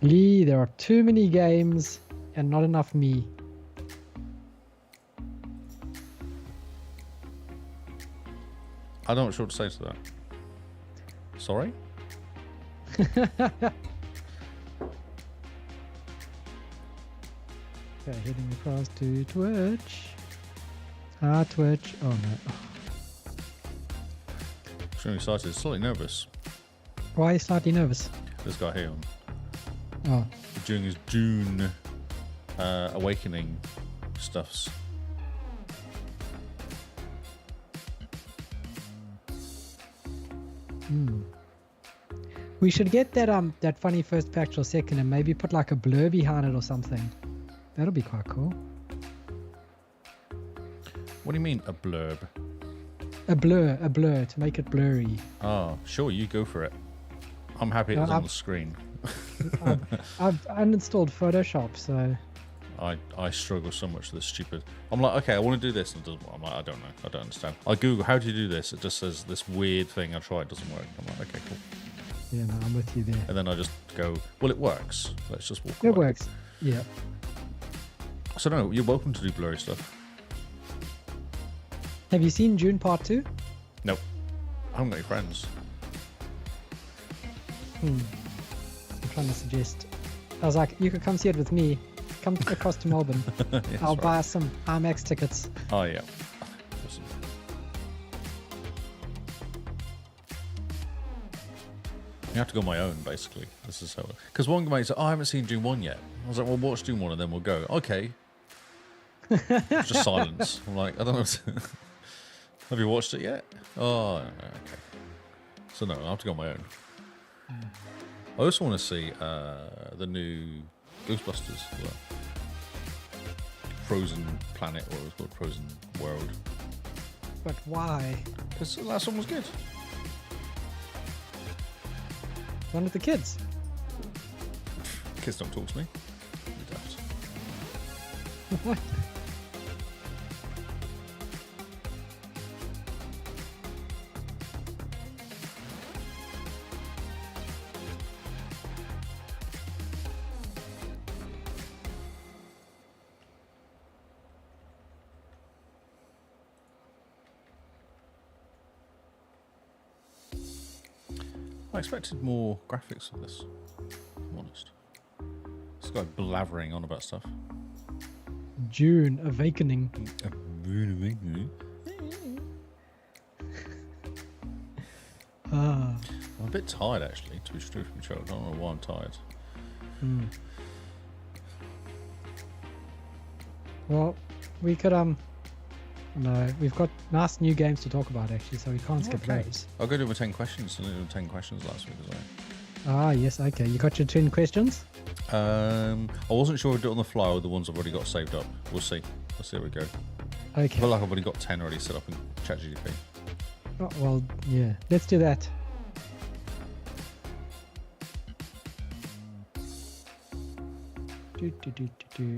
Lee, there are too many games and not enough me. I don't know what to say to that. Sorry? Okay, heading across to Twitch. Twitch. Oh no. Extremely excited, slightly nervous. Why are you slightly nervous? This guy here, Oh. during his June awakening stuffs. We should get that funny first factual second and maybe put like a blur behind it or something. That'll be quite cool. What do you mean, a blurb? A blur to make it blurry. Oh, sure, you go for it. I'm happy it was on the screen. I've uninstalled Photoshop, so I struggle so much with this stupid. I'm like, okay, I want to do this, and it doesn't. I'm like, I don't know, I don't understand. I Google how do you do this. It just says this weird thing. I try, it doesn't work. I'm like, okay, cool. yeah, no, I'm with you there. And then I just go, well, it works. Let's just walk It away. works. Yeah. So no, you're welcome to do blurry stuff. Have you seen June Part 2? Nope, I haven't got any friends. I'm trying to suggest. I was like, you could come see it with me. Come across to Melbourne. Yes, I'll right. buy some IMAX tickets. Oh yeah. Awesome. You have to go on my own, basically. This is how. Because one mate said, "Oh, I haven't seen Dune 1 yet." I was like, "Well, watch Dune 1 and then we'll go." Okay. It's just silence. I'm like, I don't know. Have you watched it yet? Oh, okay. So no, I have to go on my own. I also want to see the new Ghostbusters as well. Frozen Planet, or it was called Frozen World. But why? Because the last one was good. One of the kids. Kids don't talk to me. You daft. What? I expected more graphics of this, if I'm honest. This guy blathering on about stuff. June Awakening. Ah. I'm a bit tired, actually, to be truthfully true. I don't know why I'm tired. Well, we could no, we've got nice new games to talk about actually, so we can't skip Okay. those. I'll go do my 10 questions. I did 10 questions last week as well. Ah, yes, okay. You got your 10 questions? I wasn't sure I'd do it on the fly with the ones I've already got saved up. We'll see. Let's see how we go. I Okay. feel like I've already got 10 already set up in ChatGPT. Oh, well, yeah. Let's do that. Do, do, do, do,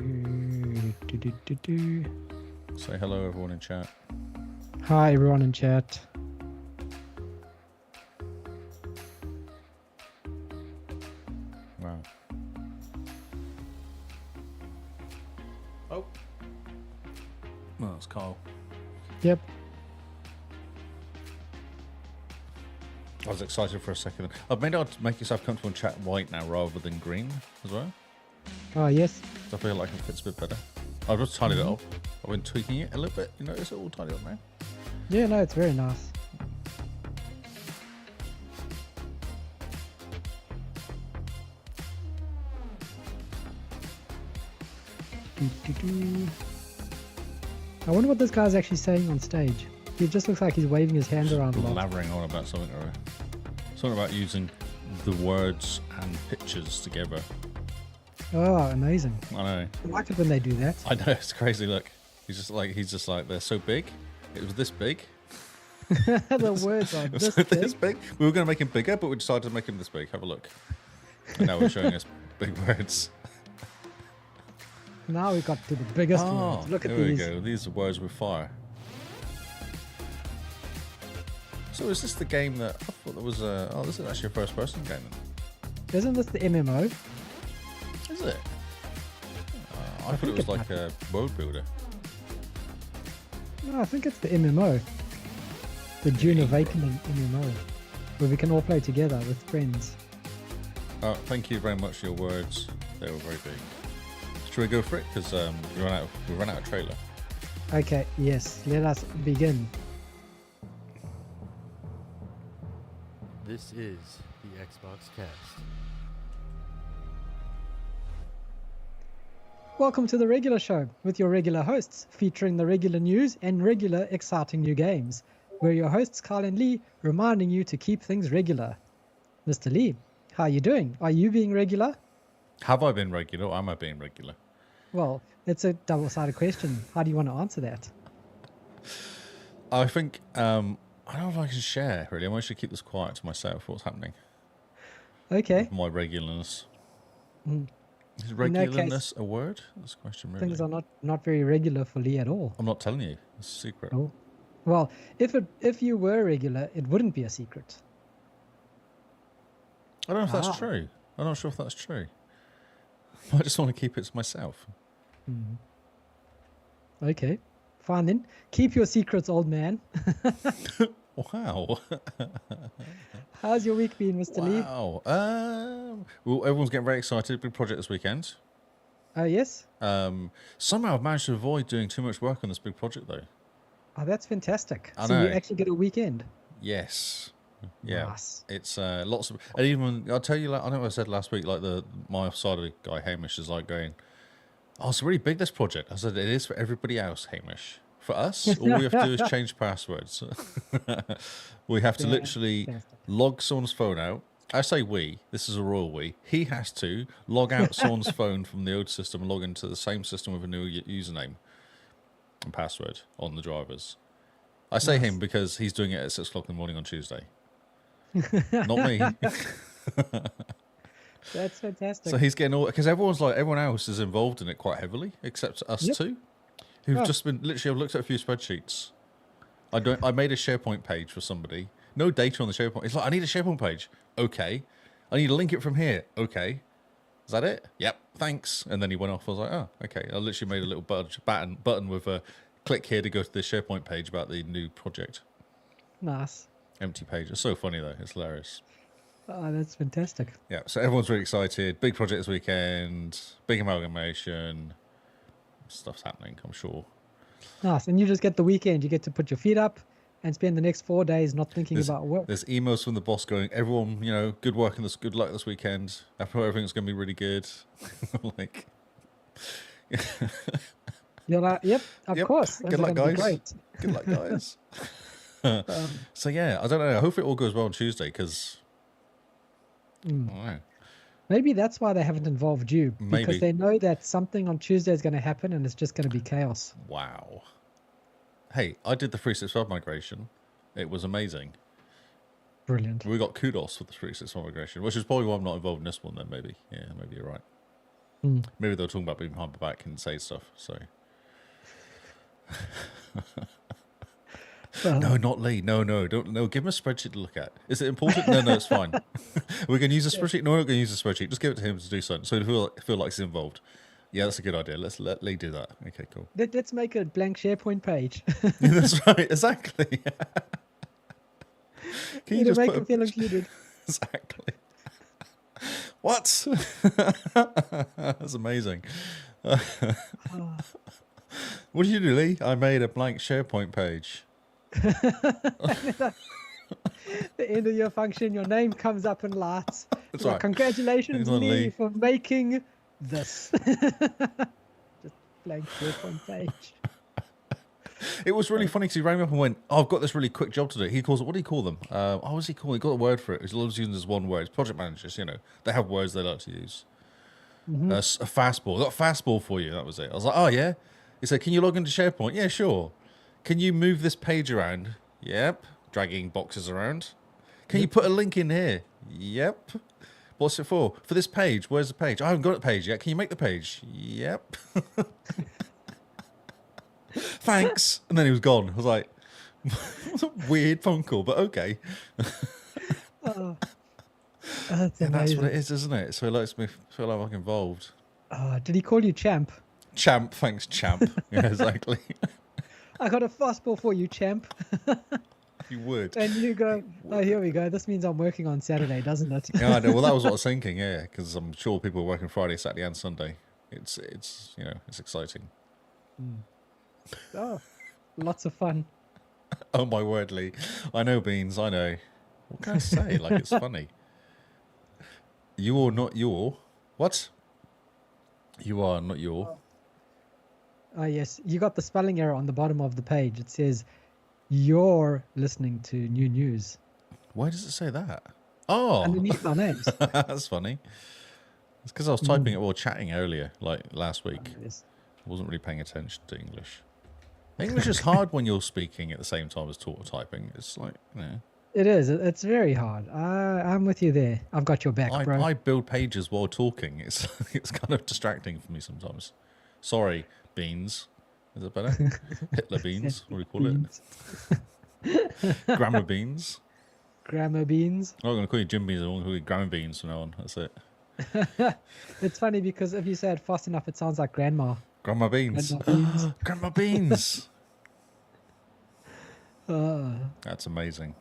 do, do, do, do. Say hello, everyone in chat. Hi, everyone in chat. Wow. Oh. Well, that's Carl. Yep. I was excited for a second. Maybe I'll make yourself comfortable and chat white now rather than green as well. Oh, yes. So I feel like it fits a bit better. I've just tidied it up. I've been tweaking it a little bit. You notice it all tidied up now? Yeah, no, it's very nice. Do, do, do. I wonder what this guy's actually saying on stage. He just looks like he's waving his hands around a lot. Blathering on about something or something about using the words and pictures together. Oh, amazing. I know. I like it when they do that. I know, it's crazy. Look, he's just like they're so big. It was this big. The words are It was this this big. big. We were going to make him bigger, but we decided to make him this big. Have a look. And now we're showing us big words. Now we got to the biggest Oh, words. Look at there these. we go. These are words with fire. So is this the game that I thought there was a? Oh, this is actually a first-person game. Then. Isn't this the MMO? Is it? I thought it was like a world builder. No, I think it's the MMO. The Dune Awakening MMO. Where we can all play together with friends. Thank you very much for your words. They were very big. Should we go for it? Because we ran out of trailer. Okay, yes, let us begin. This is the Xbox Cast. Welcome to the regular show with your regular hosts, featuring the regular news and regular exciting new games. We're your hosts, Carl and Lee, reminding you to keep things regular. Mr. Lee, how are you doing? Are you being regular? Have I been regular or am I being regular? Well, it's a double-sided question. How do you want to answer that? I think, I don't know if I can share, really. I might should keep this quiet to myself, what's happening. Okay. My regularness. Mm. Is In that regularness case, a word? That's a question, really. Things are not very regular for Lee at all. I'm not telling you. It's a secret. Oh. Well, if you were regular, it wouldn't be a secret. I don't know if that's true. I'm not sure if that's true. I just want to keep it to myself. Mm. Okay, fine then. Keep your secrets, old man. Wow. How's your week been, Mr. Lee? Wow. Well, everyone's getting very excited. Big project this weekend. Oh, yes? Somehow I've managed to avoid doing too much work on this big project, though. Oh, that's fantastic. I So know. you actually get a weekend. Yes. Yeah. Nice. It's lots of, and even I'll tell you, like, I know I said last week, like my side of the guy Hamish is like going, "Oh, it's really big, this project." I said, "It is for everybody else, Hamish. For us, all we have to do is change passwords. We have to literally log someone's phone out. I say we. This is a royal we. He has to log out someone's phone from the old system and log into the same system with a new username and password on the drivers. I say him because he's doing it at 6 o'clock in the morning on Tuesday. Not me. That's fantastic. So he's getting all, because everyone else is involved in it quite heavily, except us two, who've just been literally. I've looked at a few spreadsheets. I made a SharePoint page for somebody. No data on the SharePoint. It's like, I need a SharePoint page. Okay. I need to link it from here. Okay. Is that it? Yep. Thanks. And then he went off. I was like, oh, okay. I literally made a little button with a click here to go to the SharePoint page about the new project. Nice. Empty page. It's so funny though. It's hilarious. Oh, that's fantastic. Yeah. So everyone's really excited. Big project this weekend. Big amalgamation. Stuff's happening, I'm sure. Nice. And you just get the weekend. You get to put your feet up and spend the next 4 days not thinking about work. There's emails from the boss going, everyone, good work and good luck this weekend. I hope everything's going to be really good. Like, you're like, yep, of course. Good luck, guys. Great. Good luck, guys. So yeah, I don't know. I hope it all goes well on Tuesday because I don't know. Maybe that's why they haven't involved you. Maybe. Because they know that something on Tuesday is going to happen and it's just going to be chaos. Wow. Hey, I did the 365 migration. It was amazing. Brilliant. We got kudos for the 365 migration, which is probably why I'm not involved in this one then, maybe. Yeah, maybe you're right. Maybe they were talking about being behind my back and say stuff, so... No, not Lee. No, give him a spreadsheet to look at. Is it important? No, it's fine. We're going to use a spreadsheet? No, we're not going to use a spreadsheet. Just give it to him to do something. So feel like he's involved. Yeah, that's a good idea. Let's let Lee do that. Okay, cool. Let's make a blank SharePoint page. That's right, exactly. Can you just make him feel included? Exactly. What? That's amazing. What did you do, Lee? I made a blank SharePoint page. The end of your function, your name comes up in lights. That's Like, right. congratulations, Lee. Lee, for making this. Just blank SharePoint page. It was really funny because he rang me up and went, "Oh, I've got this really quick job to do." He calls it, what do you call them? What was he called? He got a word for it. He loves using this one word. It's project managers, they have words they like to use. A fastball. I got a fastball for you. That was it. I was like, oh, yeah. He said, can you log into SharePoint? Yeah, sure. Can you move this page around? Yep. Dragging boxes around. Can you put a link in here? Yep. What's it for? For this page. Where's the page? I haven't got a page yet. Can you make the page? Yep. Thanks. And then he was gone. I was like, what a weird phone call, but okay. That's what it is, isn't it? So it makes me feel like I'm involved. Did he call you champ? Champ, thanks, champ. Yeah, exactly. I got a fastball for you, champ. You would. And you go, oh, here we go. This means I'm working on Saturday, doesn't it? Yeah, I know. Well, that was what I was thinking. Yeah, because I'm sure people are working Friday, Saturday, and Sunday. It's it's exciting. Oh, lots of fun. Oh my word, Lee. I know, Beans. I know. What can I say? Like, it's funny. You are not your. What? You are not your. Oh, yes. You got the spelling error on the bottom of the page. It says, you're listening to New News. Why does it say that? Oh. Underneath our names. That's funny. It's because I was typing it while chatting earlier, like last week. Yes. I wasn't really paying attention to English. English is hard when you're speaking at the same time as typing. It's like, It is. It's very hard. I'm with you there. I've got your back, bro. I build pages while talking. It's kind of distracting for me sometimes. Sorry, Beans. Is it better? Hitler Beans. What do you call it? Grammar Beans. Grammar Beans. I'm not going to call you Jim Beans. I'm going to call you Grammar Beans from now on. That's it. It's funny because if you say it fast enough, it sounds like grandma. Grandma Beans. Grandma Beans. That's amazing.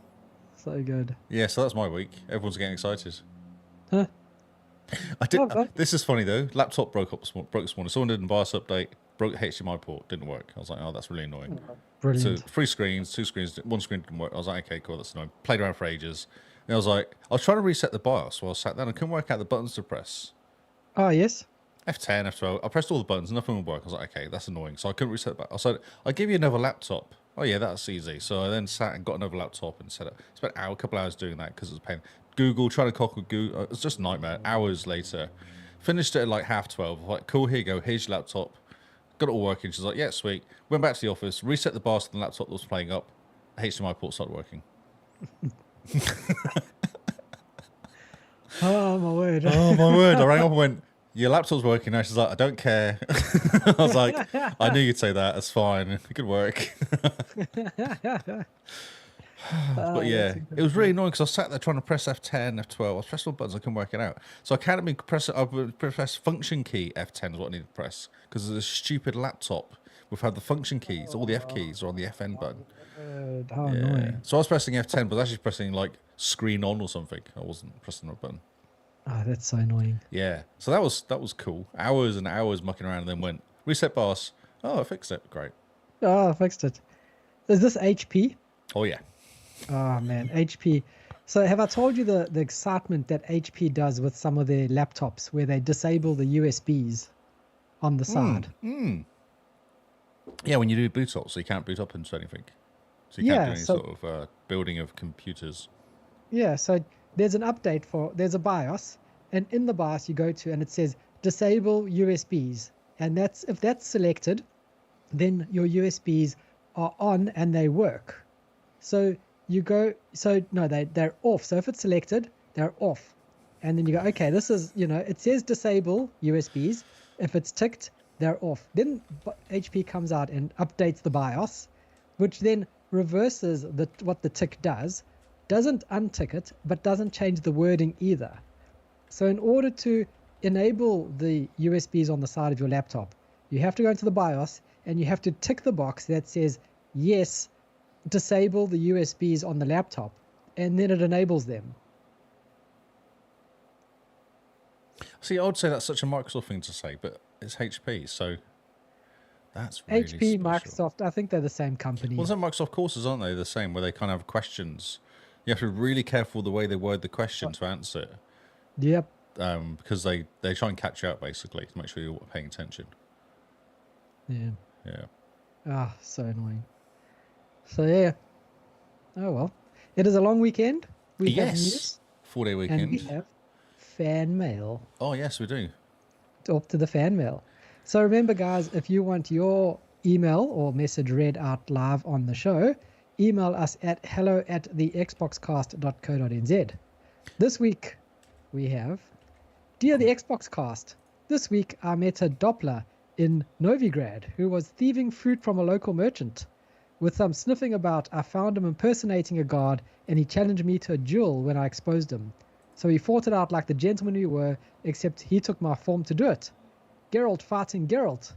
So good. Yeah, so that's my week. Everyone's getting excited. Huh? I did. Oh, This is funny though. Laptop broke this morning. Someone did a BIOS update. Broke the HDMI port. Didn't work. I was like, oh, that's really annoying. Brilliant. So 3 screens, 2 screens, 1 screen didn't work. I was like, okay, cool, that's annoying. Played around for ages. And I was like, I was trying to reset the BIOS while I sat down. I couldn't work out the buttons to press. Oh, yes. F10, F12. I pressed all the buttons. Nothing would work. I was like, okay, that's annoying. So I couldn't reset the BIOS. I said, I'll give you another laptop. Oh yeah, that's easy. So I then sat and got another laptop and set up. Spent a couple hours doing that because it was a pain. Google, trying to copy Google. It was just a nightmare. Hours later. Finished it at like 12:30. Like, cool, here you go. Here's your laptop. Got it all working. She's like, yeah, sweet. Went back to the office, reset the BIOS on the laptop that was playing up. HDMI port started working. Oh, my word. Oh, my word. I rang up and went, your laptop's working now. She's like, I don't care. I was like, I knew you'd say that. That's fine. It could work. But yeah, it was really annoying because I was sat there trying to press F10, F12. I was pressing all buttons, I couldn't work it out. So I can't even press function key F10 is what I needed to press because of this stupid laptop. We've had the function keys, all the F keys are on the FN button. How annoying. So I was pressing F10, but I was actually pressing like screen on or something. I wasn't pressing the button. Oh, that's so annoying. Yeah, so that was cool. Hours and hours mucking around, and then went reset BIOS. Oh, I fixed it. Great. Oh, I fixed it. Is this HP? Oh yeah. Oh, man, HP. So have I told you the excitement that HP does with some of their laptops where they disable the USBs on the side? Yeah, when you do boot up, so you can't boot up into anything. So you can't do any sort of building of computers. Yeah, so there's an update there's a BIOS, and in the BIOS you go to, and it says disable USBs. And if that's selected, then your USBs are on and they work. So you go, they're off. So if it's selected, they're off. And then you go, okay, this is, it says disable USBs. If it's ticked, they're off. Then HP comes out and updates the BIOS, which then reverses what the tick does, doesn't untick it, but doesn't change the wording either. So in order to enable the USBs on the side of your laptop, you have to go into the BIOS and you have to tick the box that says, yes, disable the USBs on the laptop, and then it enables them. See, I would say that's such a Microsoft thing to say, but it's HP, so that's really HP, special. Microsoft, I think they're the same company. Well, some Microsoft courses, aren't they, the same, where they kind of have questions. You have to be really careful the way they word the question to answer it. Yep. Because they try and catch you out, basically, to make sure you're paying attention. Yeah. Yeah. Ah, so annoying. So, yeah. Oh, well. It is a long weekend. We have news. 4-day weekend. And we have fan mail. Oh, yes, we do. Up to the fan mail. So remember, guys, if you want your email or message read out live on the show, email us at hello@thexboxcast.co.nz. This week, we have, Dear the Xbox Cast, this week I met a Doppler in Novigrad who was thieving fruit from a local merchant. With some sniffing about, I found him impersonating a guard and he challenged me to a duel when I exposed him. So we fought it out like the gentlemen we were, except he took my form to do it. Geralt fighting Geralt.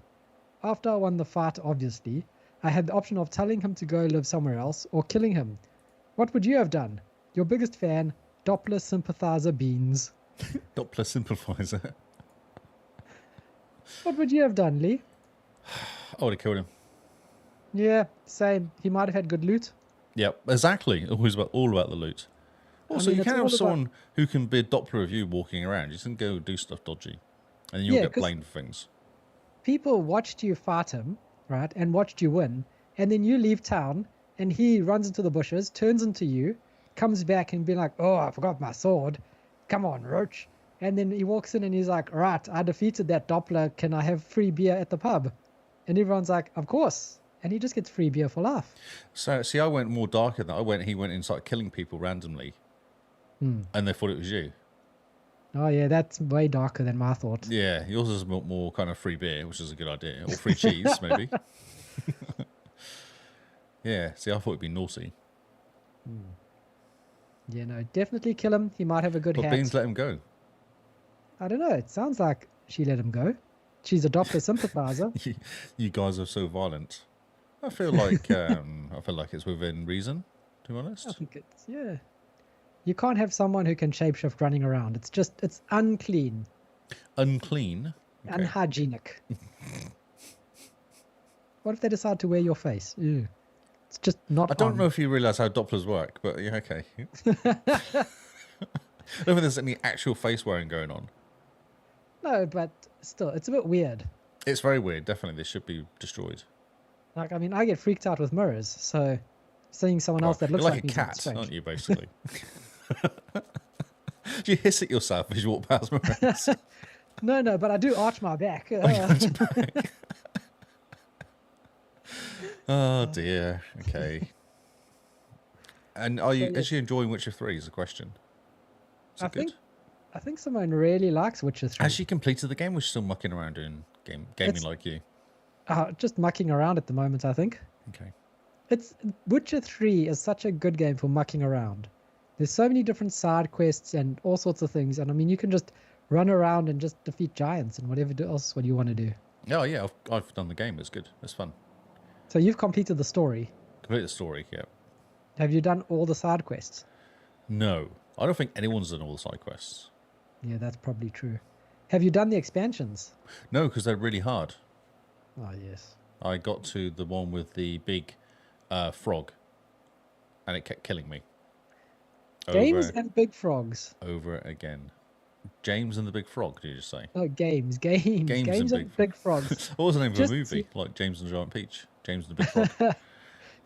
After I won the fight, obviously, I had the option of telling him to go live somewhere else or killing him. What would you have done? Your biggest fan, Doppler sympathizer Beans. Doppler sympathizer. What would you have done, Lee? I would have killed him. Yeah, same. He might have had good loot. Yep, exactly. All about the loot. Also, mean, you it's can't all have about- someone who can be a Doppler of you walking around. You just can go do stuff dodgy. And then you'll Yeah, get 'cause- blamed for things. People watched you fight him, right, and watched you win, and then you leave town, and he runs into the bushes, turns into you, comes back and be like, oh, I forgot my sword. Come on, Roach. And then he walks in and he's like, right, I defeated that Doppler. Can I have free beer at the pub? And everyone's like, of course. And he just gets free beer for life. So, see, I went more darker than that. He went and started killing people randomly. And they thought it was you. Oh, yeah, that's way darker than my thought. Yeah, yours is more kind of free beer, which is a good idea. Or free cheese, maybe. Yeah, see, I thought it'd be naughty. Yeah, no, definitely kill him. He might have a good But hat. Beans let him go. I don't know. It sounds like she let him go. She's a Doppler sympathizer. You guys are so violent. I feel like it's within reason, to be honest. I think it's, yeah. You can't have someone who can shapeshift running around. It's unclean, Unclean. Okay. unhygienic. What if they decide to wear your face? Ew. It's just not I don't on. know if you realise how Dopplers work, but yeah, okay. I don't think there's any actual face wearing going on. No, but still, it's a bit weird. It's very weird. Definitely, this should be destroyed. Like, I mean, I get freaked out with mirrors, so seeing someone else that You're looks like like a me is cat, strange. aren't you, basically? Do you hiss at yourself as you walk past mirrors? No, but I do arch my back. Oh dear. Okay. And is she enjoying Witcher 3 is the question. Is it good? I think Simone really likes Witcher 3. Has she completed the game, or is she still mucking around doing gaming like you? Just mucking around at the moment, I think. Okay. Witcher 3 is such a good game for mucking around. There's so many different side quests and all sorts of things, and I mean, you can just run around and just defeat giants and whatever else what you want to do. Oh yeah, I've done the game. It's good. It's fun. So you've completed the story. Complete the story. Yeah. Have you done all the side quests? No, I don't think anyone's done all the side quests. Yeah, that's probably true. Have you done the expansions? No, because they're really hard. Oh, yes. I got to the one with the big frog, and it kept killing me. Games and big frogs. Over again. James and the Big Frog, did you just say? No, games and big frogs. What was the name of Just a movie? Like James and the Giant Peach? James and the Big Frog.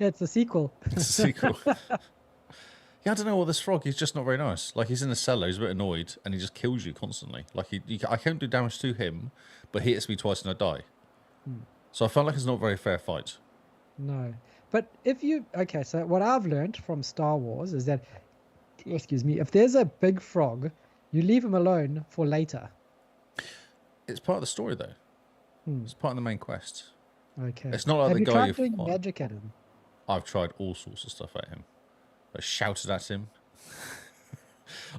Yeah, it's a sequel. It's a sequel. Yeah, I don't know what this frog, he's just not very nice. Like, he's in a cellar, he's a bit annoyed, and he just kills you constantly. Like, I can't do damage to him, but he hits me twice and I die. So I felt like it's not a very fair fight. No. But okay, so what I've learned from Star Wars is that, excuse me, if there's a big frog, you leave him alone for later. It's part of the story, though. It's part of the main quest. Okay. It's not like Have the you guy tried you doing fought. magic at him? I've tried all sorts of stuff at him. I shouted at him.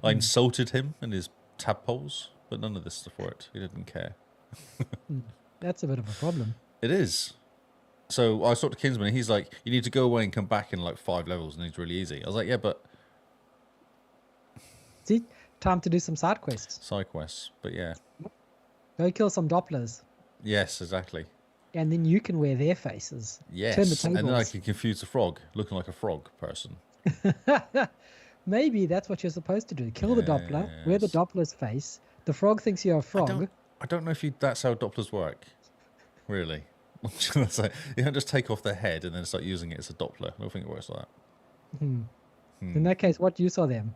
I insulted him and his tadpoles, but none of this stuff worked. He didn't care. That's a bit of a problem. It is. So I talked to Kinsman, and he's like, you need to go away and come back in like 5 levels, and it's really easy. I was like, yeah, but... See? Time to do some side quests. Side quests, but yeah. Go kill some Dopplers. Yes, exactly. And then you can wear their faces. Yes, Turn the tables. and then I can confuse the frog, looking like a frog person. Maybe that's what you're supposed to do. Kill the Doppler, wear the Yes. Doppler's face. The frog thinks you're a frog. I don't know if that's how Dopplers work. Really. That's like, you don't just take off their head and then start using it as a Doppler. I don't think it works like that. In that case, what use are them?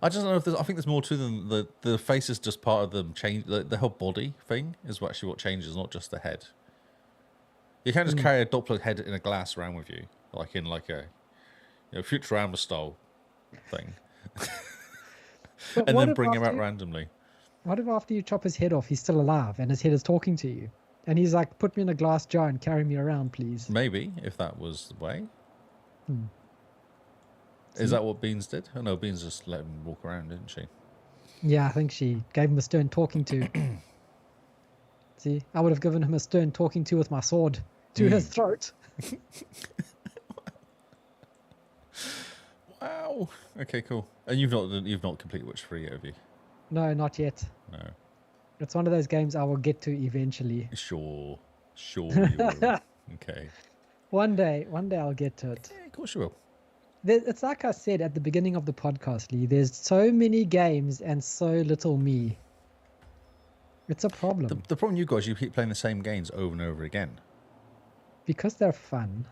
I just don't know if I think there's more to them. The face is just part of them change. The whole body thing is actually what changes, not just the head. You can't just carry a Doppler head in a glass around with you, like in like a Futurama style thing, But and what then if bring him out after- randomly. What if after you chop his head off, he's still alive and his head is talking to you? And he's like, put me in a glass jar and carry me around, please. Maybe if that was the way. Is that what Beans did? Oh no, Beans just let him walk around, didn't she? Yeah, I think she gave him a stern talking to. See, I would have given him a stern talking to with my sword to his throat. Wow. Okay, cool. And you've not completed Witcher 3 yet, have you? No, not yet. No. It's one of those games I will get to eventually. Sure you will. Okay. One day I'll get to it. Yeah, of course you will. It's like I said at the beginning of the podcast, Lee. There's so many games and so little me. It's a problem. The problem you got is you keep playing the same games over and over again. Because they're fun.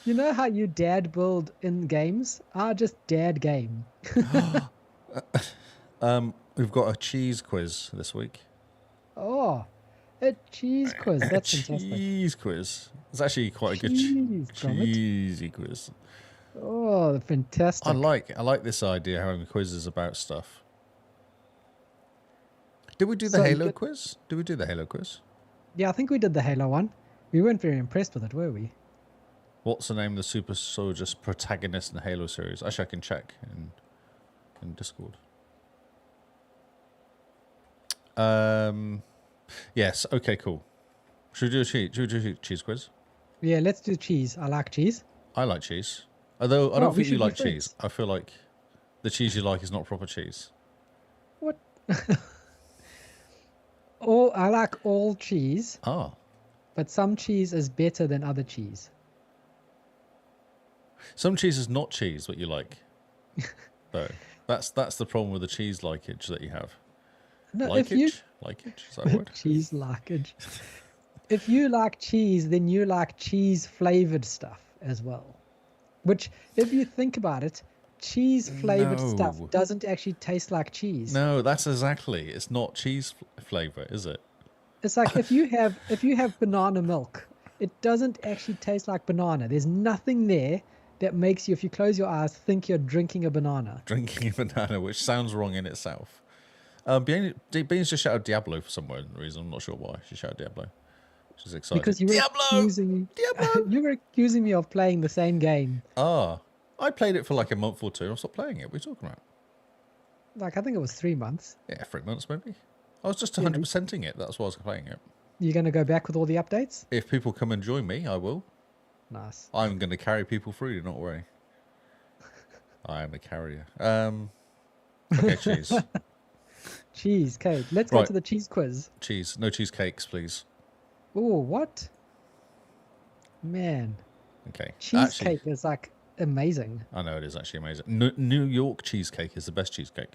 You know how you dad build in games? I just dad game. We've got a cheese quiz this week. Oh, a cheese quiz. That's fantastic. Cheese quiz. It's actually quite a good cheesy quiz. Oh, fantastic. I like this idea of having quizzes about stuff. Did we do the Halo quiz? Did we do the Halo quiz? Yeah, I think we did the Halo one. We weren't very impressed with it, were we? What's the name of the super soldier protagonist in the Halo series? Actually, I can check in Discord. Yes. Okay. Cool. Should we do a cheese quiz? Yeah, let's do cheese. I like cheese. I like cheese. Although I don't think you like friends. cheese. I feel like the cheese you like is not proper cheese. What? I like all cheese. Ah. But some cheese is better than other cheese. Some cheese is not cheese, what you like. Though that's the problem with the cheese likage that you have. No, Likage? Likage? Is that a word? Cheese likage. If you like cheese, then you like cheese flavored stuff as well. Which, if you think about it, cheese flavored stuff doesn't actually taste like cheese. No, that's exactly. It's not cheese flavor, is it? It's like if you have banana milk, it doesn't actually taste like banana. There's nothing there that makes you, if you close your eyes, think you're drinking a banana. Drinking a banana, which sounds wrong in itself. Beans just shouted Diablo for some reason. I'm not sure why she shouted Diablo. She's excited. Because you were accusing me of playing the same game. Ah, I played it for like a month or two. I stopped playing it. What are you talking about? Like, I think it was 3 months. Yeah, 3 months maybe. I was just 100%ing it. That's why I was playing it. You're going to go back with all the updates? If people come and join me, I will. Nice. I'm going to carry people through, do not worry. I am a carrier. Okay, cheese. Cheesecake. Let's go to the cheese quiz. Cheese. No cheesecakes, please. Oh, what? Man. Okay. Cheesecake is like amazing. I know, it is actually amazing. New York cheesecake is the best cheesecake.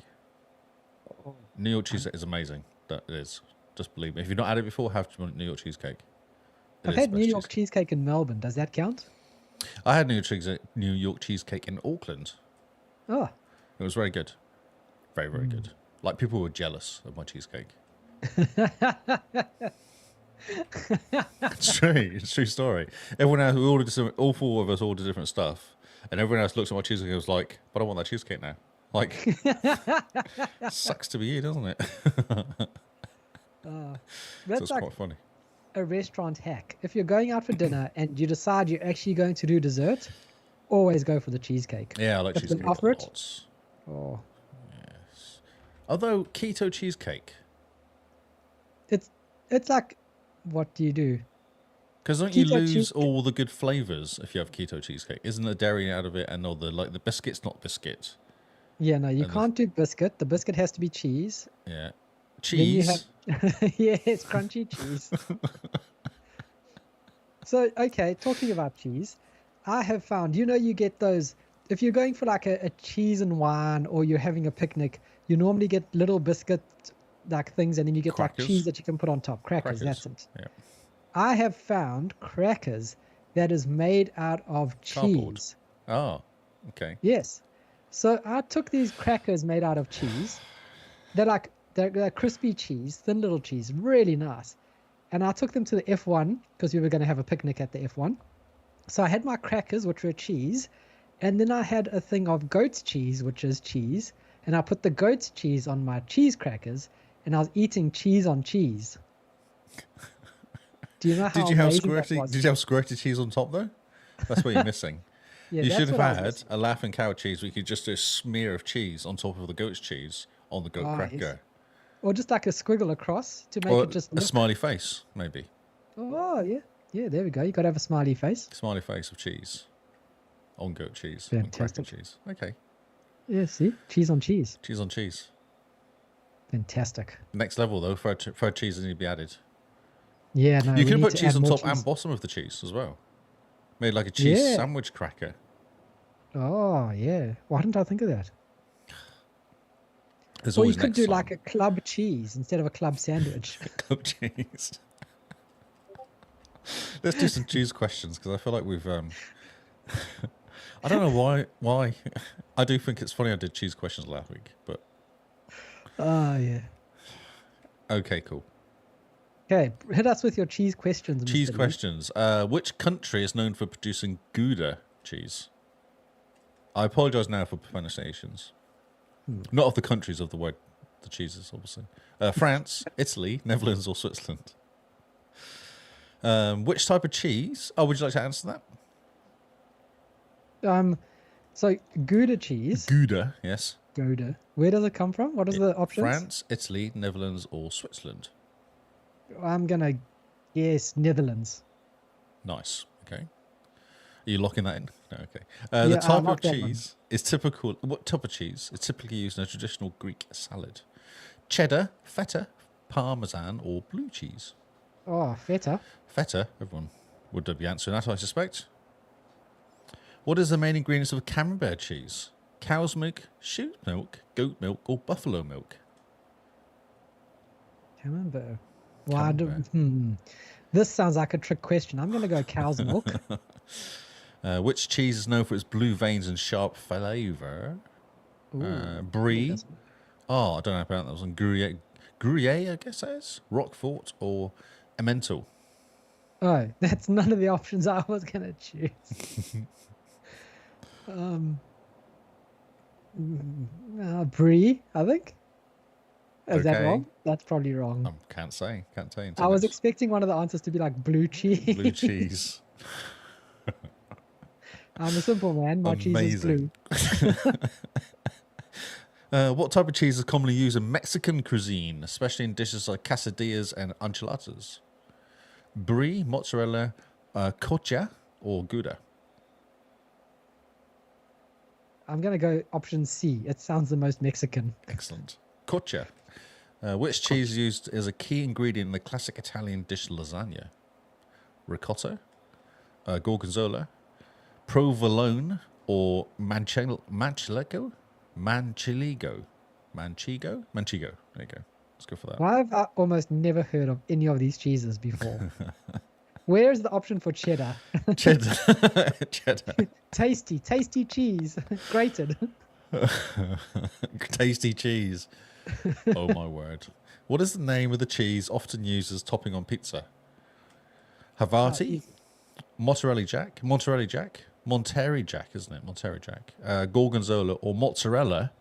Oh. New York cheesecake is amazing. That is. Just believe me. If you've not had it before, have New York cheesecake. I've had New York cheesecake in Melbourne. Does that count? I had New York cheesecake in Auckland. Oh. It was very good. Very, very good. Like, people were jealous of my cheesecake. It's true. It's a true story. Everyone else, we ordered all four of us ordered different stuff. And everyone else looks at my cheesecake and was like, but I want that cheesecake now. Like, sucks to be you, doesn't it? That's so like quite funny. A restaurant hack. If you're going out for dinner and you decide you're actually going to do dessert, always go for the cheesecake. Yeah, I like cheesecake a lot. Oh. Yes. Although, keto cheesecake. It's like, what do you do? Because don't you lose all the good flavours if you have keto cheesecake? Isn't the dairy out of it and all the biscuit's not biscuit? Yeah, no, you can't do biscuit. The biscuit has to be cheese. Yeah. Cheese? Yeah, it's crunchy cheese. So, okay, talking about cheese, I have found, you get those, if you're going for like a cheese and wine or you're having a picnic, you normally get little biscuit like things and then you get like cheese that you can put on top. Crackers. That's it. Yeah. I have found crackers that is made out of Cardboard. cheese. Oh, okay. Yes. So I took these crackers made out of cheese. They're crispy cheese, thin little cheese, really nice. And I took them to the F1 because we were going to have a picnic at the F1. So I had my crackers, which were cheese, and then I had a thing of goat's cheese, which is cheese, and I put the goat's cheese on my cheese crackers, and I was eating cheese on cheese. Do you know how amazing that was? Did you have squirty cheese on top though? That's what you're missing. Yeah, you should have had a laughing cow cheese where you could just do a smear of cheese on top of the goat's cheese on the goat cracker. Yes. Or just like a squiggle across to make Or it just a look. smiley face, maybe. Oh, yeah. Yeah, there we go. You got to have a smiley face. Smiley face of cheese. On goat cheese. On cracker Fantastic. cheese. Okay. Yeah, see? Cheese on cheese. Cheese on cheese. Fantastic. Next level, though, fried cheese need to be added. Yeah, no, You we can need put to cheese add on more top cheese. and bottom of the cheese as well. Made like a cheese Yeah. sandwich cracker. Oh, yeah. Why didn't I think of that? There's Or you always could next do time. like a club cheese instead of a club sandwich. Club cheese. Let's do some cheese questions because I feel like we've. I don't know why. I do think it's funny I did cheese questions last week, but Oh, yeah. okay, cool. Okay, hit us with your cheese questions. Cheese Mr. Lee. questions. Which country is known for producing Gouda cheese? I apologise now for pronunciations. Not of the countries of the word, the cheeses, obviously. France, Italy, Netherlands, or Switzerland. Which type of cheese? Oh, would you like to answer that? So Gouda cheese. Gouda, yes. Gouda. Where does it come from? What are the options? France, Italy, Netherlands, or Switzerland. I'm gonna guess Netherlands. Nice. Okay. Are you locking that in? No. Okay. Yeah, The I type of locked that one. cheese is typical. What type of cheese is typically used in a traditional Greek salad? Cheddar, feta, parmesan, or blue cheese? Oh, feta. Feta. Everyone would be answering that, I suspect. What is the main ingredients of camembert cheese? Cow's milk, sheep's milk, goat milk, or buffalo milk? Camembert. Why Camembert. This sounds like a trick question. I'm gonna go cow's milk. Which cheese is known for its blue veins and sharp flavour? Ooh, Brie. that's- Oh, I don't know about that one. Gruyere, I guess that is. Roquefort or Emmental. Oh, that's none of the options I was gonna choose. Brie, I think. Is that Okay. wrong? That's probably wrong. Can't say. Can't tell you. I was expecting one of the answers to be like blue cheese. blue cheese. I'm a simple man. My cheese is blue. Amazing. What type of cheese is commonly used in Mexican cuisine, especially in dishes like quesadillas and enchiladas? Brie, mozzarella, cotija, or Gouda? I'm gonna go option C. It sounds the most Mexican. Excellent. Cotija. Which cheese is used as a key ingredient in the classic Italian dish lasagna? Ricotta, gorgonzola, provolone, or manchego? Manchego? There you go. Let's go for that. Why have I almost never heard of any of these cheeses before? Where's the option for cheddar? Cheddar. Cheddar. Tasty cheese, grated. Tasty cheese. Oh my word. What is the name of the cheese often used as topping on pizza? Havarti, easy. Monterey Jack, Monterey Jack, isn't it? Monterey Jack, Gorgonzola, or mozzarella.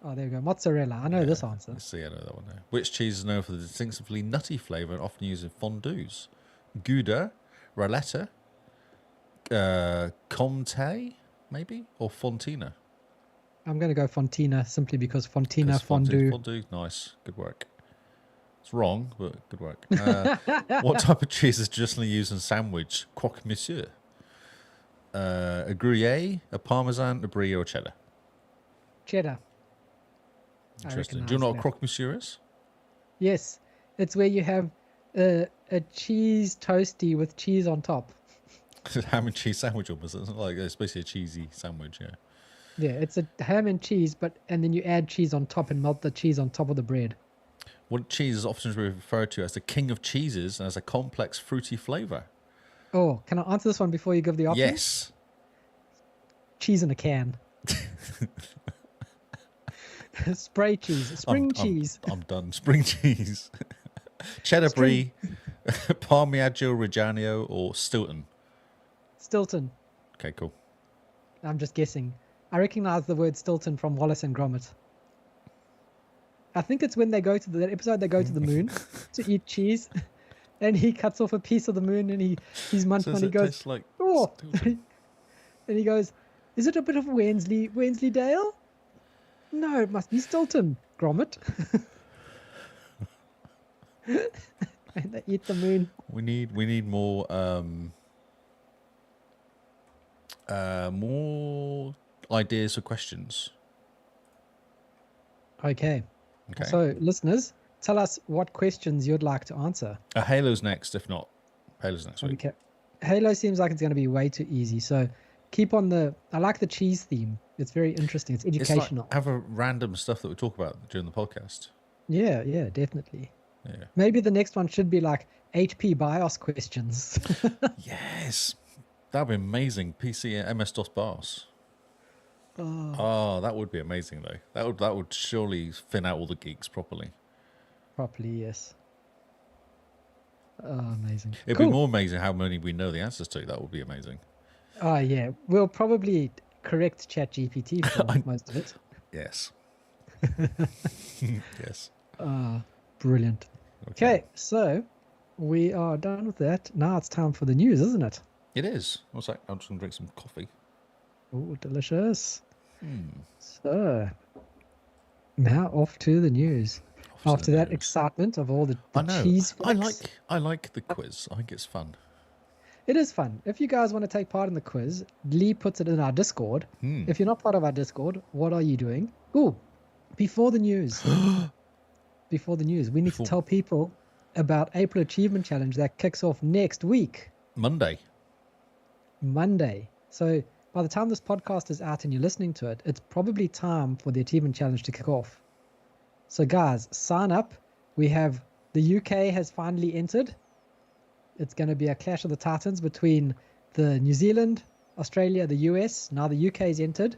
Oh, there we go. Mozzarella. I know this answer. Let's see, I know that one now. Which cheese is known for the distinctively nutty flavour and often used in fondues? Gouda, Ralletta, Comté, maybe, or Fontina? I'm going to go Fontina simply because Fontina fondue. Fondue, nice, good work. It's wrong, but good work. What type of cheese is traditionally used in sandwich? Croque monsieur. A Gruyere, a Parmesan, a Brie, or a cheddar? Cheddar. I Interesting. Do you know what a recognise that. croque monsieur is? Yes. It's where you have a cheese toasty with cheese on top. Ham and cheese sandwich almost. It's like it's basically a cheesy sandwich, yeah. Yeah, it's a ham and cheese, and then you add cheese on top and melt the cheese on top of the bread. What cheese is often referred to as the king of cheeses and has a complex fruity flavour? Oh, can I answer this one before you give the option? Yes. Cheese in a can. Spray cheese. Spring cheese. I'm done. Spring cheese. Cheddar Brie, Parmigiano Reggiano, or Stilton? Stilton. Okay, cool. I'm just guessing. I recognize the word Stilton from Wallace and Gromit. I think it's when they go to that episode. They go to the moon to eat cheese, and he cuts off a piece of the moon, and he's munching, and he goes, like "Oh," Stilton? and he goes, "Is it a bit of Wensleydale? No, it must be Stilton, Gromit." And they eat the moon. We need more ideas for questions. Okay. Okay. So, listeners, tell us what questions you'd like to answer. Halo's next, if not. Halo's next week. Okay. Halo seems like it's going to be way too easy. So, keep on I like the cheese theme. It's very interesting. It's educational. It's like have a random stuff that we talk about during the podcast. Yeah, definitely. Yeah. Maybe the next one should be like HP BIOS questions. Yes. That'd be amazing. PC and MS-DOS BIOS. Oh, that would be amazing though. That would surely thin out all the geeks properly. Properly, yes. Oh, amazing. It'd be more amazing how many we know the answers to. That would be amazing. Oh, yeah. We'll probably correct ChatGPT for most of it. Yes. Yes. Brilliant. Okay, so we are done with that. Now it's time for the news, isn't it? It is. What's that? I'm just going to drink some coffee. Oh, delicious. So, now off to the news. After that excitement of all the cheese flicks. I like the quiz. I think it's fun. It is fun. If you guys want to take part in the quiz, Lee puts it in our Discord. If you're not part of our Discord, what are you doing? Ooh, before the news. Before the news, we need to tell people about April Achievement Challenge that kicks off next week. Monday. So by the time this podcast is out and you're listening to it, it's probably time for the Achievement Challenge to kick off. So guys, sign up. The UK has finally entered. It's going to be a clash of the titans between the New Zealand, Australia, the US. Now the UK has entered.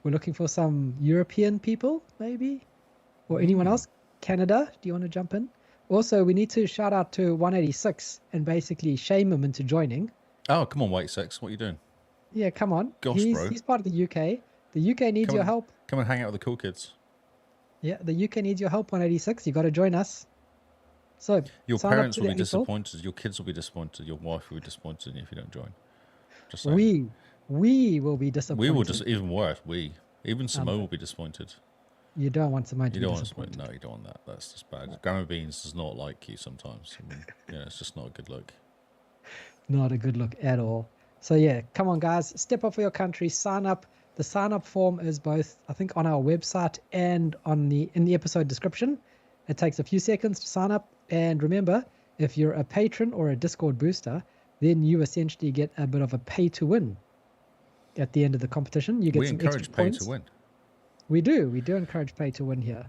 We're looking for some European people, maybe, or anyone else. Canada, do you want to jump in? Also, we need to shout out to 186 and basically shame him into joining. Oh, come on, 186. What are you doing? Yeah, come on. Gosh, bro. He's part of the UK. The UK needs your help. Come and hang out with the cool kids. Yeah, the UK needs your help, 186. You got to join us. So your parents will be disappointed. Your kids will be disappointed. Your wife will be disappointed in you if you don't join. Just saying. We will be disappointed. We will even worse. Even Simone will be disappointed. You don't want Simone to be disappointed. No, you don't want that. That's just bad. Grandma Beans does not like you sometimes. It's just not a good look. Not a good look at all. So yeah, come on guys, step up for your country, sign up. The sign up form is both, I think, on our website and in the episode description. It takes a few seconds to sign up. And remember, if you're a patron or a Discord booster, then you essentially get a bit of a pay to win at the end of the competition. You get some extra points. We encourage pay to win. We do encourage pay to win here,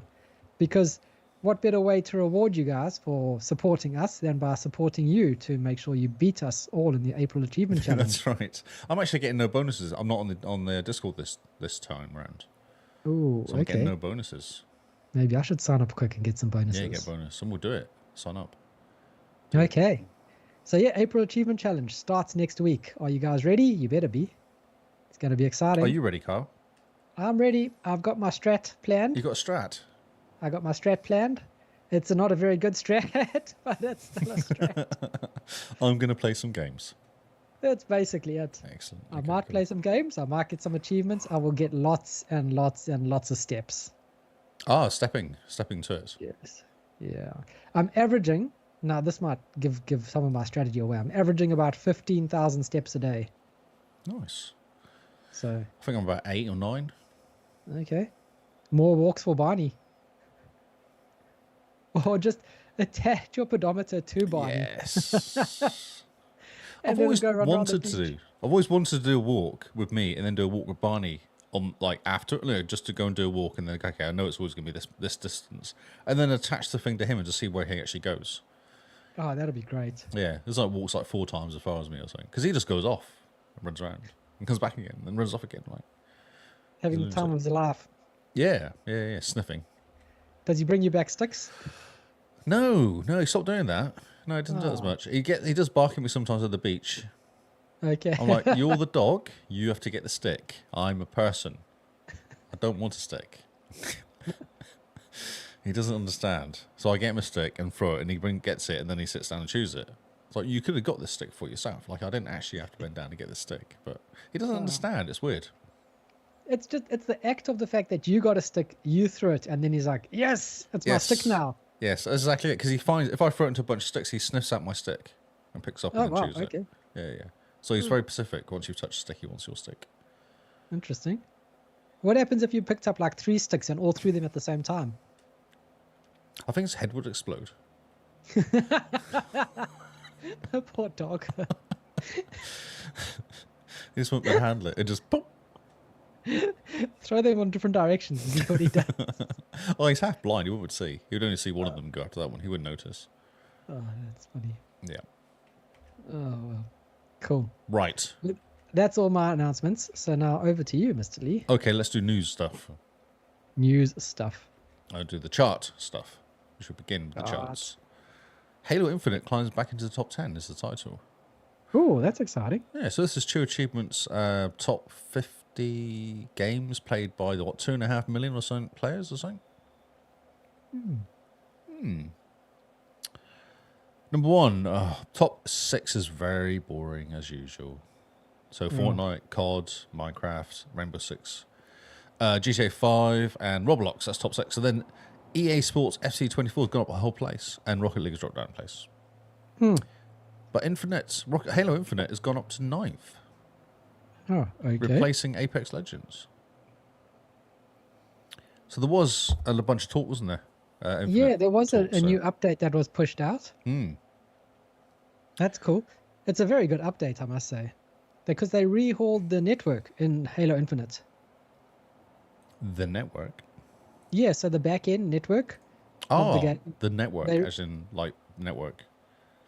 because what better way to reward you guys for supporting us than by supporting you to make sure you beat us all in the April Achievement Challenge. That's right. I'm actually getting no bonuses. I'm not on the Discord this time round. Oh, so I'm getting no bonuses. Maybe I should sign up quick and get some bonuses. Yeah, get a bonus. And we'll do it. Sign up. Okay. So yeah, April Achievement Challenge starts next week. Are you guys ready? You better be. It's going to be exciting. Are you ready, Carl? I'm ready. I've got my strat planned. You got a strat? I got my strat planned. It's not a very good strat, but it's still a strat. I'm going to play some games. That's basically it. Excellent. I might play some games. I might get some achievements. I will get lots and lots and lots of steps. Ah, stepping to it. Yes. Yeah. I'm averaging. Now, this might give some of my strategy away. I'm averaging about 15,000 steps a day. Nice. So I think I'm about 8 or 9. Okay. More walks for Barney. Or just attach your pedometer to Barney. Yes. I've always wanted to do a walk with me and then do a walk with Barney on after, just to go and do a walk and then okay, I know it's always going to be this distance, and then attach the thing to him and just see where he actually goes. Oh, that'd be great. Yeah, there's walks 4 times as far as me or something, because he just goes off and runs around and comes back again and runs off again, having the time of his life. Yeah, sniffing. Does he bring you back sticks? No, he stopped doing that. No, he doesn't do it as much. He does bark at me sometimes at the beach. Okay. I'm like, you're the dog. You have to get the stick. I'm a person. I don't want a stick. He doesn't understand. So I get him a stick and throw it, and he gets it, and then he sits down and chews it. It's like, you could have got this stick for yourself. I didn't actually have to bend down to get the stick. But he doesn't understand. It's weird. It's the act of the fact that you got a stick, you threw it, and then he's like, yes, it's my stick now. Yes, exactly it. Because he finds if I throw it into a bunch of sticks, he sniffs out my stick and picks up Oh, and then wow. chews it. Okay. Yeah. So he's very specific. Once you've touched a stick, he wants your stick. Interesting. What happens if you picked up like 3 sticks and all threw them at the same time? I think his head would explode. Poor dog. He just won't be able to handle it. It just pop. Throw them in different directions and see what he does. Oh, he's half blind. He wouldn't see. He would only see one of them go after that one. He wouldn't notice. Oh, that's funny. Yeah. Oh, well. Cool. Right. That's all my announcements. So now over to you, Mr. Lee. Okay, let's do news stuff. News stuff. I'll do the chart stuff. We should begin with the charts. Halo Infinite climbs back into the top 10 is the title. Oh, that's exciting. Yeah, so this is True Achievements top 50 games played by, 2.5 million or so players or something? Number 1, top 6 is very boring as usual. So Fortnite, COD, Minecraft, Rainbow Six, GTA 5, and Roblox, that's top 6. So then EA Sports FC24 has gone up a whole place, and Rocket League has dropped down a place. But Halo Infinite has gone up to 9th, Oh, okay. replacing Apex Legends. So there was a bunch of talk, wasn't there? Yeah, there was a new update that was pushed out. That's cool. It's a very good update, I must say. Because they rehauled the network in Halo Infinite. The network? Yeah, so the back-end network of the game. The network, as in, like, network.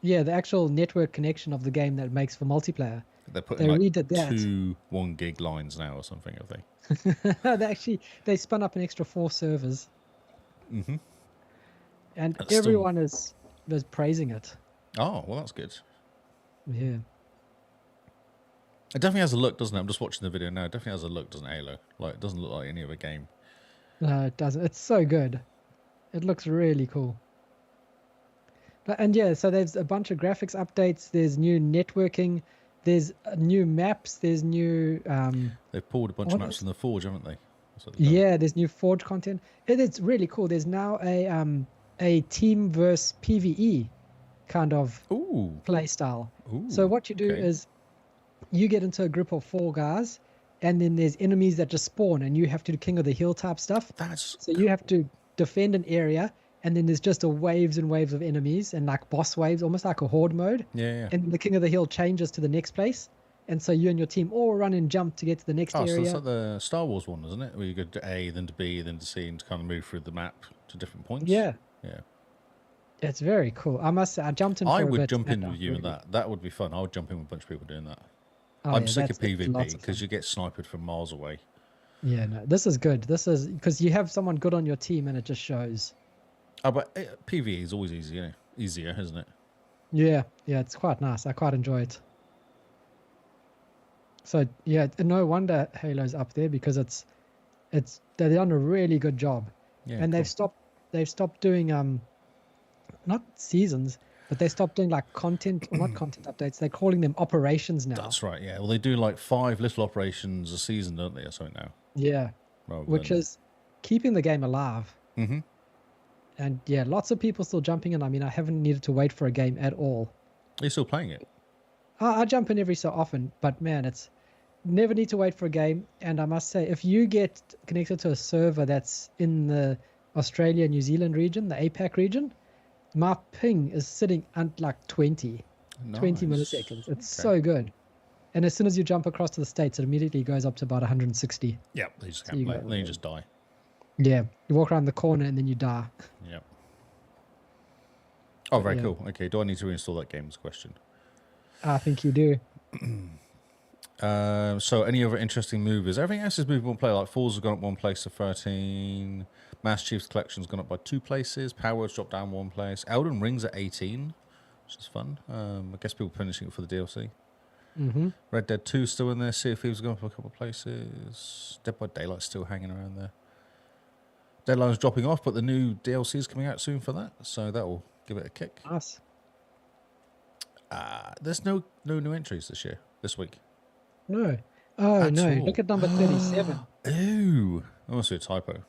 Yeah, the actual network connection of the game that it makes for multiplayer. They're putting redid that. 2 1 gig lines now or something, have they? they spun up an extra 4 servers. And That's everyone was praising it. Oh, well, that's good. Yeah. It definitely has a look, doesn't it? I'm just watching the video now. It definitely has a look, doesn't it, Halo? Like, it doesn't look like any other game. No, it doesn't. It's so good. It looks really cool. And yeah, so there's a bunch of graphics updates. There's new networking. There's new maps. There's new... They've pulled a bunch of maps from the Forge, haven't they? Yeah, there's new Forge content. It's really cool. There's now a team versus PvE kind of play style. So what you do is you get into a group of 4 guys, and then there's enemies that just spawn, and you have to do King of the Hill type stuff. So you have to defend an area, and then there's just waves and waves of enemies, and like boss waves, almost like a horde mode. Yeah. And the King of the Hill changes to the next place, and so you and your team all run and jump to get to the next area. So it's like the Star Wars one, isn't it? Where you go to A, then to B, then to C, and to kind of move through the map to different points. Yeah. Yeah. It's very cool. I must say, I jumped in for a bit. I would jump in with you in that. That would be fun. I would jump in with a bunch of people doing that. Oh, I'm yeah, sick of that's PvP because you get sniped from miles away. Yeah, no, this is good. This is because you have someone good on your team and it just shows. Oh, but PvE is always easier, isn't it? Yeah, it's quite nice. I quite enjoy it. So yeah, no wonder Halo's up there because they've done a really good job. Yeah, and they've stopped doing not seasons, but they stopped doing like content or not content updates. They're calling them operations now. That's right. Yeah. Well, they do like 5 little operations a season, don't they, or something now? Yeah, which is keeping the game alive. And yeah, lots of people still jumping in. I mean, I haven't needed to wait for a game at all. Are you still playing it? I jump in every so often, but man, it's never need to wait for a game. And I must say, if you get connected to a server that's in the Australia, New Zealand region, the APAC region, my ping is sitting at like 20 milliseconds. It's so good. And as soon as you jump across to the States, it immediately goes up to about 160. Yeah, they just can't play. Then you just die. Yeah, you walk around the corner and then you die. Yep. Oh, very cool. Okay, do I need to reinstall that game? Is the question. I think you do. So any other interesting movies? Everything else is moving one place. Like Falls has gone up 1 place to 13. Master Chief's Collection's gone up by 2 places. Power Word's dropped down 1 place. Elden Ring's at 18, which is fun. I guess people finishing it for the DLC. Red Dead 2 still in there. Sea of Thieves has gone up a couple of places. Dead by Daylight's still hanging around there. Deadline's dropping off, but the new DLC is coming out soon for that, so that will give it a kick. Nice. There's no new entries this week. No. Oh, At no. all. Look at number 37. Ooh, that must be a typo.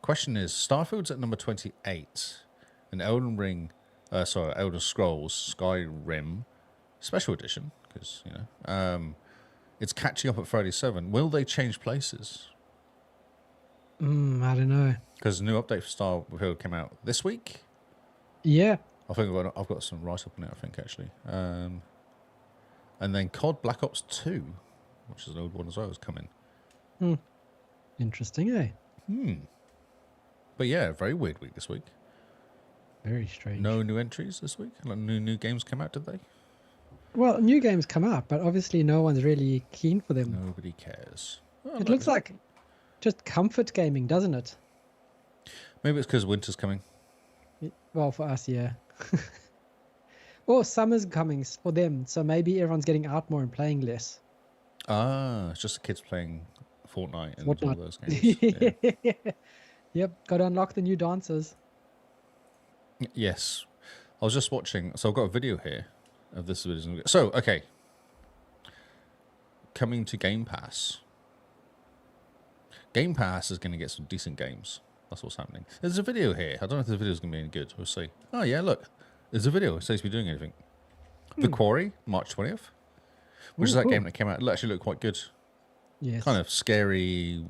question is, Starfield's at number 28, and Elder Scrolls Skyrim Special Edition, because it's catching up at 37. Will they change places? I don't know. Because a new update for Starfield came out this week. Yeah. I think I've got some write up on it. I think actually, and then COD Black Ops 2, which is an old one as well, is coming. Interesting, eh? But yeah, very weird week this week. Very strange. No new entries this week. Like new games came out, did they? Well, new games come out, but obviously no one's really keen for them. Nobody cares. It looks like just comfort gaming, doesn't it? Maybe it's because winter's coming. Well, for us, yeah. Or summer's coming for them, so maybe everyone's getting out more and playing less. It's just the kids playing Fortnite and all those games. Yeah. Yep, got to unlock the new dancers. Yes. I was just watching, so I've got a video here of this video. So, okay. Coming to Game Pass. Game Pass is going to get some decent games. That's what's happening. There's a video here. I don't know if the video is going to be any good. We'll see. Oh, yeah, look. There's a video. It says to be doing anything. The Quarry, March 20th. Which is that game that came out. It actually looked quite good. Yes. Kind of scary.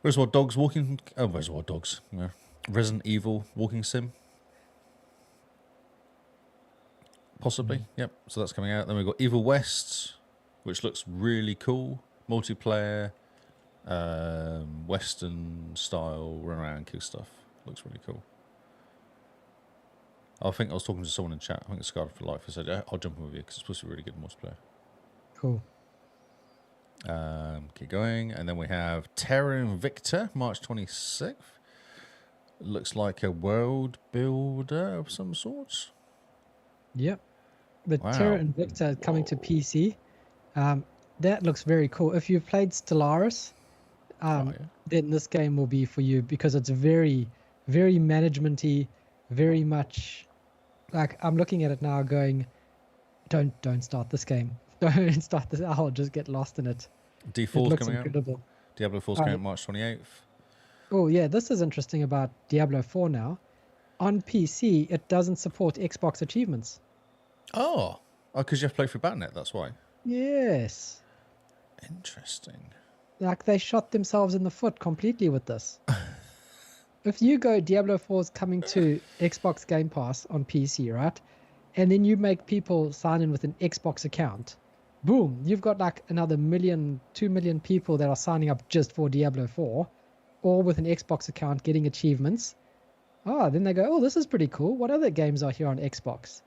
Reservoir Dogs walking... Oh, Reservoir Dogs. Yeah. Resident Evil walking sim. Possibly. Yep. So that's coming out. Then we've got Evil West, which looks really cool. Multiplayer. Western style run around kill stuff. Looks really cool. I think I was talking to someone in chat. I think it's Scarred for Life. I said, I'll jump in with you because it's supposed to be really good multiplayer. Cool. Keep going. And then we have Terra Invicta, March 26th. Looks like a world builder of some sorts. Yep. But Wow. Terra Invicta coming to PC. That looks very cool. If you've played Stellaris, then this game will be for you because it's very, very management-y, very much like I'm looking at it now going, don't start this game. Don't start this. I'll just get lost in it. D4's coming incredible. out. Diablo 4's coming out March 28th. Oh, yeah, this is interesting about Diablo 4 now. On PC, it doesn't support Xbox achievements. Oh, because you have to play through Battle.net, that's why. Yes. Interesting. Like, they shot themselves in the foot completely with this. If you go Diablo 4 is coming to Xbox Game Pass on PC, right? And then you make people sign in with an Xbox account. Boom, you've got like another 2 million people that are signing up just for Diablo 4, all with an Xbox account getting achievements. Then they go, oh, this is pretty cool. What other games are here on Xbox?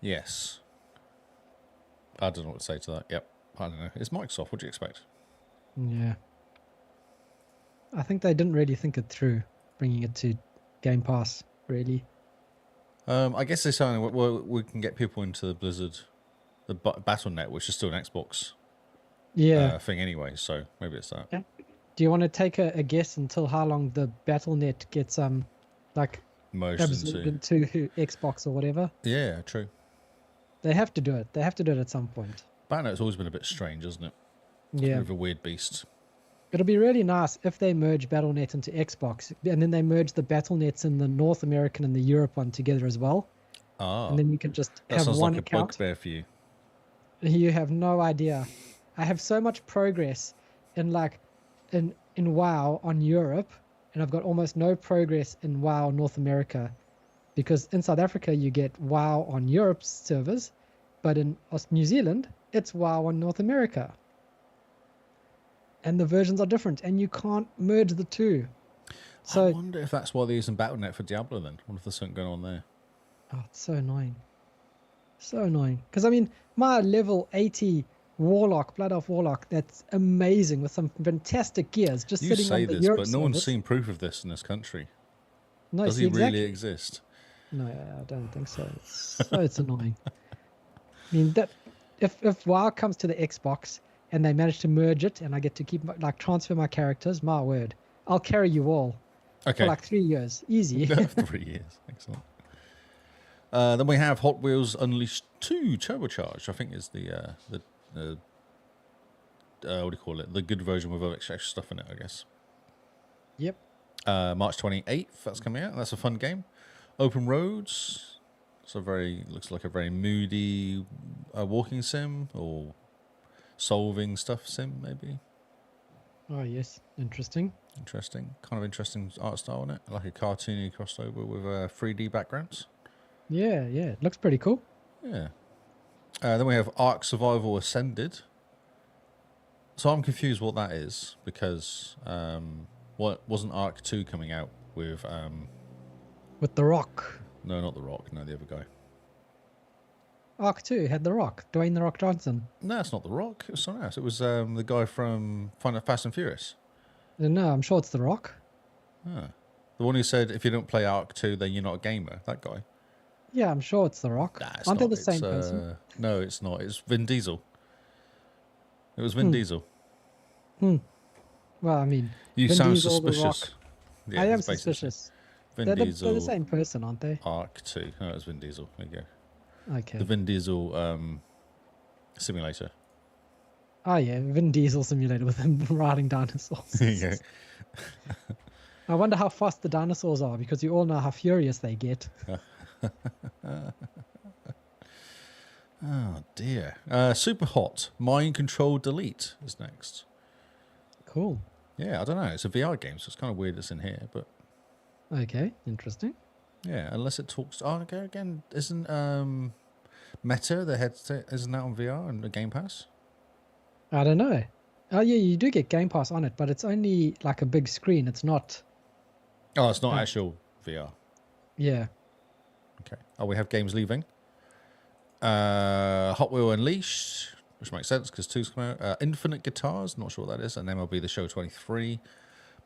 Yes. I don't know what to say to that. Yep. I don't know. It's Microsoft. What do you expect? Yeah. I think they didn't really think it through, bringing it to Game Pass, really. I guess they're saying we can get people into the Blizzard, the Battle.net, which is still an Xbox thing anyway, so maybe it's that. Yeah. Do you want to take a guess until how long the Battle.net gets merged absorbed into Xbox or whatever? Yeah, true. They have to do it. They have to do it at some point. Battle.net's always been a bit strange, hasn't it? Yeah. Bit of a weird beast. It'll be really nice if they merge Battle.net into Xbox, and then they merge the Battle.nets in the North American and the Europe one together as well. And then you can just have one like account. A bugbear for you. You have no idea. I have so much progress in WoW on Europe, and I've got almost no progress in WoW North America, because in South Africa you get WoW on Europe's servers, but in New Zealand it's WoW on North America. And the versions are different, and you can't merge the two. So I wonder if that's why they're using Battle.net for Diablo then. I wonder if there's something going on there. Oh, it's so annoying. So annoying. Because, I mean, my level 80 Warlock, Blood Elf Warlock, that's amazing with some fantastic gears just You sitting say on the this, Europe but no one's servers. seen proof of this in this country. No, Does he really exist? No, I don't think so. It's annoying. I mean, that if WoW comes to the Xbox and they manage to merge it and I get to keep transfer my characters, my word, I'll carry you all for 3 years. Easy. 3 years. Excellent. Then we have Hot Wheels Unleashed 2 Turbocharged, I think is the what do you call it? The good version with extra stuff in it, I guess. Yep. March 28th, that's coming out. That's a fun game. Open Roads. It's looks like a very moody walking sim or solving stuff sim, maybe. Oh, yes. Interesting. Interesting. Kind of interesting art style on it. Like a cartoony crossover with 3D backgrounds. Yeah. It looks pretty cool. Yeah. Then we have Ark Survival Ascended. So I'm confused what that is because what wasn't Ark 2 coming out with With The Rock. no, not The Rock, no, the other guy. Arc 2 had The Rock. Dwayne The Rock Johnson. No, it's not The Rock. It was someone else. It was the guy from Fast and Furious. No, I'm sure it's The Rock. Ah. The one who said if you don't play Ark 2 then you're not a gamer. That guy. Yeah, I'm sure it's The Rock. Nah, it's Aren't they not. the same It's, person? No, it's not. It's Vin Diesel. It was Vin Diesel. Well, I mean, You Vin sound Diesel, The suspicious. Rock. I am it's basically suspicious. Vin They're Diesel. the same person, aren't they? Ark 2. No, it was Vin Diesel. There you go. Okay. The Vin Diesel simulator. Oh, yeah. Vin Diesel simulator with him riding dinosaurs. There you go. I wonder how fast the dinosaurs are because you all know how furious they get. Oh, dear. Super Hot. Mind Control Delete is next. Cool. Yeah, I don't know. It's a VR game, so it's kind of weird it's in here, but Okay. Interesting. yeah, unless it talks. Oh, okay, again, isn't Meta the headset? Isn't that on VR and the Game Pass? I don't know. Oh, yeah, you do get Game Pass on it, but it's only like a big screen. It's not. Oh, it's not actual VR. Yeah. Okay. Oh, we have games leaving. Hot Wheel Unleashed, which makes sense because 2's come out. Infinite Guitars, not sure what that is, and MLB The Show 23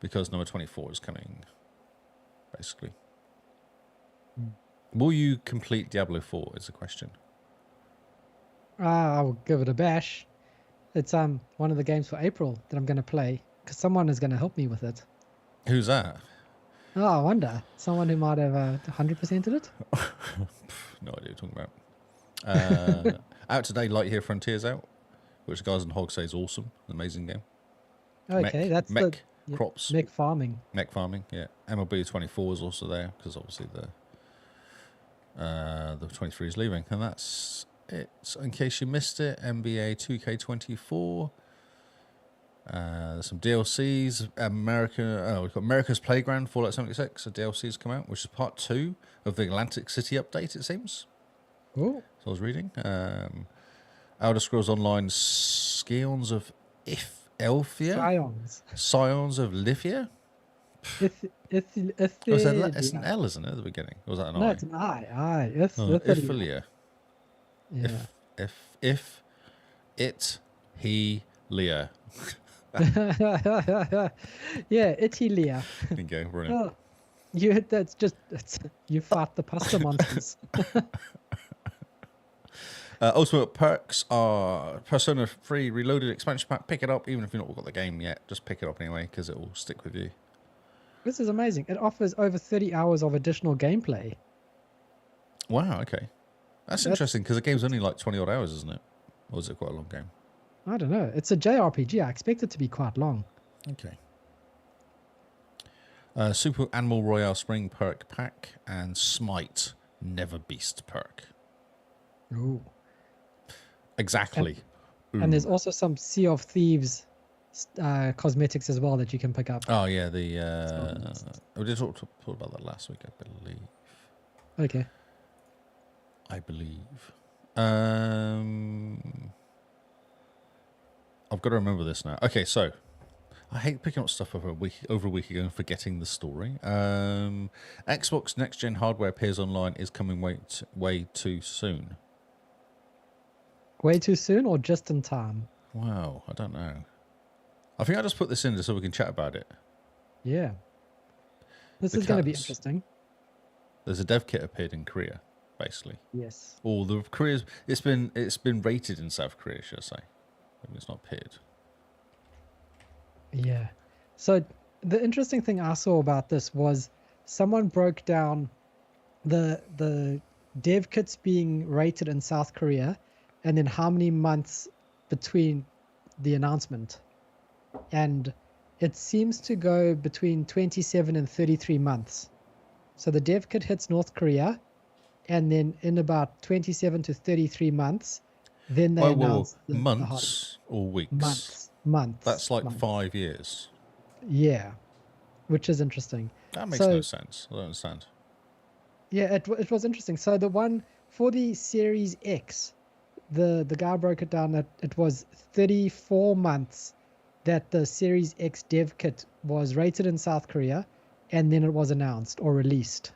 because number 24 is coming. Basically, will you complete Diablo 4? Is the question. I'll give it a bash. It's one of the games for April that I'm going to play because someone is going to help me with it. Who's that? Oh, I wonder. Someone who might have 100%ed it? No idea what you're talking about. Out today, Light Here Frontiers out, which Guys and Hog say is awesome, an amazing game. Okay, that's mech the crops, mech farming. mech farming. Yeah, MLB 24 is also there because obviously the 23 is leaving, and that's it. In case you missed it, NBA 2K24. There's some DLCs. We've got America's Playground Fallout 76. A DLC's come out, which is part 2 of the Atlantic City update. It seems. Oh, So I was reading. Elder Scrolls Online Scions of Elfia? Scions of Lithia? It's an L, isn't it, at the beginning? Or was that an I? No, it's an I. Iphilia. Yeah. If, it, he, Leah. Yeah, Italia. There you go, brilliant. Oh, you fought the pasta monsters. Ultimate perks are Persona 3 Reloaded expansion pack. Pick it up, even if you've not got the game yet. Just pick it up anyway, because it will stick with you. This is amazing. It offers over 30 hours of additional gameplay. Wow, okay. That's interesting, because the game's only like 20 odd hours, isn't it? Or is it quite a long game? I don't know. It's a JRPG. I expect it to be quite long. Okay. Super Animal Royale Spring perk pack and Smite Never Beast perk. Ooh. Exactly. And there's also some Sea of Thieves cosmetics as well that you can pick up. Oh yeah, we did talk about that last week, I believe. Okay. I believe. I've got to remember this now. Okay, so I hate picking up stuff over a week ago and forgetting the story. Xbox next gen hardware appears online is coming way too soon. Way too soon or just in time? Wow, I don't know. I think I just put this in just so we can chat about it. Yeah. This is going to be interesting. There's a dev kit appeared in Korea, basically. Yes. All the Korea's it's been rated in South Korea, should I say? Maybe it's not appeared. Yeah. So the interesting thing I saw about this was someone broke down the dev kits being rated in South Korea and then how many months between the announcement, and it seems to go between 27 and 33 months. So the dev kit hits North Korea, and then in about 27 to 33 months, then they announce the hardware. Months or weeks? Months. That's like months. 5 years. Yeah, which is interesting. That makes no sense. I don't understand. Yeah, it was interesting. So the one for the Series X, the guy broke it down that it was 34 months that the Series X dev kit was rated in South Korea, and then it was announced or released.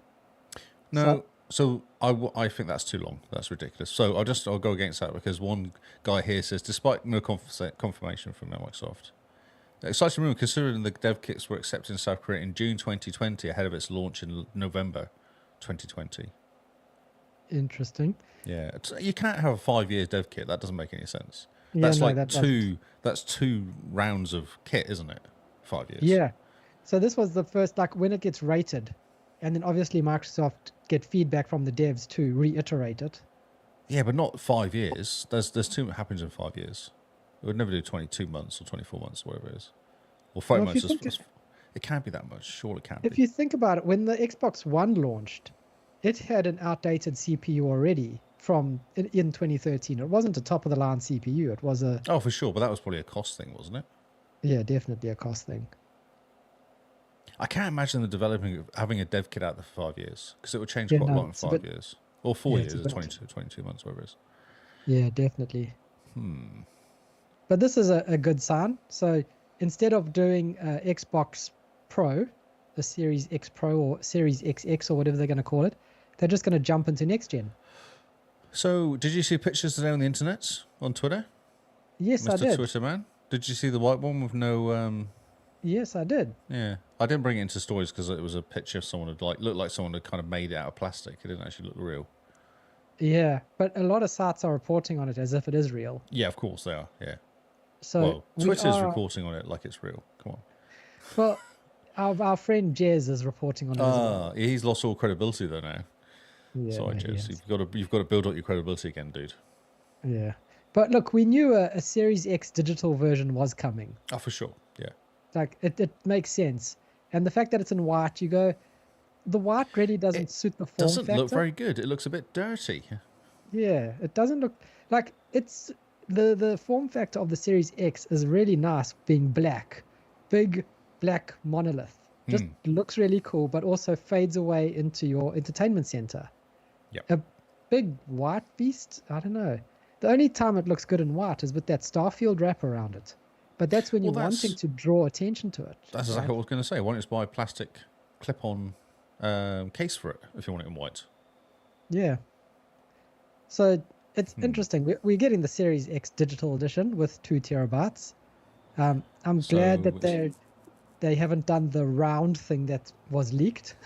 No, so I think that's too long. That's ridiculous. So I'll go against that, because one guy here says, despite no confirmation from Microsoft, exciting rumor considering the dev kits were accepted in South Korea in June 2020 ahead of its launch in November 2020. Interesting. Yeah, you can't have a 5 years dev kit. That doesn't make any sense. Yeah, That's no, like that that's 2 rounds of kit, isn't it? 5 years. Yeah. So this was the first, like, when it gets rated, and then obviously Microsoft get feedback from the devs to reiterate it. Yeah, but not 5 years. There's too much happens in 5 years. It would never do 22 months or 24 months, whatever it is. Or 5 months. It can't be that much. Surely it can't be. If you think about it, when the Xbox One launched, it had an outdated CPU already from in 2013. It wasn't a top-of-the-line CPU. It was a... Oh, for sure. But that was probably a cost thing, wasn't it? Yeah, definitely a cost thing. I can't imagine having a dev kit out there for 5 years, because it would change quite a lot in 5 years. Or 4 years, or 22 months, whatever it is. Yeah, definitely. But this is a good sign. So instead of doing Xbox Pro, the Series X Pro or Series XX or whatever they're going to call it, they're just going to jump into next gen. So, did you see pictures today on the internet, on Twitter? Yes, Mr. I did. Twitter man. Did you see the white one with no... Yes, I did. Yeah. I didn't bring it into stories because it was a picture of someone who looked like someone had kind of made it out of plastic. It didn't actually look real. Yeah, but a lot of sites are reporting on it as if it is real. Yeah, of course they are, yeah. So well, Twitter's reporting on it like it's real. Come on. Well, our friend Jez is reporting on it as well. He's lost all credibility though now. Yeah, Sorry, Jez. You've got to build up your credibility again, dude. Yeah. But look, we knew a Series X digital version was coming. Oh, for sure, yeah. Like, it makes sense. And the fact that it's in white, you go, the white really doesn't suit the form factor. It doesn't look very good. It looks a bit dirty. Yeah, it doesn't look like it's the form factor of the Series X is really nice, being black, big black monolith. Just looks really cool, but also fades away into your entertainment center. Yep. A big white beast, I don't know. The only time it looks good in white is with that Starfield wrap around it. But that's when you're wanting to draw attention to it. That's exactly what I was going to say. Why don't you just buy a plastic clip-on case for it if you want it in white? Yeah. So it's interesting. We're getting the Series X digital edition with 2 terabytes. I'm glad that they haven't done the round thing that was leaked.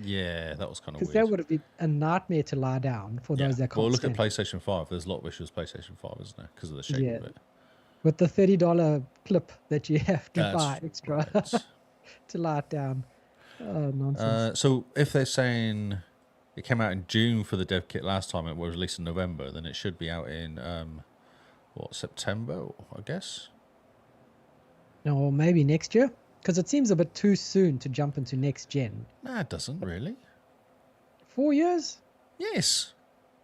Yeah, that was kind of weird. Because that would have been a nightmare to lie down for those that can't Well, look stand. at PlayStation 5. There's a lot of issues with PlayStation 5, isn't there? Because of the shape of it. With the $30 clip that you have to buy extra right. to lie it down. Oh, nonsense. So if they're saying it came out in June for the dev kit last time, it was released in November, then it should be out in, September, I guess? Or maybe next year? Because it seems a bit too soon to jump into next gen. Nah, it doesn't really. 4 years? Yes.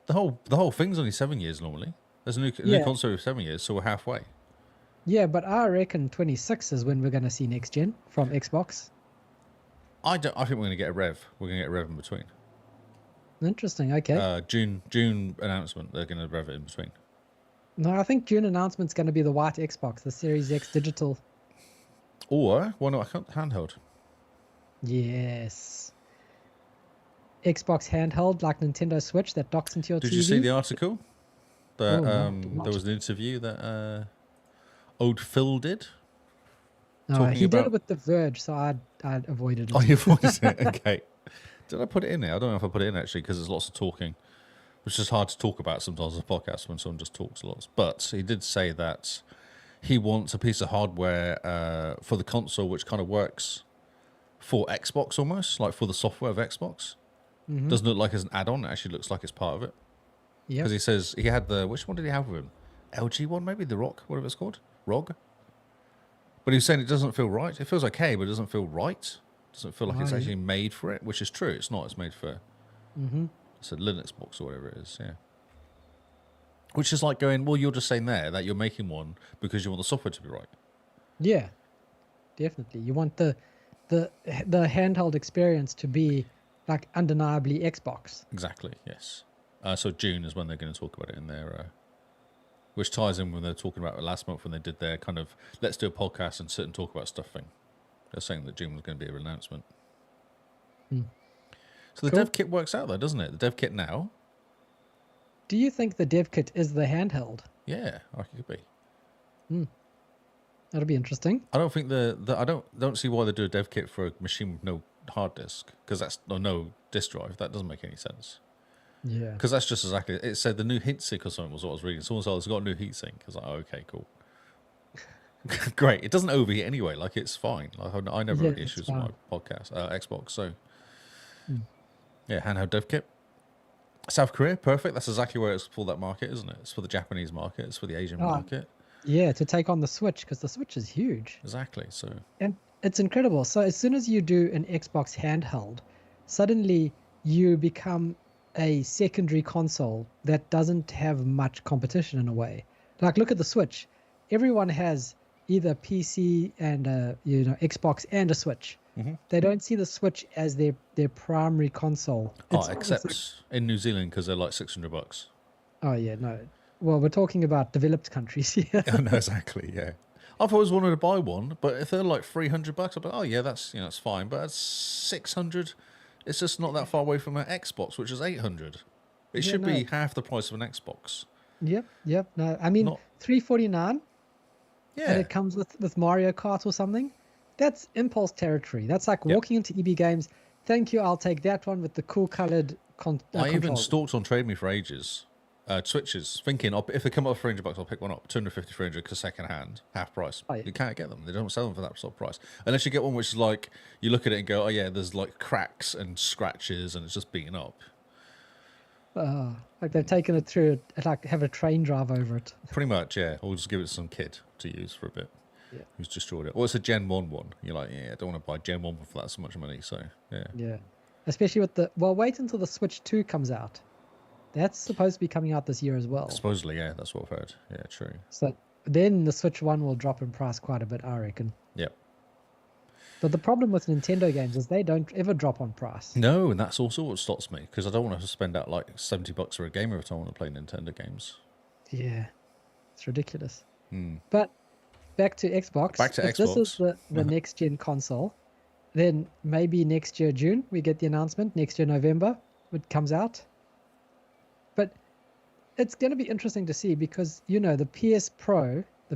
The whole thing's only 7 years normally. There's a new console with 7 years, so we're halfway. Yeah, but I reckon 26 is when we're going to see next gen from Xbox. I think we're going to get a rev. We're going to get a rev in between. Interesting. Okay. June announcement. They're going to rev it in between. No, I think June announcement's going to be the white Xbox, the Series X digital. Or why not handheld? Yes. Xbox handheld like Nintendo Switch that docks into your TV. Did you see the article? That no, there was an interview that old Phil did. No, he did it with The Verge, so I avoided it. Oh, you avoided it? Okay. Did I put it in there? I don't know if I put it in actually because there's lots of talking, which is hard to talk about sometimes on a podcast when someone just talks a lot. But he did say that he wants a piece of hardware for the console which kind of works for Xbox almost, like for the software of Xbox. Mm-hmm. Doesn't look like it's an add-on. It actually looks like it's part of it. Yeah. Because he says he had which one did he have with him? LG one, maybe? The Rock, whatever it's called. ROG. But he's saying it doesn't feel right. It feels okay, but it doesn't feel right. It doesn't feel like it's Right. actually made for it, which is true. It's not. It's made for it's a Linux box or whatever it is, yeah. Which is like going, well, you're just saying there that you're making one because you want the software to be right. Yeah, definitely. You want the handheld experience to be like undeniably Xbox. Exactly, yes. So June is when they're going to talk about it in their... which ties in when they're talking about it last month when they did their kind of, let's do a podcast and sit and talk about stuff thing. They're saying that June was going to be an announcement. So the Cool. dev kit works out though, doesn't it? The dev kit now? Do you think the dev kit is the handheld? Yeah, I reckon it could be. That'll be interesting. I don't think I don't see why they do a dev kit for a machine with no hard disk, because that's no disk drive. That doesn't make any sense. Yeah. Because that's just exactly it. Said the new heatsink or something was what I was reading. Someone said it's got a new heatsink. I was like, oh, okay, cool. Great. It doesn't overheat anyway. Like it's fine. Like I never Yeah, had it's issues with my podcast Xbox. So yeah, handheld dev kit. South Korea, perfect. That's exactly where it's for that market, isn't it? It's for the Japanese market. It's for the Asian market. Yeah, to take on the Switch, because the Switch is huge. Exactly. So And it's incredible. So as soon as you do an Xbox handheld, suddenly you become a secondary console that doesn't have much competition in a way. Like look at the Switch. Everyone has either PC and Xbox and a Switch. They don't see the Switch as their primary console. except in New Zealand because they're like $600. Oh yeah, no. Well, we're talking about developed countries here. I know exactly. Yeah, I've always wanted to buy one, but if they're like $300, I'll be like, oh yeah, that's that's fine. But at 600, it's just not that far away from an Xbox, which is 800. It should be half the price of an Xbox. Yep. No, I mean, $349. Yeah, And it comes with Mario Kart or something. That's impulse territory. That's like walking into EB Games. Thank you. I'll take that one with the cool colored I even controls. stalked on Trade Me for ages. Switches, thinking if they come up for $300, I'll pick one up. 250, 300 because second hand, half price. Oh, yeah. You can't get them. They don't sell them for that sort of price unless you get one which is like you look at it and go, oh yeah, there's like cracks and scratches and it's just beaten up. Like they've taken it through, like have a train drive over it. Pretty much, yeah. Or just give it to some kid to use for a bit. Yeah. Who's destroyed it? Or it's a Gen 1 one. You're like, yeah, I don't want to buy Gen 1 for that so much money. So yeah. Yeah. Especially with wait until the Switch 2 comes out. That's supposed to be coming out this year as well. Supposedly, yeah, that's what I've heard. Yeah, true. So then the Switch 1 will drop in price quite a bit, I reckon. Yep. But the problem with Nintendo games is they don't ever drop on price. No, and that's also what stops me because I don't want to spend out like $70 for a game every time I want to play Nintendo games. Yeah. It's ridiculous. But back to Xbox. If this is the next gen console, then maybe next year June we get the announcement. Next year November it comes out. But it's going to be interesting to see because the the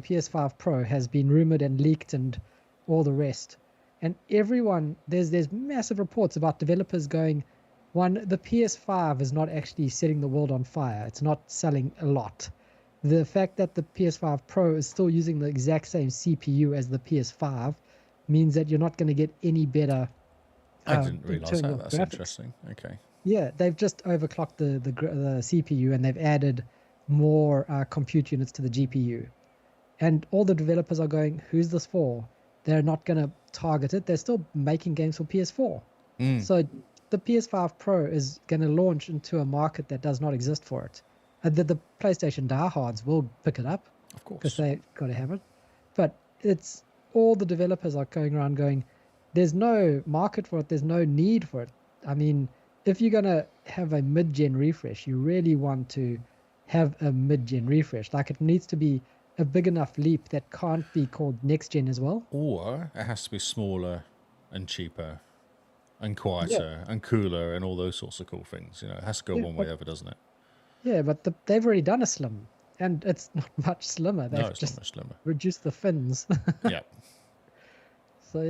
PS5 Pro has been rumored and leaked and all the rest. And everyone, there's massive reports about developers going, the PS5 is not actually setting the world on fire. It's not selling a lot. The fact that the PS5 Pro is still using the exact same CPU as the PS5 means that you're not going to get any better. I didn't realise that. internal That's graphics. interesting. Okay. Yeah, they've just overclocked the CPU and they've added more compute units to the GPU. And all the developers are going, who's this for? They're not going to target it. They're still making games for PS4. So the PS5 Pro is going to launch into a market that does not exist for it. The PlayStation diehards will pick it up. Of course. Because they've got to have it. But it's all the developers are going around going, there's no market for it. There's no need for it. I mean, if you're going to have a mid-gen refresh, you really want to have a mid-gen refresh. Like it needs to be a big enough leap that can't be called next-gen as well. Or it has to be smaller and cheaper and quieter and cooler and all those sorts of cool things. It has to go one way over, doesn't it? Yeah, but they've already done a slim. And it's not much slimmer. They've It's just not much slimmer. reduced the fins. Yeah. So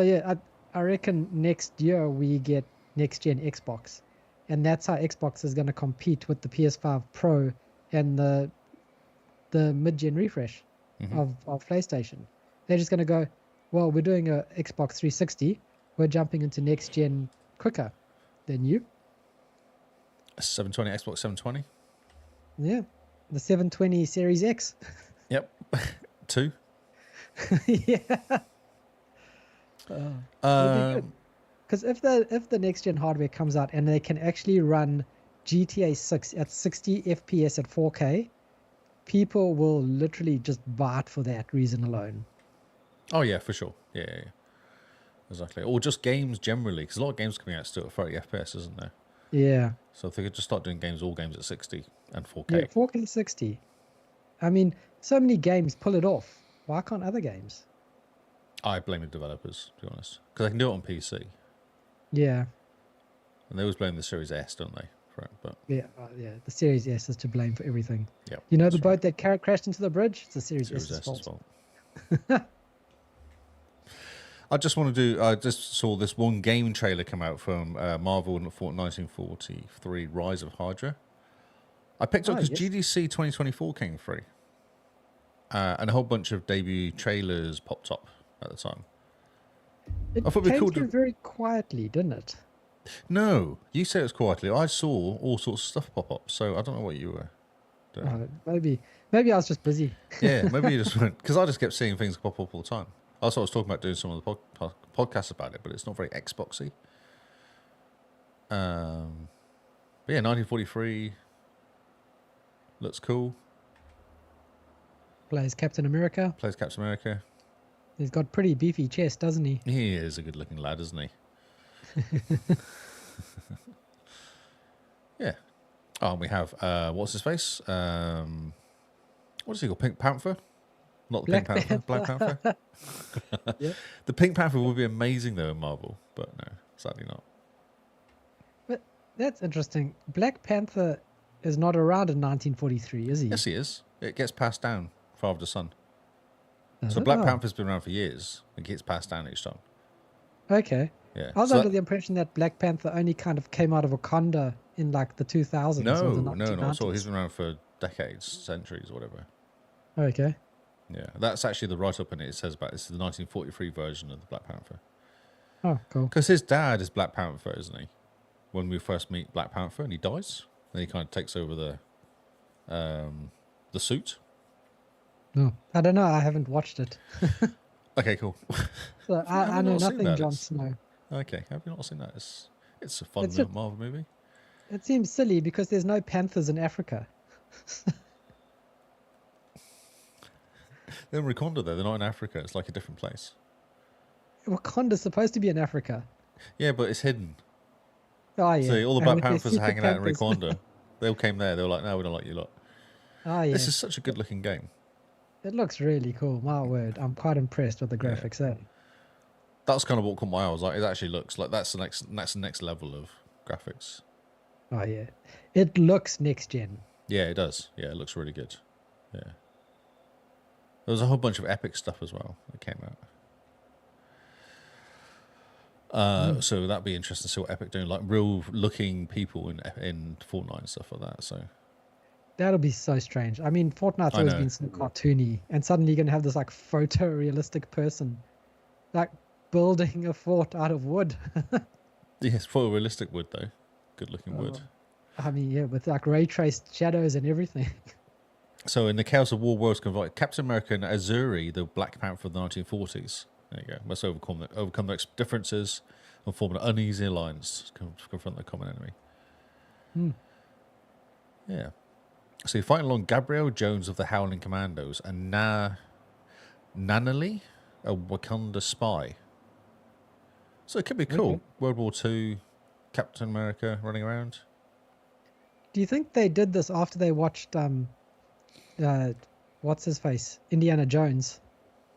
yeah, I reckon next year we get next-gen Xbox. And that's how Xbox is going to compete with the PS5 Pro and the mid-gen refresh of PlayStation. They're just going to go, well, we're doing a Xbox 360. We're jumping into next-gen quicker than you. 720, Xbox 720. Yeah, the 720 Series X. Yep. 2. Yeah. It'll be good. Because if the next gen hardware comes out and they can actually run GTA 6 at 60 FPS at 4K, people will literally just buy it for that reason alone. Oh yeah, for sure. Yeah. Exactly. Or just games generally, because a lot of games coming out still at 30 FPS, isn't there? Yeah. So if they could just start doing all games at 60 and 4K. Yeah, 4K 60. I mean, so many games pull it off. Why can't other games? I blame the developers, to be honest, because they can do it on PC, Yeah. and they always blame the Series S, don't they, for it? But Yeah, the Series S is to blame for everything. yeah, You know the boat that crashed into the bridge? It's the Series S's fault. I just want to do. I just saw this one game trailer come out from Marvel 1943: Rise of Hydra. I picked up because GDC 2024 came free, and a whole bunch of debut trailers popped up at the time. It I thought we came called through very quietly, didn't it? No, you say it was quietly. I saw all sorts of stuff pop up, so I don't know what you were doing. Maybe I was just busy. Yeah, maybe you just went, because I just kept seeing things pop up all the time. Also, I was talking about doing some of the podcasts about it, but it's not very Xboxy. But yeah, 1943 looks cool. Plays Captain America. Plays Captain America. He's got pretty beefy chest, doesn't he? He is a good-looking lad, isn't he? Yeah. Oh, and we have what's his face? What is he called? Pink Panther? Not the Pink Panther. Black Panther. Yeah. The Pink Panther would be amazing though in Marvel, but no, sadly not. But that's interesting. Black Panther is not around in 1943, is he? Yes, he is. It gets passed down father to son. Does So it? Black Oh, Panther's been around for years. It gets passed down each time. Okay. Yeah. I was So under the impression that Black Panther only kind of came out of Wakanda in like the 2000s or the no, 1990s. not at all. He's been around for decades, centuries, whatever. Okay. Yeah, that's actually the write-up in it. It says about this is the 1943 version of the Black Panther. Oh, cool. Because his dad is Black Panther, isn't he? When we first meet Black Panther, and he dies, then he kind of takes over the suit. No, I don't know. I haven't watched it. Okay, cool. So I know nothing Jon Snow. Okay, have you not seen that? It's a fun It's little Marvel movie. It seems silly because there's no panthers in Africa. They're in Wakanda, though. They're not in Africa. It's like a different place. Wakanda's supposed to be in Africa. Yeah, but it's hidden. Oh, yeah. See, all the And Black with their Panthers are secret hanging out in panthers. Wakanda. They all came there. They were like, no, we don't like you lot. Oh, yeah. This is such a good-looking game. It looks really cool. My word. I'm quite impressed with the graphics, eh? That's kind of what caught my eye. I was like, it actually looks like that's the next level of graphics. Oh, yeah. It looks next gen. Yeah, it does. Yeah, it looks really good. Yeah. There was a whole bunch of epic stuff as well that came out. So that'd be interesting to see what Epic doing, like real looking people in Fortnite and stuff like that. So That'll be so strange. I mean, Fortnite's I always know. been so cartoony, and suddenly you're going to have this like photorealistic person like building a fort out of wood. yes, photorealistic wood though, good looking wood. I mean, yeah, with like ray traced shadows and everything. So in the Chaos of War worlds convert Captain America and Azuri, the Black Panther of the 1940s. There you go. Must overcome their differences and form an uneasy alliance to confront their common enemy. Yeah. So you're fighting along Gabrielle Jones of the Howling Commandos and Nanali, a Wakanda spy. So it could be cool. Okay. World War II, Captain America running around. Do you think they did this after they watched what's his face, Indiana Jones,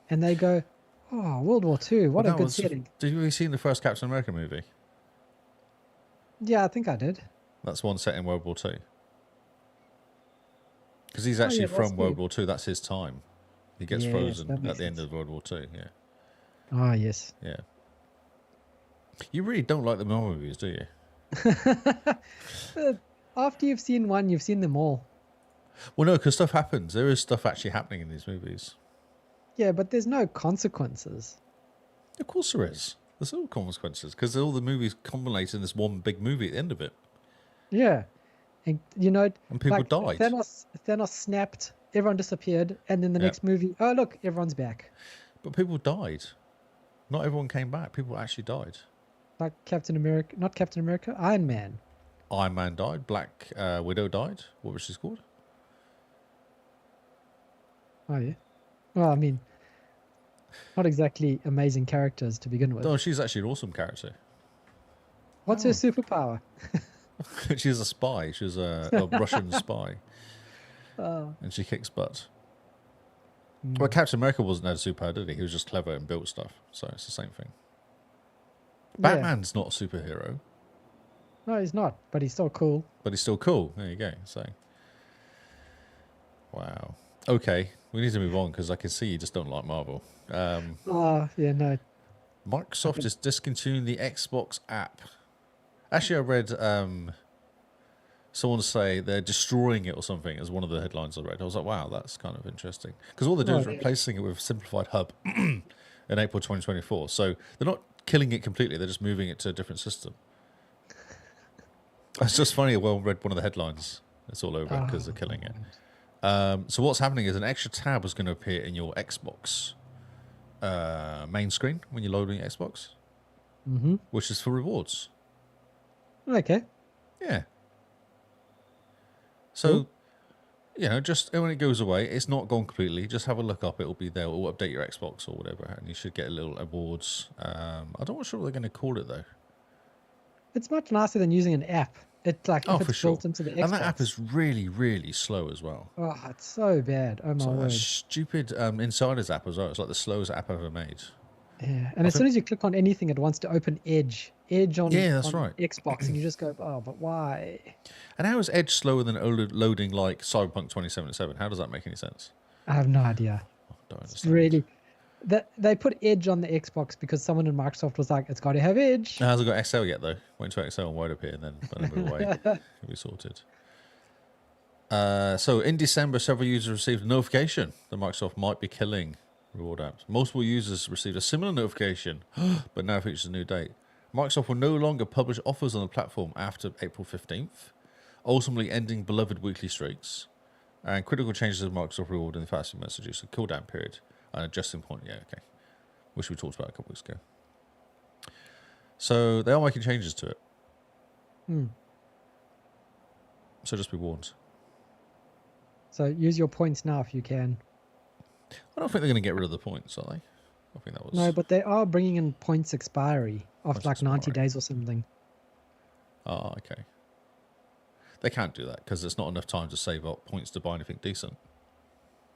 and they go, "Oh, World War II, what a good setting." Did you see the first Captain America movie? Yeah, I think I did. That's one set in World War II. Because he's actually from World War II. That's his time. He gets frozen at the end of World War II. Yeah. Ah, yes. Yeah. You really don't like the Marvel movies, do you? After you've seen one, you've seen them all. Well, no, because stuff happens. There is stuff actually happening in these movies. Yeah, but there's no consequences. Of course there is. There's all consequences because all the movies culminate in this one big movie at the end of it. Yeah. And, you know, And people like died. Thanos snapped everyone disappeared, and then the Yep. next movie, oh look, everyone's back. But people died. Not everyone came back. People actually died. Like Captain America, not Captain America, Iron Man. Iron Man died. Black Widow died. What was she called? Oh yeah. Well, I mean, not exactly amazing characters to begin with. No, she's actually an awesome character. What's her superpower? She's a spy. She's a Russian spy. Oh. And she kicks butt. Well, Captain America wasn't had a superpower, did he? He was just clever and built stuff. So it's the same thing. Yeah. Batman's not a superhero, No, he's not, but he's still cool. but he's still cool. There you go. So, wow. Okay, we need to move on because I can see you just don't like Marvel. Oh, yeah, no. Microsoft is discontinuing the Xbox app. Actually, I read someone say they're destroying it or something as one of the headlines I read. I was like, wow, that's kind of interesting. Because all they're doing is replacing it with a simplified hub in April 2024. So they're not killing it completely. They're just moving it to a different system. It's just funny. Well, read one of the headlines. It's all over because they're killing it. So what's happening is an extra tab is going to appear in your Xbox main screen when you're loading your Xbox, which is for rewards. Okay. Yeah. So, just when it goes away, it's not gone completely. Just have a look up. It'll be there. It'll update your Xbox or whatever, and you should get a little awards. I don't know sure what they're going to call it, though. It's much nicer than using an app. It's like if for it's sure. built into the Xbox. And that app is really, really slow as well. Oh, it's so bad. Oh, my It's like that word. stupid Insiders app as well. It's like the slowest app ever made. Yeah, and as soon as you click on anything, it wants to open Edge. Edge on, Yeah, that's on right. Xbox, and you just go, oh, but why? And how is Edge slower than loading like Cyberpunk 2077? How does that make any sense? I have no idea. Don't It's understand. really... They put Edge on the Xbox because someone in Microsoft was like, it's got to have Edge. It hasn't got XL yet, though. Wait until XL and Wide appear, and then move away. It'll be sorted. So in December, several users received a notification that Microsoft might be killing reward apps. Multiple users received a similar notification, but now features a new date. Microsoft will no longer publish offers on the platform after April 15th, ultimately ending beloved weekly streaks and critical changes of Microsoft reward in the fasting messages, a cooldown period, and adjusting point. Yeah, okay. Which we talked about a couple weeks ago. So they are making changes to it. So just be warned. So use your points now if you can. I don't think they're going to get rid of the points, are they? I think that was... No, but they are bringing in points expiry after Points like 90 expiry. days or something. Oh, okay. They can't do that because there's not enough time to save up points to buy anything decent.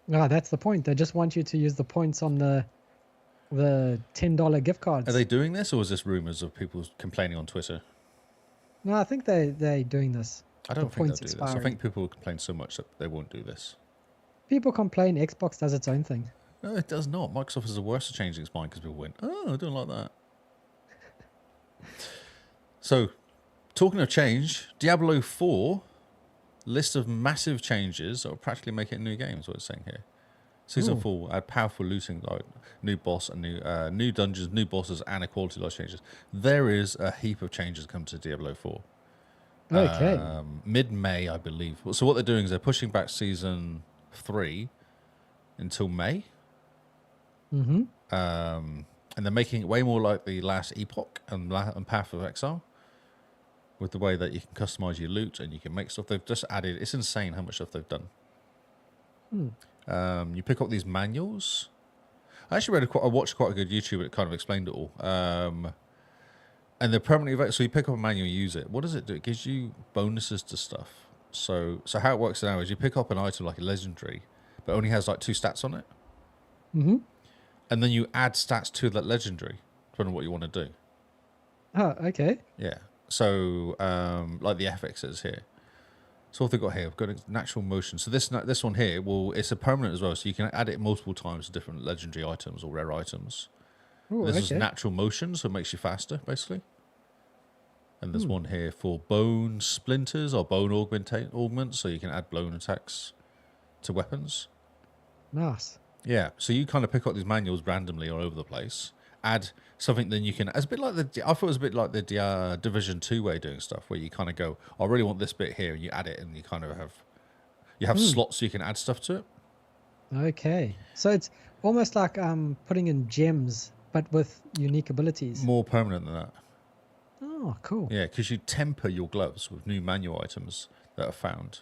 No, that's the point. They just want you to use the points on the $10 gift cards. Are they doing this, or is this rumors of people complaining on Twitter? No, I think they're doing this. I don't The think they'll points do this. I expiring. think people will complain so much that they won't do this. People complain Xbox does its own thing. No, it does not. Microsoft is the worst at changing its mind because people went, oh, I don't like that. So, talking of change, Diablo 4, list of massive changes that will practically make it a new game, is what it's saying here. Season 4 add powerful looting, like new boss and new dungeons, new bosses, and a quality life changes. There is a heap of changes come to Diablo 4. Okay. Mid-May, I believe. So what they're doing is they're pushing back Season 3 until May. And they're making it way more like the last Epoch and Path of Exile, with the way that you can customize your loot and you can make stuff. They've just added, it's insane how much stuff they've done. You pick up these manuals. I actually I watched quite a good YouTube that kind of explained it all. And they're permanently available. So you pick up a manual and use it. What does it do? It gives you bonuses to stuff. So how it works now is you pick up an item like a legendary, but only has like 2 stats on it. And then you add stats to that legendary, depending on what you want to do. Oh, okay. Yeah. So, like the FX is here. So what they've got here, I've got a natural motion. So this one here, it's a permanent as well. So you can add it multiple times to different legendary items or rare items. Ooh, This is okay. natural motion, so it makes you faster, basically. And there's one here for bone splinters or bone augments, so you can add blown attacks to weapons. Nice. Yeah, so you kind of pick up these manuals randomly all over the place. Add something, then you can. It's a bit like I thought it was a bit like the Division 2 way of doing stuff, where you kind of go, I really want this bit here, and you add it, and you kind of have slots so you can add stuff to it. Okay. So it's almost like putting in gems, but with unique abilities. More permanent than that. Oh, cool. Yeah, because you temper your gloves with new manual items that are found.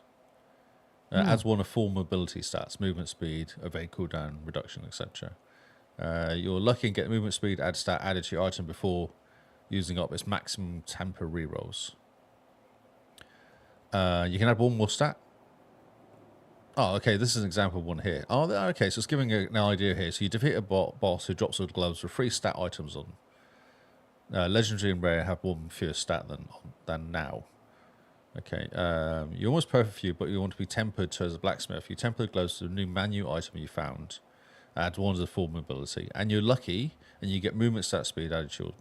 Adds one of 4 mobility stats: movement speed, evade cooldown, reduction, etc. You're lucky and get movement speed add stat added to your item before using up its maximum temper rerolls. You can add one more stat. Oh, okay, this is an example of one here. Oh, okay, so it's giving an idea here. So you defeat a boss who drops the gloves with 3 stat items on. Legendary and rare have one fewer stat than now. Okay, you're almost perfect for you, but you want to be tempered to as a blacksmith. You temper the gloves to a new manual item you found. Add 1 to the full mobility. And you're lucky, and you get movement stat speed added to your...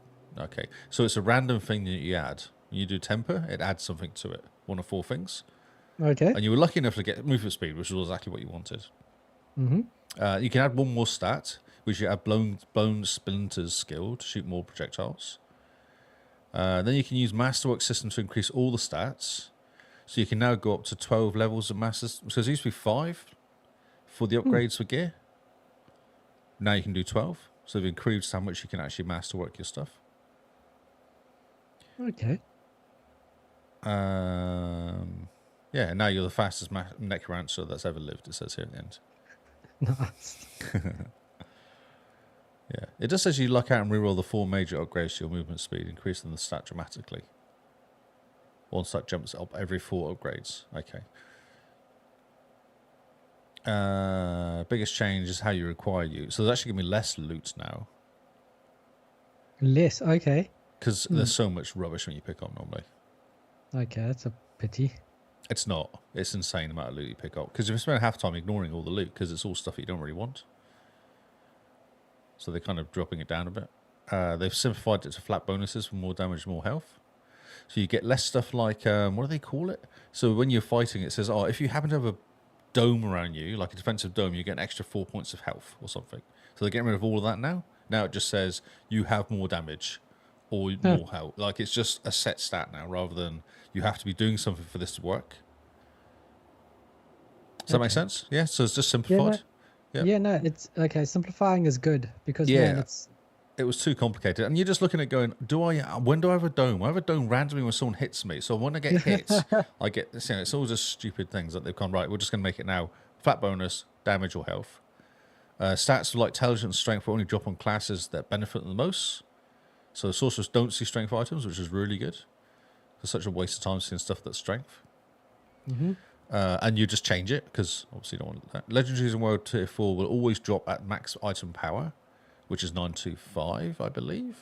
Okay, so it's a random thing that you add. When you do temper, it adds something to it. 1 of 4 things. Okay. And you were lucky enough to get movement speed, which was exactly what you wanted. You can add 1 more stat, which you add bone splinters skill to shoot more projectiles. Then you can use Masterwork system to increase all the stats. So you can now go up to 12 levels of Masters. So it used to be 5 for the upgrades for gear. Now you can do 12. So they've increased how much you can actually Masterwork your stuff. Okay. Yeah, now you're the fastest necromancer that's ever lived, it says here at the end. Nice. Yeah, it just says you luck out and reroll the 4 major upgrades to your movement speed, increasing the stat dramatically. 1 stat jumps up every 4 upgrades. Okay. Biggest change is how you require you. So there's actually going to be less loot now. Less. Okay. Because there's so much rubbish when you pick up normally. Okay, that's a pity. It's not. It's insane the amount of loot you pick up. Because if you spend half time ignoring all the loot, because it's all stuff that you don't really want. So they're kind of dropping it down a bit. They've simplified it to flat bonuses for more damage, more health. So you get less stuff like, what do they call it? So when you're fighting, it says, oh, if you happen to have a dome around you, like a defensive dome, you get an extra 4 points of health or something. So they're getting rid of all of that now. Now it just says you have more damage or more health. Like it's just a set stat now rather than you have to be doing something for this to work. Does that make sense? Yeah, so it's just simplified. Yeah, no, it's okay. Simplifying is good because it was too complicated, and you're just looking at going, when do I have a dome? I have a dome randomly when someone hits me. So when I get hit, I get this. It's all just stupid things that they've gone right. We're just going to make it now flat bonus, damage or health. Stats like intelligence and strength will only drop on classes that benefit them the most. So the sorcerers don't see strength items, which is really good. It's such a waste of time seeing stuff that's strength. And you just change it, because obviously you don't want that. Legendaries in World Tier 4 will always drop at max item power, which is 925, I believe.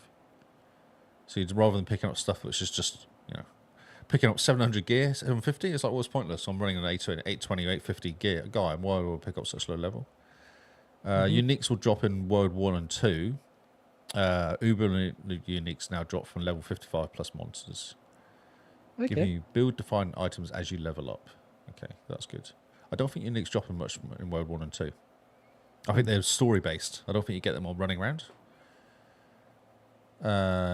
So rather than picking up stuff which is just, picking up 700 gear, 750, it's like, well, it's pointless. I'm running an 820, 850 gear guy, and why would I pick up such low level? Uniques will drop in World 1 and 2. Uber uniques now drop from level 55 plus monsters. okay. Giving you build-defined items as you level up. Okay, that's good. I don't think uniques dropping much in World 1 and 2. I think they're story-based. I don't think you get them all running around.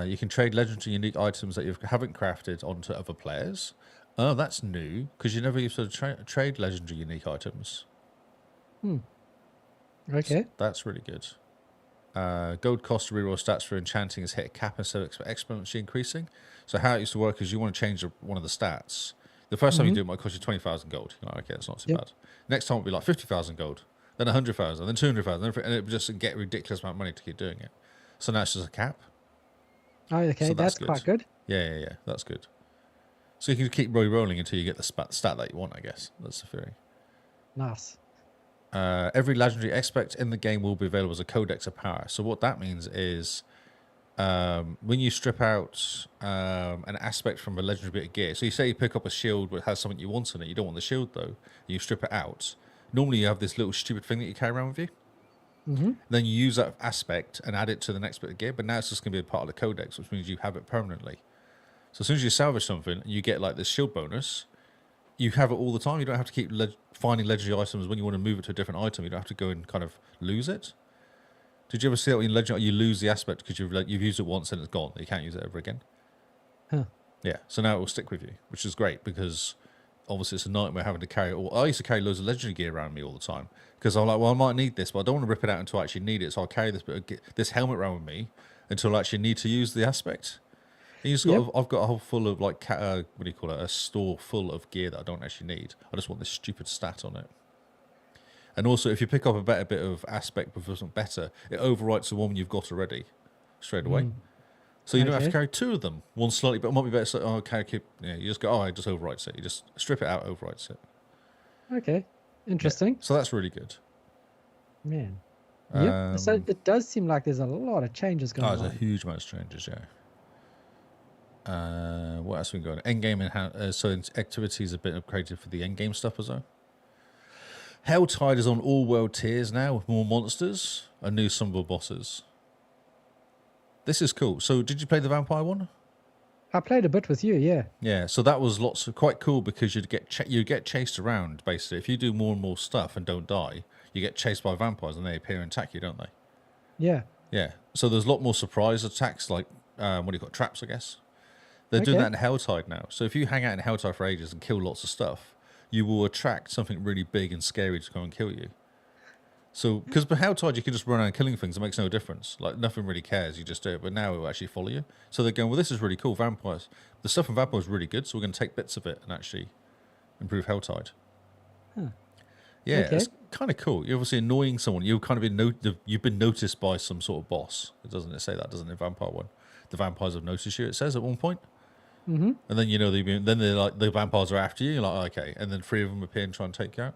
You can trade legendary unique items that you haven't crafted onto other players. Oh, that's new, because you never used to trade legendary unique items. Okay. So that's really good. Gold cost to reroll stats for enchanting has hit a cap instead of exponentially increasing. So how it used to work is you want to change one of the stats. The first time you do it might cost you 20,000 gold. You're like, okay, that's not too bad. Next time it'll be like 50,000 gold, then 100,000, then 200,000, and it would just get a ridiculous amount of money to keep doing it. So now it's just a cap. Oh, okay, So that's quite good. Yeah, that's good. So you can keep rolling until you get the stat that you want, I guess. That's the theory. Nice. Every legendary aspect in the game will be available as a codex of power. So what that means is when you strip out an aspect from a legendary bit of gear, so you say you pick up a shield that has something you want in it, you don't want the shield though, you strip it out. Normally you have this little stupid thing that you carry around with you. Then you use that aspect and add it to the next bit of gear, but now it's just going to be a part of the codex, which means you have it permanently. So as soon as you salvage something and you get like this shield bonus, you have it all the time. You don't have to keep finding legendary items when you want to move it to a different item. You don't have to go and kind of lose it. Did you ever see that in Legend you lose the aspect because you've used it once and it's gone? You can't use it ever again. Huh. Yeah, so now it will stick with you, which is great because obviously it's a nightmare having to carry it all. I used to carry loads of legendary gear around me all the time because I'm like, well, I might need this, but I don't want to rip it out until I actually need it. So I'll carry this helmet around with me until I actually need to use the aspect. And I've got a whole full of like, what do you call it? A store full of gear that I don't actually need. I just want this stupid stat on it. And also, if you pick up a better bit of aspect with something better, it overwrites the one you've got already straight away. So you don't have to carry two of them. One slightly, but it might be better. So, you just go, it just overwrites it. You just strip it out, overwrites it. Okay, interesting. Yeah. So that's really good. Man. Yep. So it does seem like there's a lot of changes going on. There's a huge amount of changes, yeah. What else we got? Endgame and so activities have been upgraded for the endgame stuff as well. Helltide is on all world tiers now with more monsters and new summonable bosses. This is cool. So did you play the vampire one? I played a bit with you, yeah. Yeah, so that was quite cool because you'd get chased around basically. If you do more and more stuff and don't die, you get chased by vampires and they appear and attack you, don't they? Yeah. Yeah. So there's a lot more surprise attacks like what do you call it? Traps, I guess. They're doing that in Helltide now. So if you hang out in Helltide for ages and kill lots of stuff, you will attract something really big and scary to come and kill you. So, because for Helltide, you can just run around killing things. It makes no difference. Like, nothing really cares. You just do it. But now it will actually follow you. So they're going, well, this is really cool. Vampires. The stuff in Vampire is really good. So we're going to take bits of it and actually improve Helltide. Huh. Yeah, it's kind of cool. You're obviously annoying someone. You've kind of you've been noticed by some sort of boss. It say that, doesn't it, Vampire one? The vampires have noticed you, it says at one point. Mm-hmm. And then, then they're like, the vampires are after you. You're like, okay. And then 3 of them appear and try and take you out.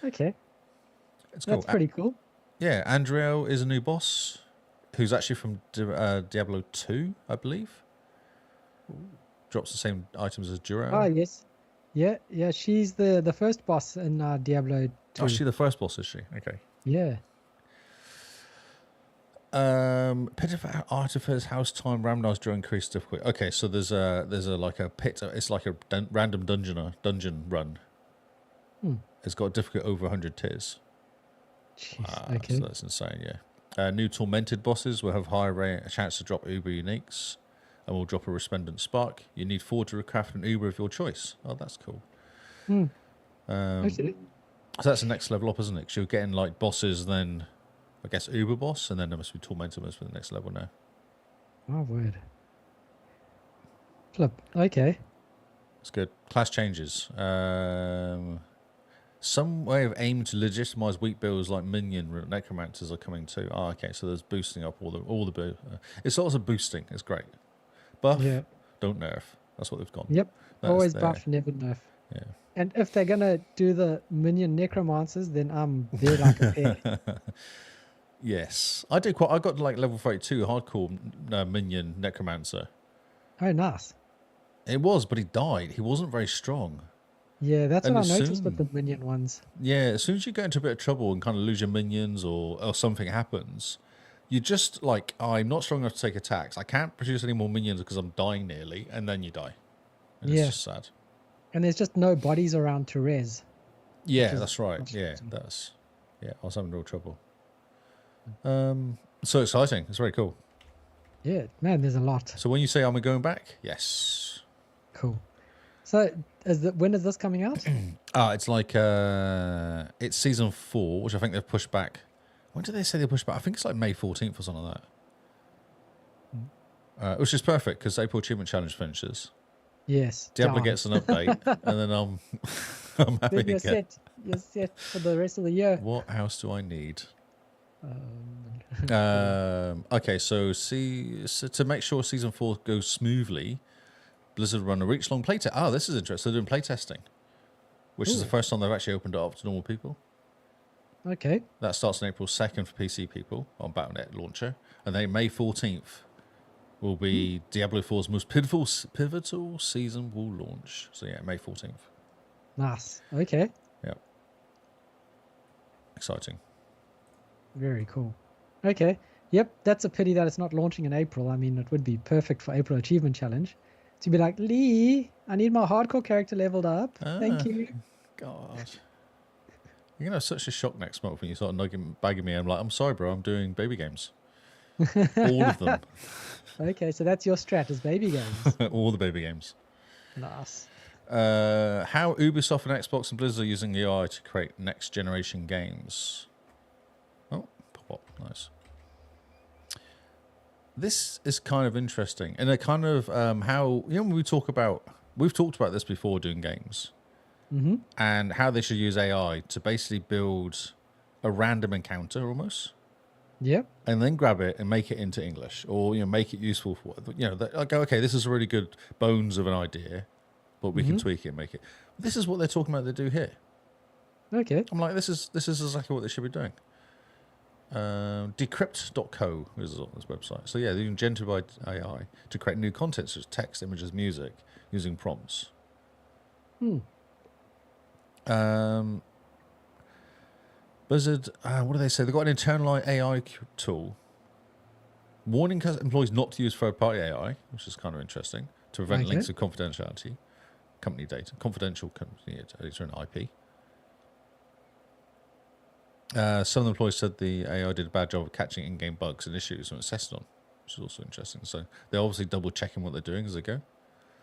Okay. It's cool. That's pretty cool. Yeah, Andriel is a new boss who's actually from Diablo 2, I believe. Drops the same items as Juro. Ah, yes. Yeah, she's the first boss in Diablo 2. Oh, she's the first boss, is she? Okay. Yeah. Pit of Artifice, House Time, Ramnar's during increased difficulty. Okay, so there's a like a pit. It's like a random dungeon run. It's got a difficulty over 100 tiers. Jeez, okay. So that's insane, yeah. New tormented bosses will have higher a chance to drop Uber uniques and will drop a resplendent spark. You need 4 to craft an Uber of your choice. Oh, that's cool. Okay. So that's the next level up, isn't it? 'Cause you're getting like bosses, then I guess Uber boss, and then there must be tormented ones for the next level now. Oh, word. Flip. Okay. That's good. Class changes. Some way of aim to legitimize weak builds like minion necromancers are coming too. Oh, okay. So there's boosting up all the it's also boosting. It's great. Buff, don't nerf. That's what they've gone. Yep. Always buff, never nerf. Yeah. And if they're gonna do the minion necromancers, then they're like a pair. Yes, I got like level 32 hardcore minion necromancer. Oh, nice. It was, but he died. He wasn't very strong. Yeah, that's what I noticed with the minion ones. Yeah, as soon as you get into a bit of trouble and kind of lose your minions or something happens, you just like, I'm not strong enough to take attacks. I can't produce any more minions because I'm dying nearly, and then you die. And it's just sad. And there's just no bodies around to res. Yeah, that's right. Yeah, I was having real trouble. So exciting. It's very cool. Yeah, man, there's a lot. So when you say, am I going back? Yes. Cool. So when is this coming out? It's like, it's season 4, which I think they've pushed back. When did they say they pushed back? I think it's like May 14th or something like that. Which is perfect because April Achievement Challenge finishes. Yes. Diablo gets an update, and then I'm happy then you're set for the rest of the year. What else do I need? Okay, so to make sure season 4 goes smoothly, Blizzard run a week-long playtest. Oh, this is interesting. They're doing playtesting, which is the first time they've actually opened it up to normal people. Okay. That starts on April 2nd for PC people on Battle.net launcher, and then May 14th will be Diablo 4's most pivotal season will launch. So yeah, May 14th. Nice. Okay. Yep. Exciting. Very cool. Okay. Yep, that's a pity that it's not launching in April. I mean, it would be perfect for April Achievement Challenge. To be like, Lee, I need my hardcore character leveled up. Thank you. God. You're going to have such a shock next month when you start bagging me. I'm like, I'm sorry, bro. I'm doing baby games. All of them. Okay, so that's your strat is baby games. All the baby games. Nice. How Ubisoft and Xbox and Blizzard are using AI to create next generation games. Oh, pop, nice. This is kind of interesting, and a kind of how when we've talked about this before doing games, and how they should use AI to basically build a random encounter almost. Yep. And then grab it and make it into English, or make it useful for like, okay, this is a really good bones of an idea, but we can tweak it and make it. This is what they're talking about. They do here. Okay. I'm like, this is exactly what they should be doing. Decrypt.co is this website. So yeah, they're using generative AI to create new content such as text, images, music using prompts. Blizzard, what do they say? They've got an internal AI tool warning employees not to use third-party AI, which is kind of interesting, to prevent links of confidentiality, company data, confidential company data and IP. Some of the employees said the AI did a bad job of catching in-game bugs and issues when it's tested on, which is also interesting. So they're obviously double-checking what they're doing as they go.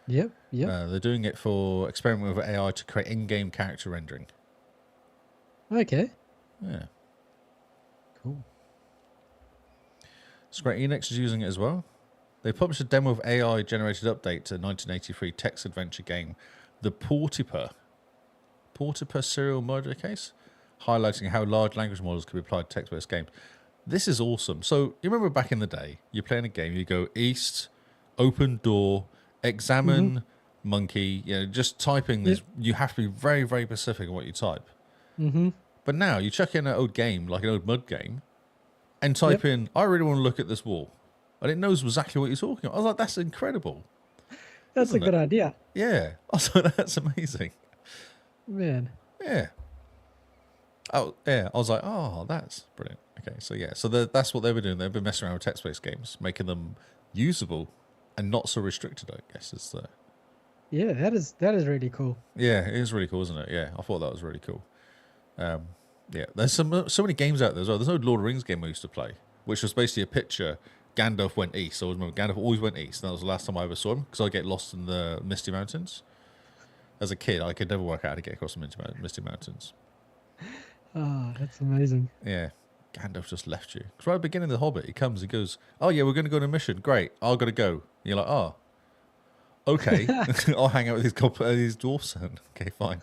Yep. They're doing it for experimenting with AI to create in-game character rendering. Okay. Yeah. Cool. Square Enix is using it as well. They published a demo of AI-generated update to 1983 text adventure game, The Portiper serial murder case, highlighting how large language models can be applied to text-based games. This is awesome. So you remember back in the day, you're playing a game, you go east, open door, examine, monkey, just typing this. You have to be very, very specific in what you type. But now you chuck in an old game, like an old mud game, and type in, I really want to look at this wall. And it knows exactly what you're talking about. I was like, that's incredible. That's a good idea. Yeah. I was like, that's amazing. Man. Yeah. Oh, yeah. I was like, oh, that's brilliant. Okay, so yeah. So that's what they've been doing. They've been messing around with text-based games, making them usable and not so restricted, I guess. Yeah, that is really cool. Yeah, it is really cool, isn't it? Yeah, I thought that was really cool. Yeah, there's so many games out there as well. There's no Lord of the Rings game I used to play, which was basically a picture. Gandalf went east. I remember Gandalf always went east. And that was the last time I ever saw him because I get lost in the Misty Mountains. As a kid, I could never work out how to get across the Misty Mountains. Oh, that's amazing. Yeah, Gandalf just left you. Because right at the beginning of The Hobbit, he comes, he goes, oh yeah, we're going to go on a mission. Great, I've got to go. And you're like, oh, okay. I'll hang out with these dwarfs then. Okay, fine.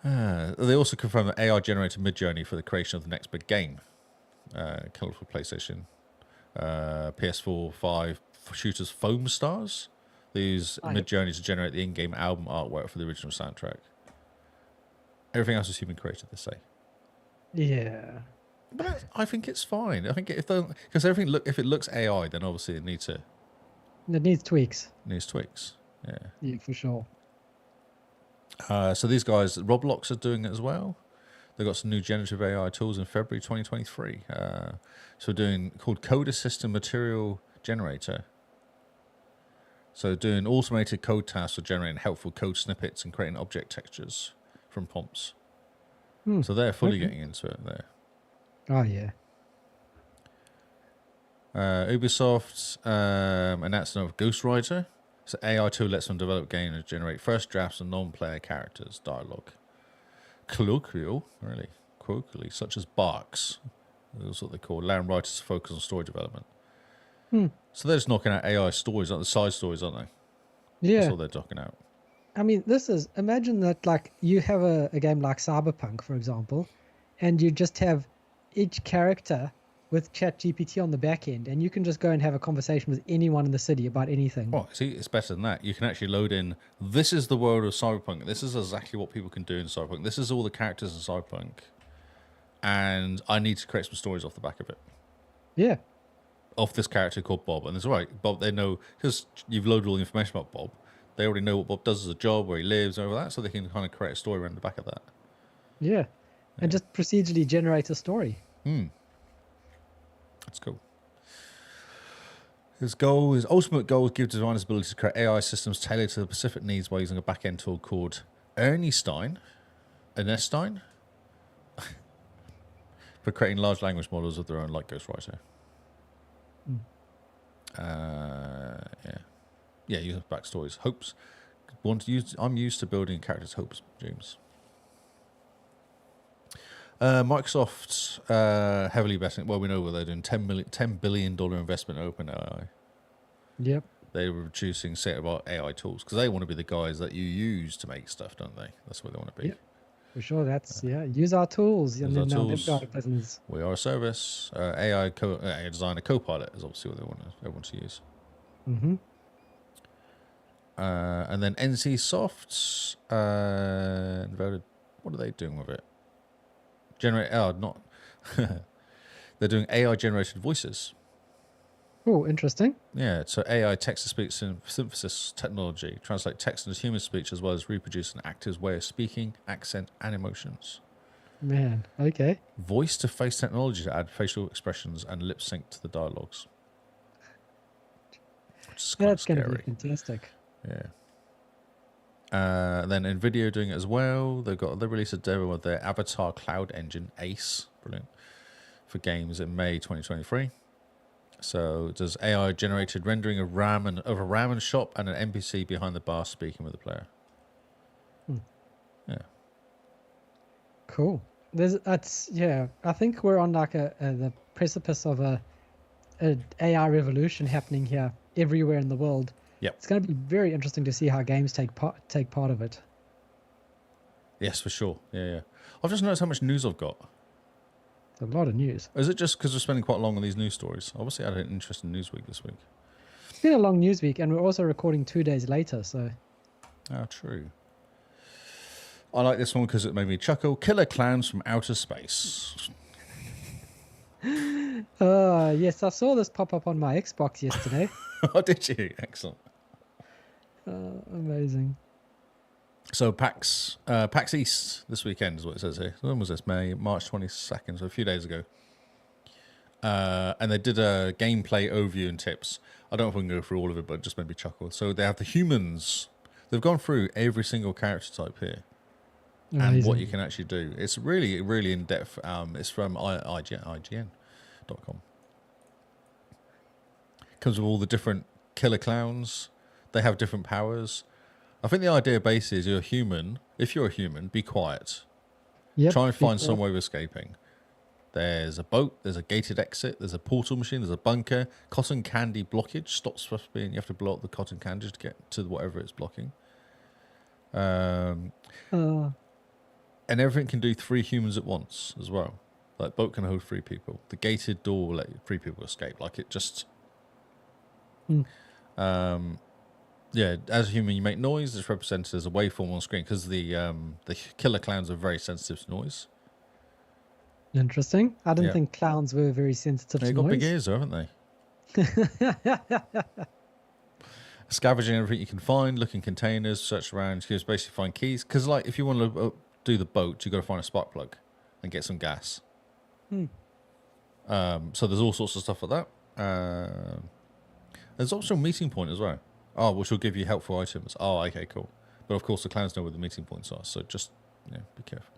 They also confirmed that AI generated Mid-Journey for the creation of the next big game. Colourful PlayStation, PS4, 5 shooters Foam Stars. They use Mid-Journey to generate the in-game album artwork for the original soundtrack. Everything else is human created, they say. Yeah. But I think it's fine. I think because everything if it looks AI, then obviously it needs tweaks. Needs tweaks. Yeah. Yeah, for sure. So these guys, Roblox are doing it as well. They've got some new generative AI tools in February 2023. So doing called Code Assistant Material Generator. So doing automated code tasks for generating helpful code snippets and creating object textures from prompts. So they're fully getting into it there. Oh yeah. Ubisoft announced another Ghostwriter. So AI tool lets them develop games and generate first drafts of non-player characters, dialogue. Colloquially, such as barks. That's what they call, allowing writers to focus on story development. So they're just knocking out AI stories, the side stories, aren't they? Yeah. That's what they're knocking out. I mean, imagine that, like, you have a game like Cyberpunk, for example, and you just have each character with ChatGPT on the back end, and you can just go and have a conversation with anyone in the city about anything. Oh, see, it's better than that. You can actually load in, this is the world of Cyberpunk. This is exactly what people can do in Cyberpunk. This is all the characters in Cyberpunk. And I need to create some stories off the back of it. Yeah. Off this character called Bob. And it's all right. Bob, they know, because you've loaded all the information about Bob, they already know what Bob does as a job, where he lives, and all that, so they can kind of create a story around the back of that. Yeah. And just procedurally generate a story. That's cool. His ultimate goal is give designers the ability to create AI systems tailored to the specific needs by using a back-end tool called Ernestine, for creating large language models of their own, like Ghostwriter. Yeah, using backstories. Hopes I'm used to building characters' hopes, dreams. Microsoft heavily investing. Well, we know what they're doing. $10 billion investment in OpenAI. Yep. They were reducing set about AI tools because they want to be the guys that you use to make stuff, don't they? That's what they want to be. Yep. For sure. That's use our tools. Use And our then tools. they've got business. We are a service. AI designer Copilot is obviously what everyone to use. Mm-hmm. And then NC Soft voted. What are they doing with it? They're doing AI generated voices. Oh, interesting. Yeah, so AI text-to-speech synthesis technology translate text into human speech as well as reproduce an actor's way of speaking, accent, and emotions. Man, okay. Voice-to-face technology to add facial expressions and lip sync to the dialogues. Which is kind of That's going to scary. be fantastic. Yeah. Then NVIDIA doing it as well. They released a demo of their Avatar Cloud Engine ACE, brilliant, for games in May 2023. So it does AI generated rendering of a ramen shop and an NPC behind the bar speaking with the player. Yeah. Cool. I think we're on like the precipice of a AI revolution happening here everywhere in the world. Yep. It's going to be very interesting to see how games take part of it. Yes, for sure. Yeah. I've just noticed how much news I've got. It's a lot of news. Is it just because we're spending quite long on these news stories? Obviously, I had an interesting news week this week. It's been a long news week, and we're also recording 2 days later, so... Oh, true. I like this one because it made me chuckle. Killer clowns from outer space. Yes, I saw this pop up on my Xbox yesterday. Oh, did you? Excellent. Amazing. So PAX East this weekend is what it says here. When was this? March 22nd, so a few days ago. And they did a gameplay overview and tips. I don't know if we can go through all of it, but it just made me chuckle. So they have the humans. They've gone through every single character type here. Amazing. And what you can actually do. It's really, really in-depth. It's from IGN.com. Comes with all the different killer clowns. They have different powers. I think the idea basically is you're a human. If you're a human, be quiet. Yep, Try and find some way of escaping. There's a boat, there's a gated exit, there's a portal machine, there's a bunker. Cotton candy blockage stops stuff being. You have to blow up the cotton candy to get to whatever it's blocking. And everything can do 3 humans at once as well. Like boat can hold 3 people. The gated door will let 3 people escape. Like it just. Yeah, as a human, you make noise. It's represented as a waveform on screen because the killer clowns are very sensitive to noise. Interesting. I didn't think clowns were very sensitive to They've noise. got big ears, though, haven't they? Scavenging everything you can find, look in containers, search around. You can basically find keys. Because, like, if you want to do the boat, you've got to find a spark plug and get some gas. So there's all sorts of stuff like that. There's also a meeting point as well. Oh, which will give you helpful items. Oh, okay, cool. But of course, the clowns know where the meeting points are, so just be careful.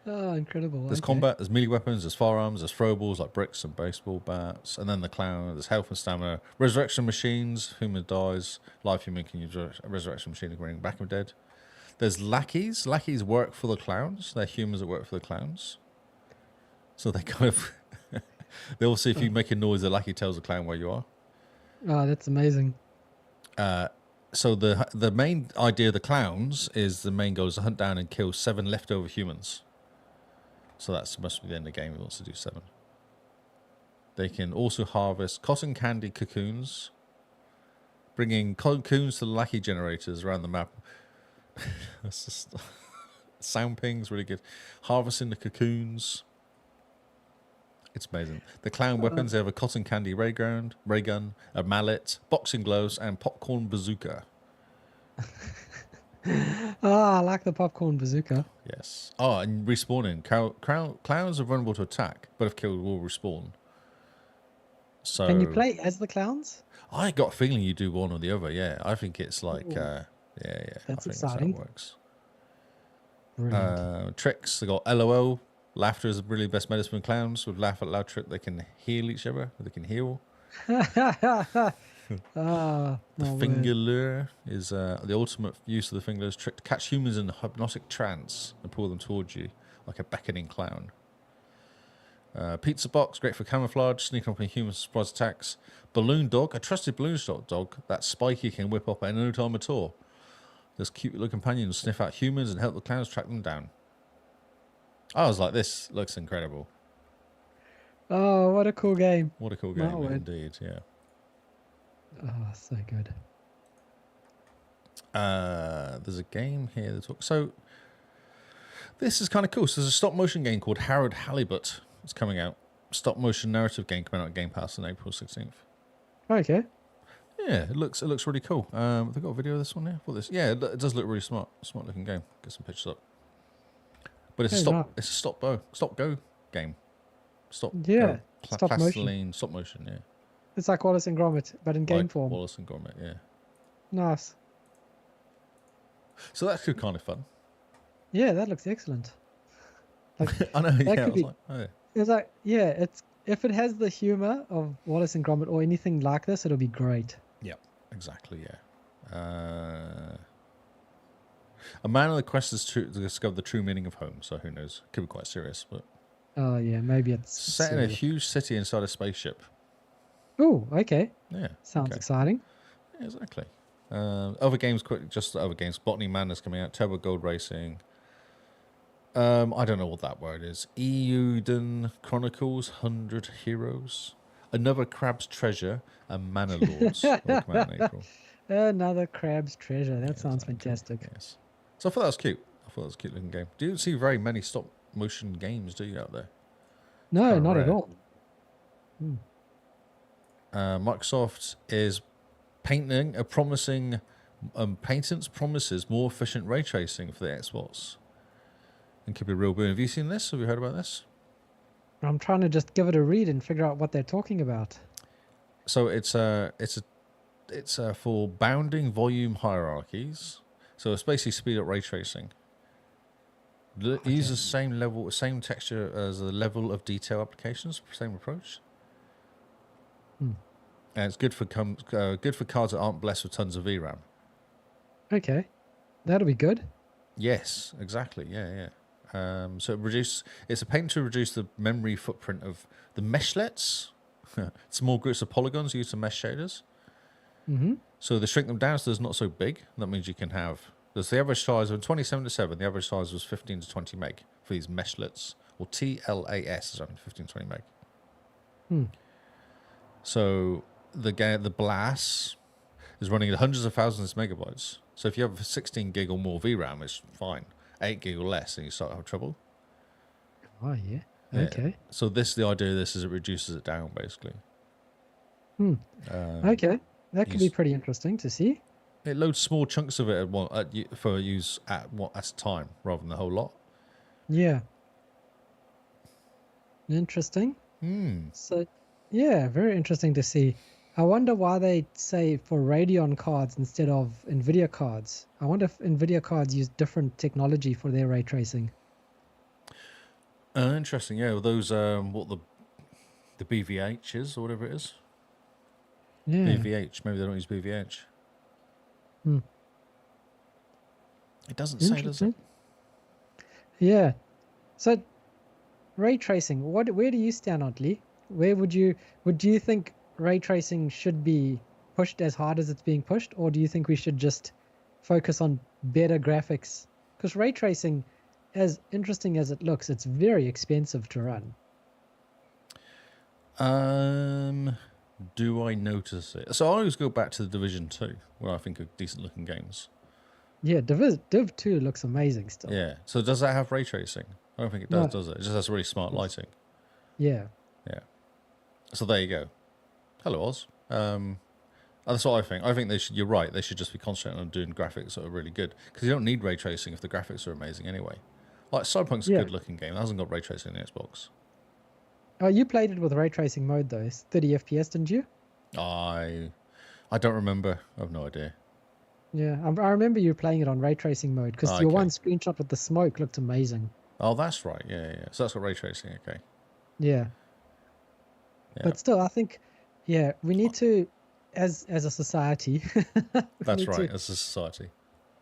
Oh, incredible. There's combat, there's melee weapons, there's firearms, there's throwables like bricks and baseball bats, and then the clown, there's health and stamina. Resurrection machines, human dies, live human can use a resurrection machine to bring back from dead. There's lackeys. Lackeys work for the clowns. They're humans that work for the clowns. So they kind of... they also, if you make a noise, the lackey tells the clown where you are. Oh, that's amazing. So the main idea of the clowns is the main goal is to hunt down and kill 7 leftover humans. So that must be the end of the game. He wants to do 7. They can also harvest cotton candy cocoons, bringing cocoons to the lackey generators around the map. That's just sound pings really good. Harvesting the cocoons. It's amazing. The clown weapons, they have a cotton candy ray gun, a mallet, boxing gloves, and popcorn bazooka. I like the popcorn bazooka. Yes. Oh, and respawning. Clowns are vulnerable to attack, but if killed, will respawn. So Can you play as the clowns? I got a feeling you do one or the other, yeah. I think it's like, yeah. That's I think exciting. that's how it works. Brilliant. Tricks, they got LOL. Laughter is really the best medicine for clowns. With laugh out loud trick, they can heal each other. They can heal. Ah, The my word. finger lure is the ultimate use of the finger lure is trick to catch humans in a hypnotic trance and pull them towards you like a beckoning clown. Pizza box, great for camouflage, sneaking up on human surprise attacks. Balloon dog, a trusted balloon shot dog that Spiky can whip up at no time at all. This cute little companion will sniff out humans and help the clowns track them down. I was like, this looks incredible. Oh, what a cool game. What a cool My game, word. indeed, yeah. Oh, so good. There's a game here that talks. So this is kind of cool. So there's a stop motion game called Harold Halibut. It's coming out. Stop motion narrative game coming out on Game Pass on April 16th. Okay. Yeah, it looks really cool. Have they got a video of this one here? Yeah, it does look really smart looking game. Get some pictures up. But it's a stop go game. Stop Yeah, go, stop motion. plastiline, stop motion. Yeah, It's like Wallace and Gromit, but in game like form. Wallace and Gromit. Yeah. Nice. So that's kind of fun. Yeah, that looks excellent. Like, I know. Yeah, I could was be- like, oh, yeah. it's like, yeah, it's if it has the humor of Wallace and Gromit or anything like this, it'll be great. Yeah, exactly. Yeah. A man on the quest is to discover the true meaning of home. So who knows? Could be quite serious, but Oh yeah, maybe it's set in a huge city inside a spaceship. Oh, okay. Yeah, Sounds okay. exciting. Yeah, exactly. Other games, just the other games. Botany Madness coming out. Turbo Gold Racing. I don't know what that word is. Euden Chronicles 100 Heroes. Another Crab's Treasure and Manor Lords. Will come out in April. Another Crab's Treasure. That Yeah, sounds exactly. fantastic. Yes. So I thought that was cute. I thought that was a cute looking game. Do you see very many stop motion games, do you, out there? No, Kinda not at rare. all. Microsoft is patenting a promising patents promises more efficient ray tracing for the Xbox. And could be a real boon. Have you seen this? Have you heard about this? I'm trying to just give it a read and figure out what they're talking about. So it's for bounding volume hierarchies. So it's basically speed up ray tracing. It uses same texture as the level of detail applications. Same approach. And it's good for cards that aren't blessed with tons of VRAM. Okay. That'll be good. Yes, exactly. Yeah. So it's a patent to reduce the memory footprint of the meshlets. Small groups of polygons used to mesh shaders. Mm-hmm. So they shrink them down so it's not so big. That means you can have. There's the average size of 27:7. The average size was 15 to 20 meg for these meshlets, or TLAS is only 15 to 20 meg. So the BLAS is running at hundreds of thousands of megabytes. So if you have 16 gig or more VRAM, it's fine. 8 gig or less, and you start to have trouble. Oh, yeah. Yeah. Okay. So the idea of this is it reduces it down, basically. Okay. That could be pretty interesting to see. It loads small chunks of it for use at a time, rather than the whole lot. Yeah. Interesting. So, yeah, very interesting to see. I wonder why they say for Radeon cards instead of NVIDIA cards. I wonder if NVIDIA cards use different technology for their ray tracing. Interesting, yeah. Well, those what the BVH is or whatever it is. Yeah. BVH. Maybe they don't use BVH. It doesn't say, does it? Interesting. Yeah. So, ray tracing. Where do you stand on it, Lee? Would you think ray tracing should be pushed as hard as it's being pushed, or do you think we should just focus on better graphics? Because ray tracing, as interesting as it looks, it's very expensive to run. Do I notice it? So I always go back to the Division 2, where I think are decent looking games. Yeah, Div 2 looks amazing still. Yeah. So does that have ray tracing? I don't think it does, does it? It just has really smart lighting. Yeah. Yeah. So there you go. Hello, Oz. That's what I think. I think you're right. They should just be concentrating on doing graphics that are really good, because you don't need ray tracing if the graphics are amazing anyway. Like Cyberpunk's a good looking game. It hasn't got ray tracing in the Xbox. Oh, you played it with ray tracing mode though. It's 30 FPS, didn't you? I don't remember. I have no idea. Yeah, I remember you playing it on ray tracing mode because your one screenshot with the smoke looked amazing. Oh, that's right. Yeah. So that's got ray tracing. Okay. Yeah. But still, I think, we need to, as a society, we That's need right, to as a society.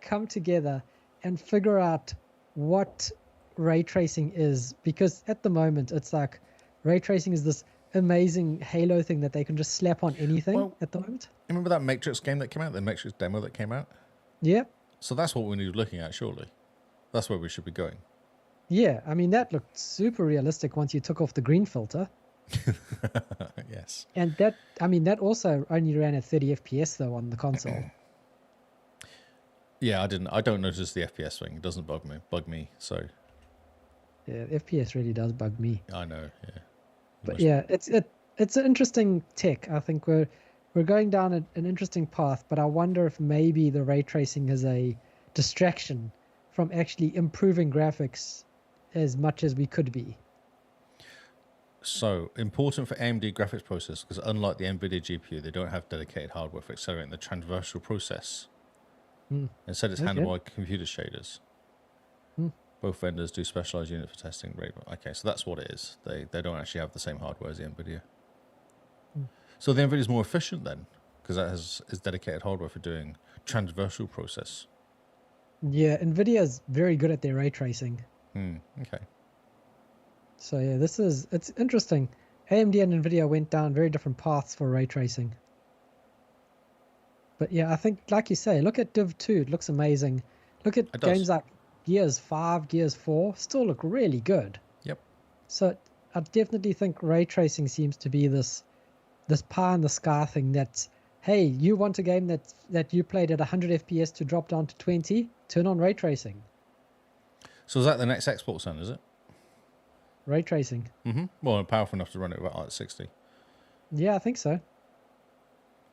come together and figure out what ray tracing is, because at the moment it's like ray tracing is this amazing Halo thing that they can just slap on anything Well, at the moment. remember that Matrix game that came out, the Matrix demo that came out? Yeah. So that's what we need to be looking at, surely. That's where we should be going. Yeah, I mean, that looked super realistic once you took off the green filter. Yes. And that, I mean, that also only ran at 30 FPS though on the console. Yeah, I don't notice the FPS thing. It doesn't bug me. So Yeah, FPS really does bug me. I know. Yeah. But yeah, it's an interesting tech. I think we're going down an interesting path, but I wonder if maybe the ray tracing is a distraction from actually improving graphics as much as we could be. So important for AMD graphics processors because unlike the NVIDIA GPU, they don't have dedicated hardware for accelerating the transversal process. Instead, it's handled by computer shaders. Both vendors do specialized unit for testing. Okay, so that's what it is. They don't actually have the same hardware as the NVIDIA. So the NVIDIA is more efficient then, because that is dedicated hardware for doing transversal process. Yeah, NVIDIA is very good at their ray tracing. Okay. So yeah, it's interesting. AMD and NVIDIA went down very different paths for ray tracing. But yeah, I think, like you say, look at Div 2. It looks amazing. Look at games like Gears 5, Gears 4, still look really good. Yep. So I definitely think ray tracing seems to be this pie in the sky thing that's, hey, you want a game that you played at 100 FPS to drop down to 20? Turn on ray tracing. So is that the next Xbox then, is it? Ray tracing. Well, powerful enough to run it at 60. Yeah, I think so.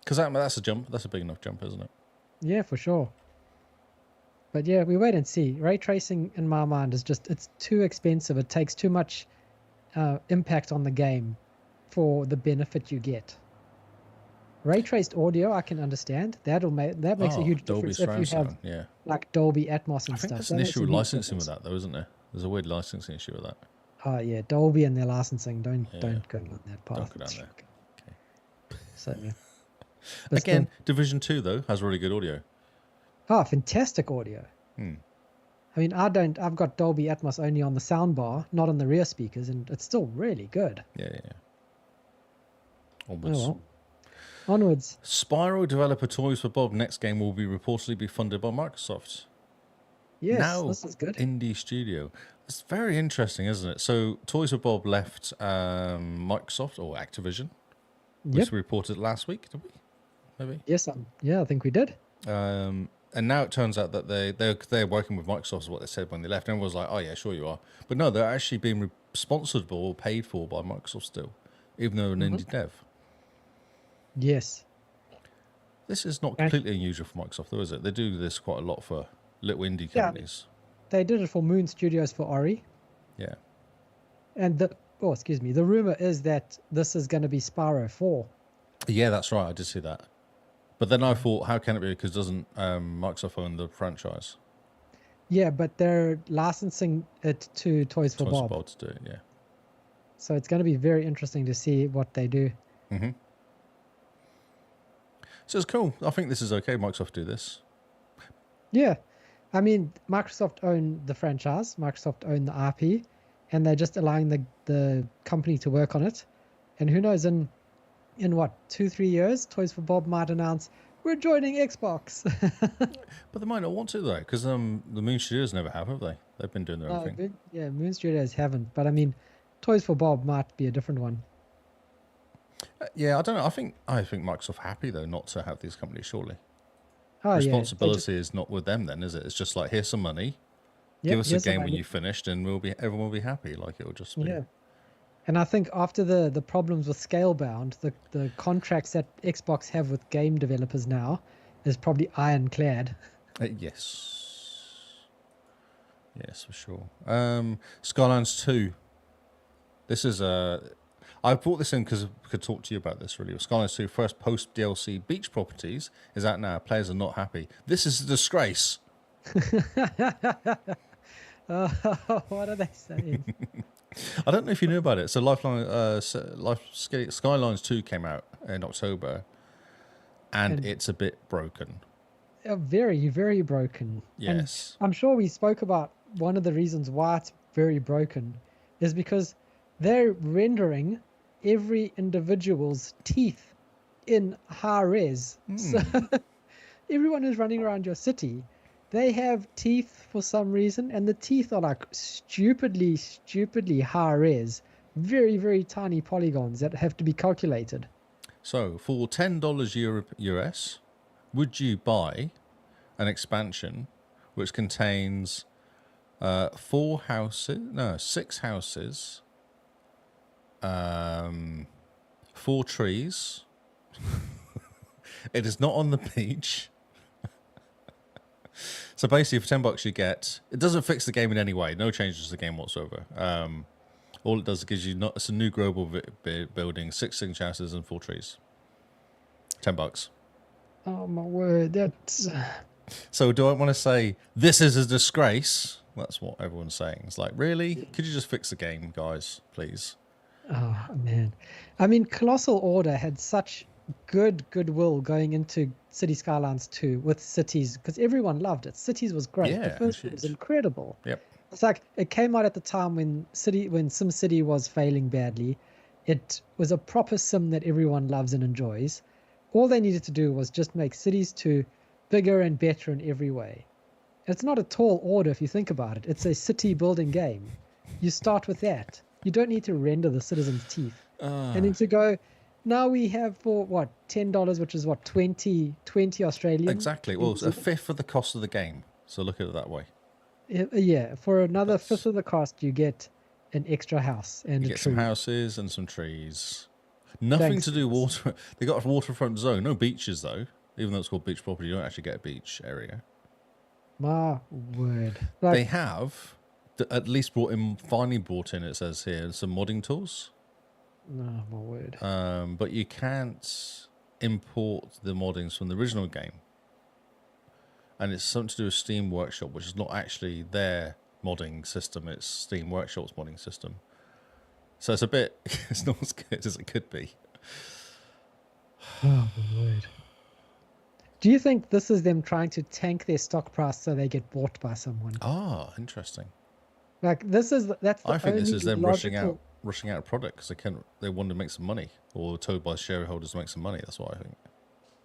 Because that's a jump. That's a big enough jump, isn't it? Yeah, for sure. But yeah, we wait and see. Ray tracing, in my mind, is just, it's too expensive. It takes too much impact on the game for the benefit you get. Ray traced audio, I can understand. That makes a huge Dolby difference if you have like Dolby Atmos and I think stuff. that's an issue with licensing with that, though, isn't there? There's a weird licensing issue with that. Oh yeah, Dolby and their licensing. Don't go down that path. Don't go down there. Okay. So yeah. Again, Division 2 though has really good audio. Oh, fantastic audio. I mean, I've got Dolby Atmos only on the soundbar, not on the rear speakers, and it's still really good. Yeah. Onwards. Oh well. Onwards. Spyro developer Toys for Bob next game will reportedly be funded by Microsoft. Yes, now, this is good. Indie studio. It's very interesting, isn't it? So Toys for Bob left Microsoft or Activision, which we reported last week, did we? Maybe. Yes, I think we did. And now it turns out that they're working with Microsoft, is what they said when they left. Everyone was like, "Oh yeah, sure you are," but no, they're actually being sponsored or paid for by Microsoft still, even though an indie dev. Yes. This is not completely unusual for Microsoft, though, is it? They do this quite a lot for little indie companies. They did it for Moon Studios for Ori. Yeah. And the rumor is that this is going to be Spyro 4. Yeah, that's right. I did see that. But then I thought, how can it be? Because doesn't Microsoft own the franchise? Yeah, but they're licensing it to Toys for Bob. Toys for Bob to do it, yeah. So it's going to be very interesting to see what they do. So it's cool. I think this is okay. Microsoft do this. Yeah. I mean, Microsoft own the franchise. Microsoft own the IP. And they're just allowing the company to work on it. And who knows, in what, 2-3 years, Toys for Bob might announce, we're joining Xbox. But they might not want to, though, because the Moon Studios never have they? They've been doing their own thing. Yeah, Moon Studios haven't. But I mean, Toys for Bob might be a different one. Yeah, I don't know. I think Microsoft are happy, though, not to have these companies, surely. Oh, Responsibility is not with them, then, is it? It's just like, here's some money. Give us a game when you finished, and everyone will be happy. Like, it'll just be... Yeah. And I think after the problems with Scalebound, the contracts that Xbox have with game developers now is probably ironclad. Yes. Yes, for sure. Skylines 2. This is I brought this in because I could talk to you about this, really. Skylines 2, first post-DLC beach properties, is out now. Players are not happy. This is a disgrace. What are they saying? I don't know if you knew about it. So Skylines 2 came out in October. And it's a bit broken. Very, very broken. Yes. And I'm sure we spoke about one of the reasons why it's very broken is because they're rendering every individual's teeth in high res. So everyone who's running around your city, they have teeth for some reason, and the teeth are like stupidly high res, very, very tiny polygons that have to be calculated. So for $10 US, would you buy an expansion which contains 6 houses, 4 trees? It is not on the beach. So basically, for $10, you get. It doesn't fix the game in any way. No changes to the game whatsoever. All it does is gives you it's a new global building, 6 signature houses and 4 trees. $10. Oh my word! That's So do I want to say this is a disgrace? That's what everyone's saying. It's like, really? Could you just fix the game, guys, please? oh man. I mean, Colossal Order had such goodwill going into City Skylines 2 with Cities because everyone loved it. Cities was great. Yeah, the first one was incredible. Yep. It's like it came out at the time when SimCity was failing badly. It was a proper sim that everyone loves and enjoys. All they needed to do was just make Cities 2 bigger and better in every way. It's not a tall order if you think about it. It's a city building game. You start with that. You don't need to render the citizens' teeth. And then to go, now we have for what, $10, which is what, 20 Australian? Exactly. Well, it's a fifth of the cost of the game. So look at it that way. Yeah, for another fifth of the cost, you get an extra house and you a get tree. some houses and some trees. Nothing to do water. They got a waterfront zone. No beaches though. Even though it's called beach property, you don't actually get a beach area. My word. They have at least finally brought in, it says here, some modding tools. No, my word. But you can't import the moddings from the original game. And it's something to do with Steam Workshop, which is not actually their modding system. It's Steam Workshop's modding system. So it's a bit, it's not as good as it could be. Oh, my word. Do you think this is them trying to tank their stock price so they get bought by someone? Ah, interesting. Like that's the I think this is them logical... rushing out a product because they want to make some money, or told by shareholders to make some money. That's what I think.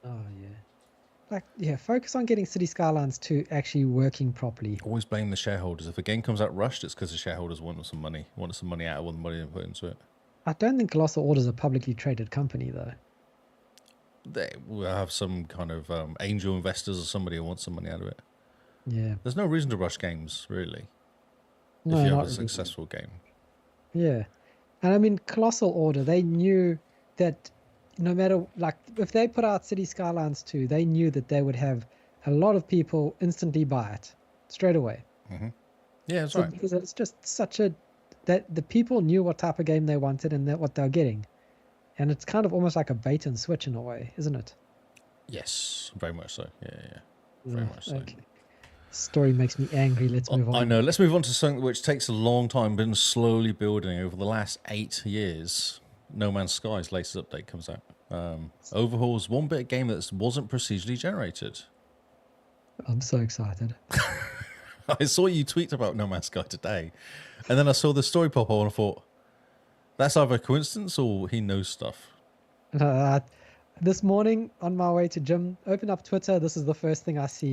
Oh yeah. Like, yeah, focus on getting City Skylines 2 actually working properly. Always blame the shareholders. If a game comes out rushed, it's because the shareholders wanted some money out of what the money they put into it. I don't think Colossal Order is a publicly traded company, though. They will have some kind of angel investors or somebody who wants some money out of it. Yeah. There's no reason to rush games, really, No, if you not have a really. successful game. Yeah. And I mean, Colossal Order, they knew that no matter, like, if they put out City Skylines 2, they knew that they would have a lot of people instantly buy it straight away. Mm-hmm. Yeah, that's So, right. because it's just that the people knew what type of game they wanted and that what they were getting. And it's kind of almost like a bait and switch in a way, isn't it? Yes, very much so. Yeah. Very much so. Okay. Story makes me angry. Let's move on. I know. Let's move on to something which takes a long time, been slowly building over the last 8 years. No Man's Sky's latest update comes out. Overhauls one bit of game that wasn't procedurally generated. I'm so excited. I saw you tweet about No Man's Sky today, and then I saw the story pop up and I thought, that's either a coincidence or he knows stuff. This morning on my way to gym, open up Twitter. This is the first thing I see.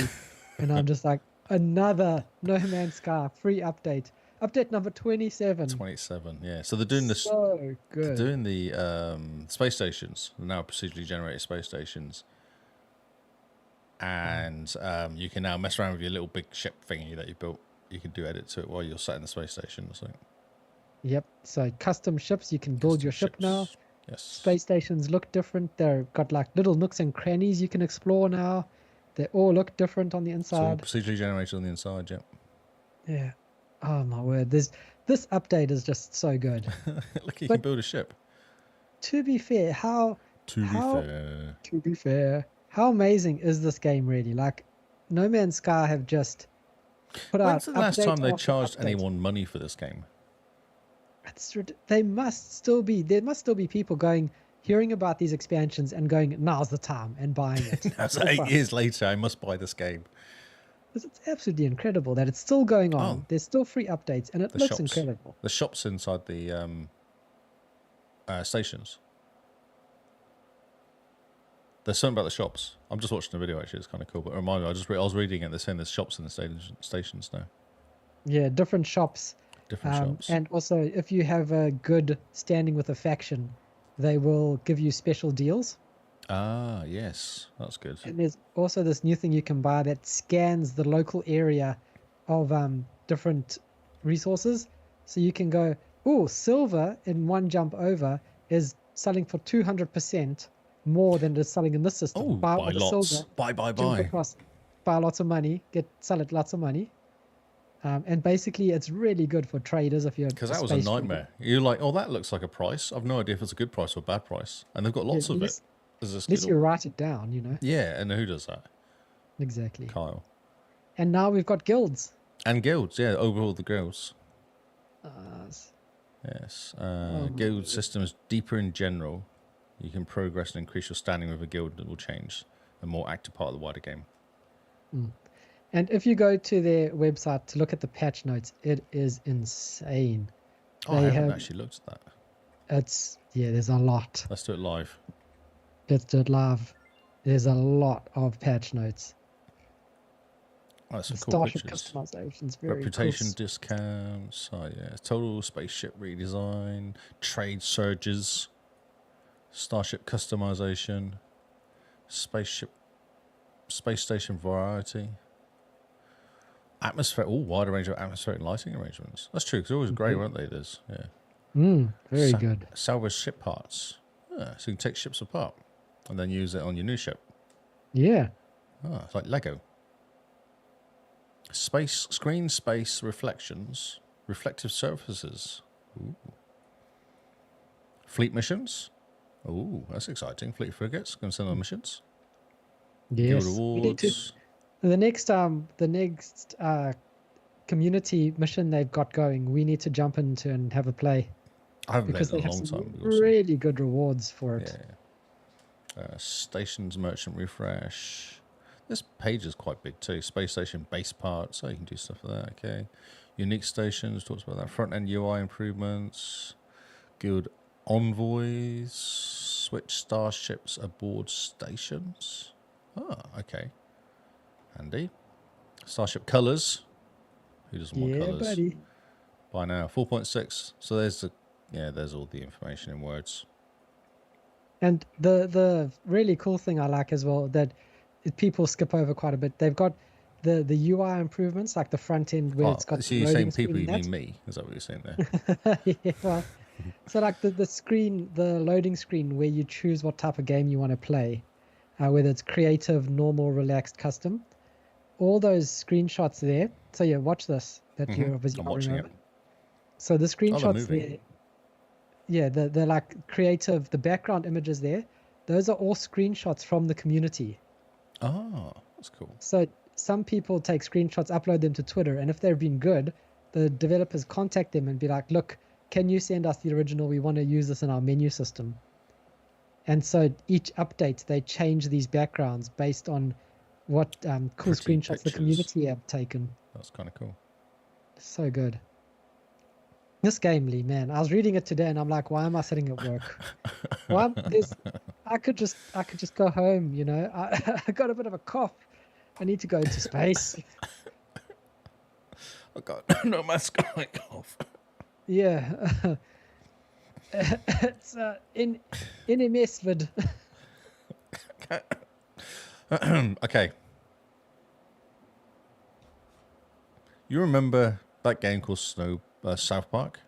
And I'm just like, another No Man's Sky free update. Update number 27. 27, yeah. So they're doing this. So good. They're doing the space stations, now procedurally generated space stations. And you can now mess around with your little big ship thingy that you built. You can do edit to it while you're sat in the space station or something. Yep. So custom ships, you can build your ship now. Yes. Space stations look different. They've got like little nooks and crannies you can explore now. They all look different on the It's all inside. procedurally generated on the inside, yeah. Yeah. Oh my word. This update is just so good. Look, you But- can build a ship. To be fair, To be fair. how amazing is this game really? Like, No Man's Sky have just put out. When's the last update time they after charged update. anyone money for this game? There must still be people going, hearing about these expansions and going, now's the time, and buying it. That's For 8 fun. years later, I must buy this game. It's absolutely incredible that it's still going on. Oh. There's still free updates, and it The looks shops. incredible. The shops inside the stations. There's something about the shops. I'm just watching the video, actually. It's kind of cool. But remind me, I was reading it. They're saying there's shops in the stations now. Yeah, different shops. Different shops. And also, if you have a good standing with a faction, they will give you special deals. Ah, yes. That's good. And there's also this new thing you can buy that scans the local area of different resources. So you can go, oh, silver in one jump over is selling for 200% more than it is selling in this system. Oh, buy all the lots. silver, Buy. jump across, buy lots of money, sell it lots of money. And basically, it's really good for traders if you're. Because that was a nightmare. You're like, oh, that looks like a price. I've no idea if it's a good price or a bad price. And they've got lots of it. At least you write it down, you know. Yeah, and who does that? Exactly. Kyle. And now we've got guilds. And guilds, yeah, overall the guilds. S- Yes. Guild systems deeper in general. You can progress and increase your standing with a guild that will change. A more active part of the wider game. And if you go to their website to look at the patch notes, it is insane. Oh, I haven't actually looked at that. There's a lot. Let's do it live. Let's do it live. There's a lot of patch notes. Oh, that's some The cool Starship pictures. customization's very Reputation cool. discounts. Oh, yeah. Total spaceship redesign. Trade surges. Starship customization. Space station variety. Atmosphere. Oh, wider range of atmospheric lighting arrangements. That's true, because they're always grey, weren't they? This, yeah. Very good. Salvage ship parts. Yeah, so you can take ships apart and then use it on your new ship. Yeah. Ah, it's like Lego. Screen space reflections. Reflective surfaces. Ooh. Fleet missions. Ooh, that's exciting. Fleet frigates. Going to send on missions. Yes. Guild We need to- awards. The next community mission they've got going, we need to jump into and have a play. I haven't Because played they in a have long some time. Awesome. really good rewards for it. Yeah. Stations merchant refresh. This page is quite big too. Space station base parts. So you can do stuff like that. Okay. Unique stations. Talks about that. Front end UI improvements. Guild envoys. Switch starships aboard stations. Ah, okay. Handy. Starship colors. Who doesn't want colors? Buddy. By now, 4.6. So there's all the information in words. And the really cool thing I like as well that people skip over quite a bit. They've got the UI improvements, like the front end where it's got. So you're saying people, you screen mean me? Is that what you're saying there? yeah, well, so like the screen, the loading screen where you choose what type of game you want to play, whether it's creative, normal, relaxed, custom. All those screenshots there. So yeah, watch this. That you're obviously I'm not watching remember. it. So the they're screenshots moving. there. Yeah, they're like creative. The background images there, those are all screenshots from the community. Oh, that's cool. So some people take screenshots, upload them to Twitter, and if they've been good, the developers contact them and be like, look, can you send us the original? We want to use this in our menu system. And so each update, they change these backgrounds based on what cool Pretty screenshots the pictures. community have taken. That's kind of cool. So good. This game, Lee, man, I was reading it today and I'm like, why am I sitting at work? I could just go home, you know. I got a bit of a cough. I need to go into space. I got no mask on my cough. Yeah. It's in a mess vid. Okay. You remember that game called South Park?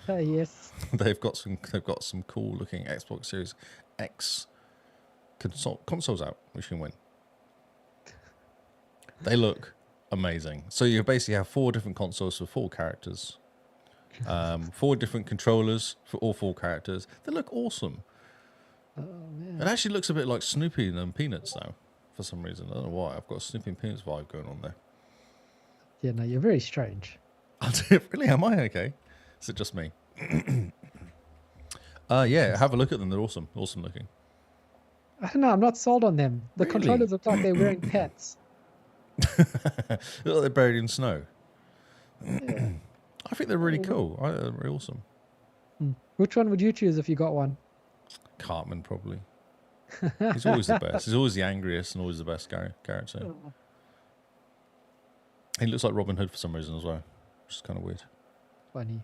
Yes. They've got some cool looking Xbox Series X consoles out, which you can win. They look amazing. So you basically have 4 different consoles for 4 characters. 4 different controllers for all 4 characters. They look awesome. Oh man. It actually looks a bit like Snoopy and Peanuts now, for some reason. I don't know why. I've got a Snoopy and Peanuts vibe going on there. Yeah, no, you're very strange. Really? Am I okay? Is it just me? Yeah, have a look at them. They're awesome. Awesome looking. I don't know. I'm not sold on them. The Really? controllers look like they're wearing pants. Look, they're buried in snow. Yeah. I think they're really cool. They're really awesome. Which one would you choose if you got one? Cartman, probably. He's always the best. He's always the angriest and always the best character. He looks like Robin Hood for some reason as well, which is kind of weird. Funny.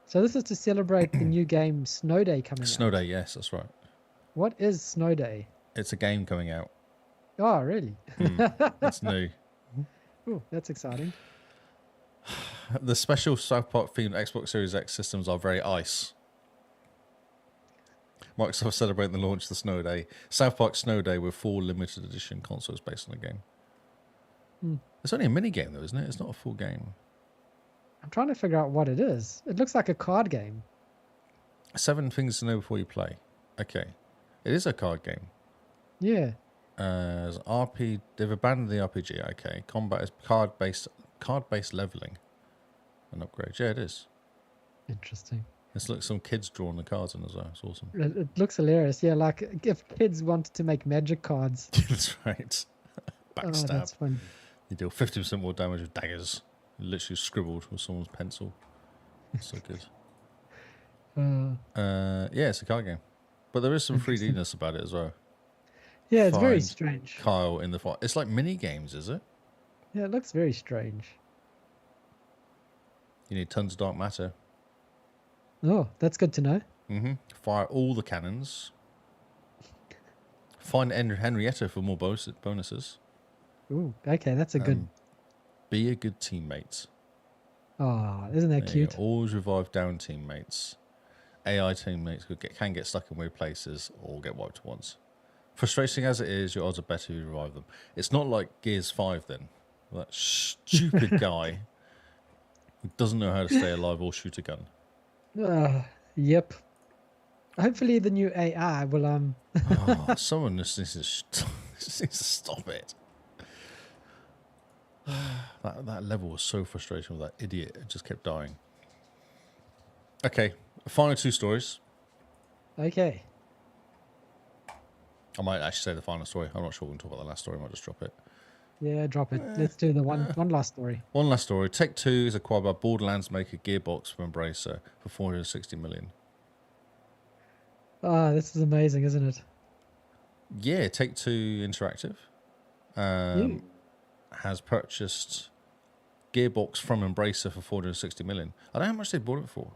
So this is to celebrate the new game Snow Day coming out. Snow Day, yes, that's right. What is Snow Day? It's a game coming out. Oh, really? It's new. Ooh, that's exciting. The special South Park themed Xbox Series X systems are very ice. Microsoft celebrating the launch of the Snow Day. South Park Snow Day with 4 limited edition consoles based on the game. It's only a mini game though, isn't it? It's not a full game. I'm trying to figure out what it is. It looks like a card game. 7 things to know before you play. Okay. It is a card game. Yeah. They've abandoned the RPG. Okay. Combat is card-based leveling and upgrade. Yeah, it is. Interesting. It's like some kids drawing the cards in as well. It's awesome. It looks hilarious. Yeah, like if kids wanted to make magic cards. That's right. Backstab. Oh, that's fun. You deal 50% more damage with daggers. Literally scribbled with someone's pencil. So good. Yeah, it's a card game. But there is some 3D-ness about it as well. Yeah, it's very strange. Kyle in the fight. It's like mini games, is it? Yeah, it looks very strange. You need tons of dark matter. Oh, that's good to know. Fire all the cannons. Find Henrietta for more bonuses. Ooh, okay, that's a good... Be a good teammate. Oh, isn't that cute? Always revive down teammates. AI teammates can get stuck in weird places or get wiped at once. Frustrating as it is, your odds are better if you revive them. It's not like Gears 5 then. That stupid guy who doesn't know how to stay alive or shoot a gun. Yep. Hopefully the new AI will... Someone just needs to stop it. That level was so frustrating with that idiot. It just kept dying. Okay, final 2 stories. Okay. I might actually say the final story. I'm not sure we're going to talk about the last story. I might just drop it. Yeah, drop it. Let's do the one last story. One last story. Take-Two is acquired by Borderlands maker Gearbox from Embracer for $460 million. This is amazing, isn't it? Yeah, Take-Two Interactive has purchased Gearbox from Embracer for $460 million. I don't know how much they bought it for.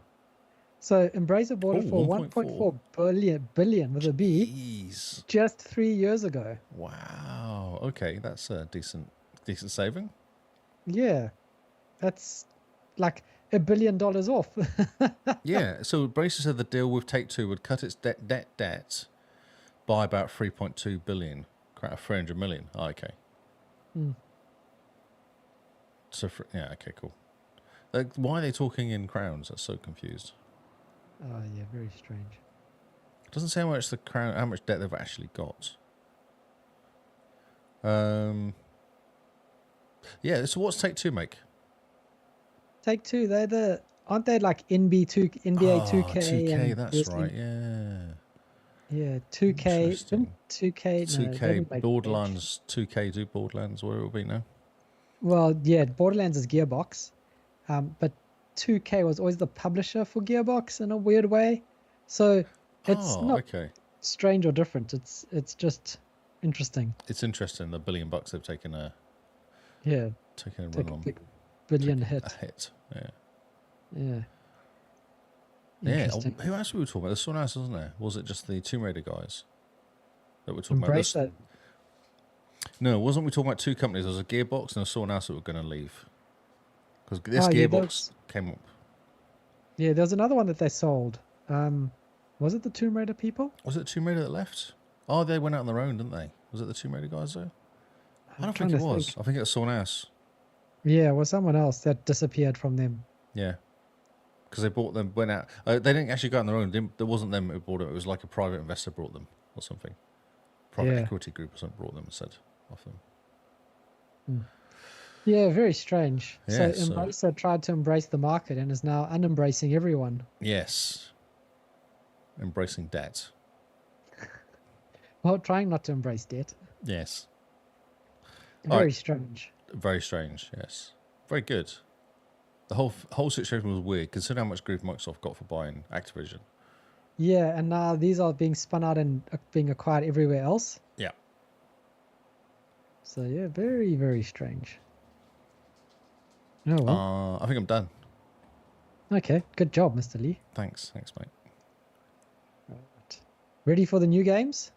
So Embracer bought it for 1.4 billion with a B. Jeez. Just 3 years ago. Wow. Okay, that's a decent saving. Yeah, that's like $1 billion off. Yeah. So Embracer said the deal with Take-Two would cut its debt by about 3.2 billion, 300 million. Oh, okay. So okay, cool. Why are they talking in crowns? That's so confused. Oh yeah, very strange. It doesn't say how much debt they've actually got. Yeah. So what's Take-Two make? Take-Two, aren't they like NBA 2K? 2K, that's wrestling? right. Yeah. Yeah, 2K. Interesting. 2K. Borderlands. 2K do Borderlands. What it will be now? Well, yeah, Borderlands is Gearbox, but 2K was always the publisher for Gearbox in a weird way. So it's not strange or different. It's just interesting. It's interesting. The $1 billion they've taken a run on. Big billion hit. A hit. Yeah. Yeah. Yeah. Who else were we talking about? There's someone else, wasn't there? Was it just the Tomb Raider guys that we're talking about? No, wasn't we talking about 2 companies? There was a Gearbox and there was someone else that were going to leave. Because this Gearbox came up. Yeah, there's another one that they sold. Was it the Tomb Raider people? Was it Tomb Raider that left? Oh, they went out on their own, didn't they? Was it the Tomb Raider guys though? I don't think it was. I think it was someone else. Yeah, it was someone else that disappeared from them. Yeah. Because they bought them, went out. They didn't actually go on their own. There wasn't them who bought it. It was like a private investor brought them or something. Private equity group or something brought them and said off them. Yeah, very strange. Yeah, so Embracer tried to embrace the market and is now unembracing everyone. Yes. embracing debt. Well, trying not to embrace debt. Yes. Very strange. Very strange. Yes. Very good. The whole situation was weird. Consider how much grief Microsoft got for buying Activision. Yeah, and now these are being spun out and being acquired everywhere else. Yeah. So yeah, very, very strange. Oh well. I think I'm done. Okay, good job, Mr. Lee. Thanks, mate. Right. Ready for the new games?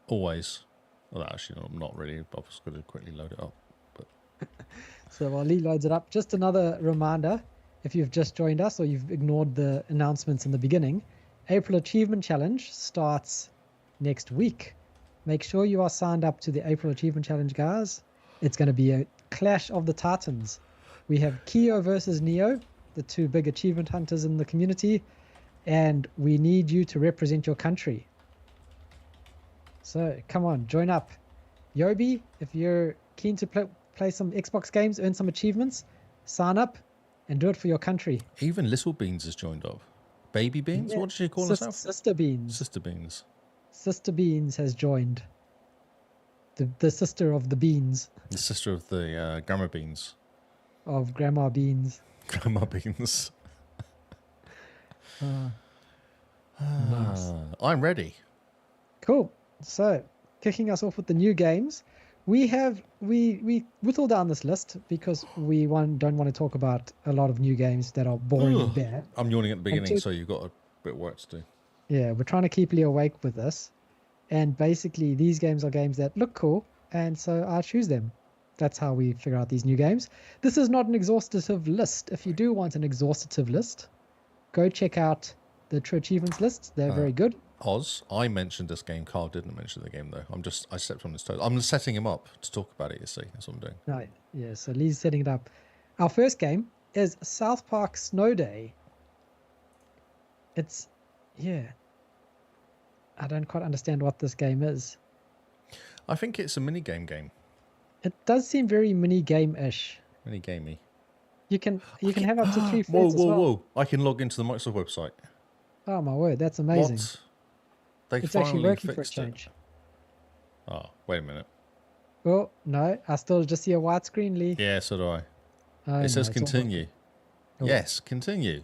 Always. Well, actually, I'm not really. I was going to quickly load it up. But So while Lee loads it up, just another reminder, if you've just joined us or you've ignored the announcements in the beginning, April Achievement Challenge starts next week. Make sure you are signed up to the April Achievement Challenge, guys. It's going to be a clash of the titans. We have Keo versus Neo, the two big achievement hunters in the community, and we need you to represent your country. So come on, join up. Yobi, if you're keen to play some Xbox games, earn some achievements, sign up and do it for your country. even Little Beans has joined up. Baby Beans? Yeah. What did she call herself? Sister Beans. Sister Beans. Sister Beans has joined. The sister of the beans. The sister of the Grandma Beans. Of Grandma Beans. Grandma Beans. Nice. I'm ready. Cool. So, kicking us off with the new games, we whittled down this list because we don't want to talk about a lot of new games that are boring and bad. I'm yawning at the beginning, so you've got a bit of work to do. Yeah, we're trying to keep Lee awake with this. And basically, these games are games that look cool, and so I choose them. That's how we figure out these new games. This is not an exhaustive list. If you do want an exhaustive list, go check out the True Achievements list. They're very good. Oz, I mentioned this game. Carl didn't mention the game, though. I stepped on his toes. I'm setting him up to talk about it, you see. That's what I'm doing. Right. Yeah, so Lee's setting it up. Our first game is South Park Snow Day. It's, yeah. I don't quite understand what this game is. I think it's a mini-game game. It does seem very mini-game-ish. Mini-gamey. You can have up to 3 friends as well. Whoa. I can log into the Microsoft website. Oh my word, that's amazing. What? They It's actually finally working for a fixed it. change. Oh, wait a minute. Oh, no, I still just see a white screen, Lee. Yeah, so do I. Oh, It says no, it's all continue. Oh. Yes, continue.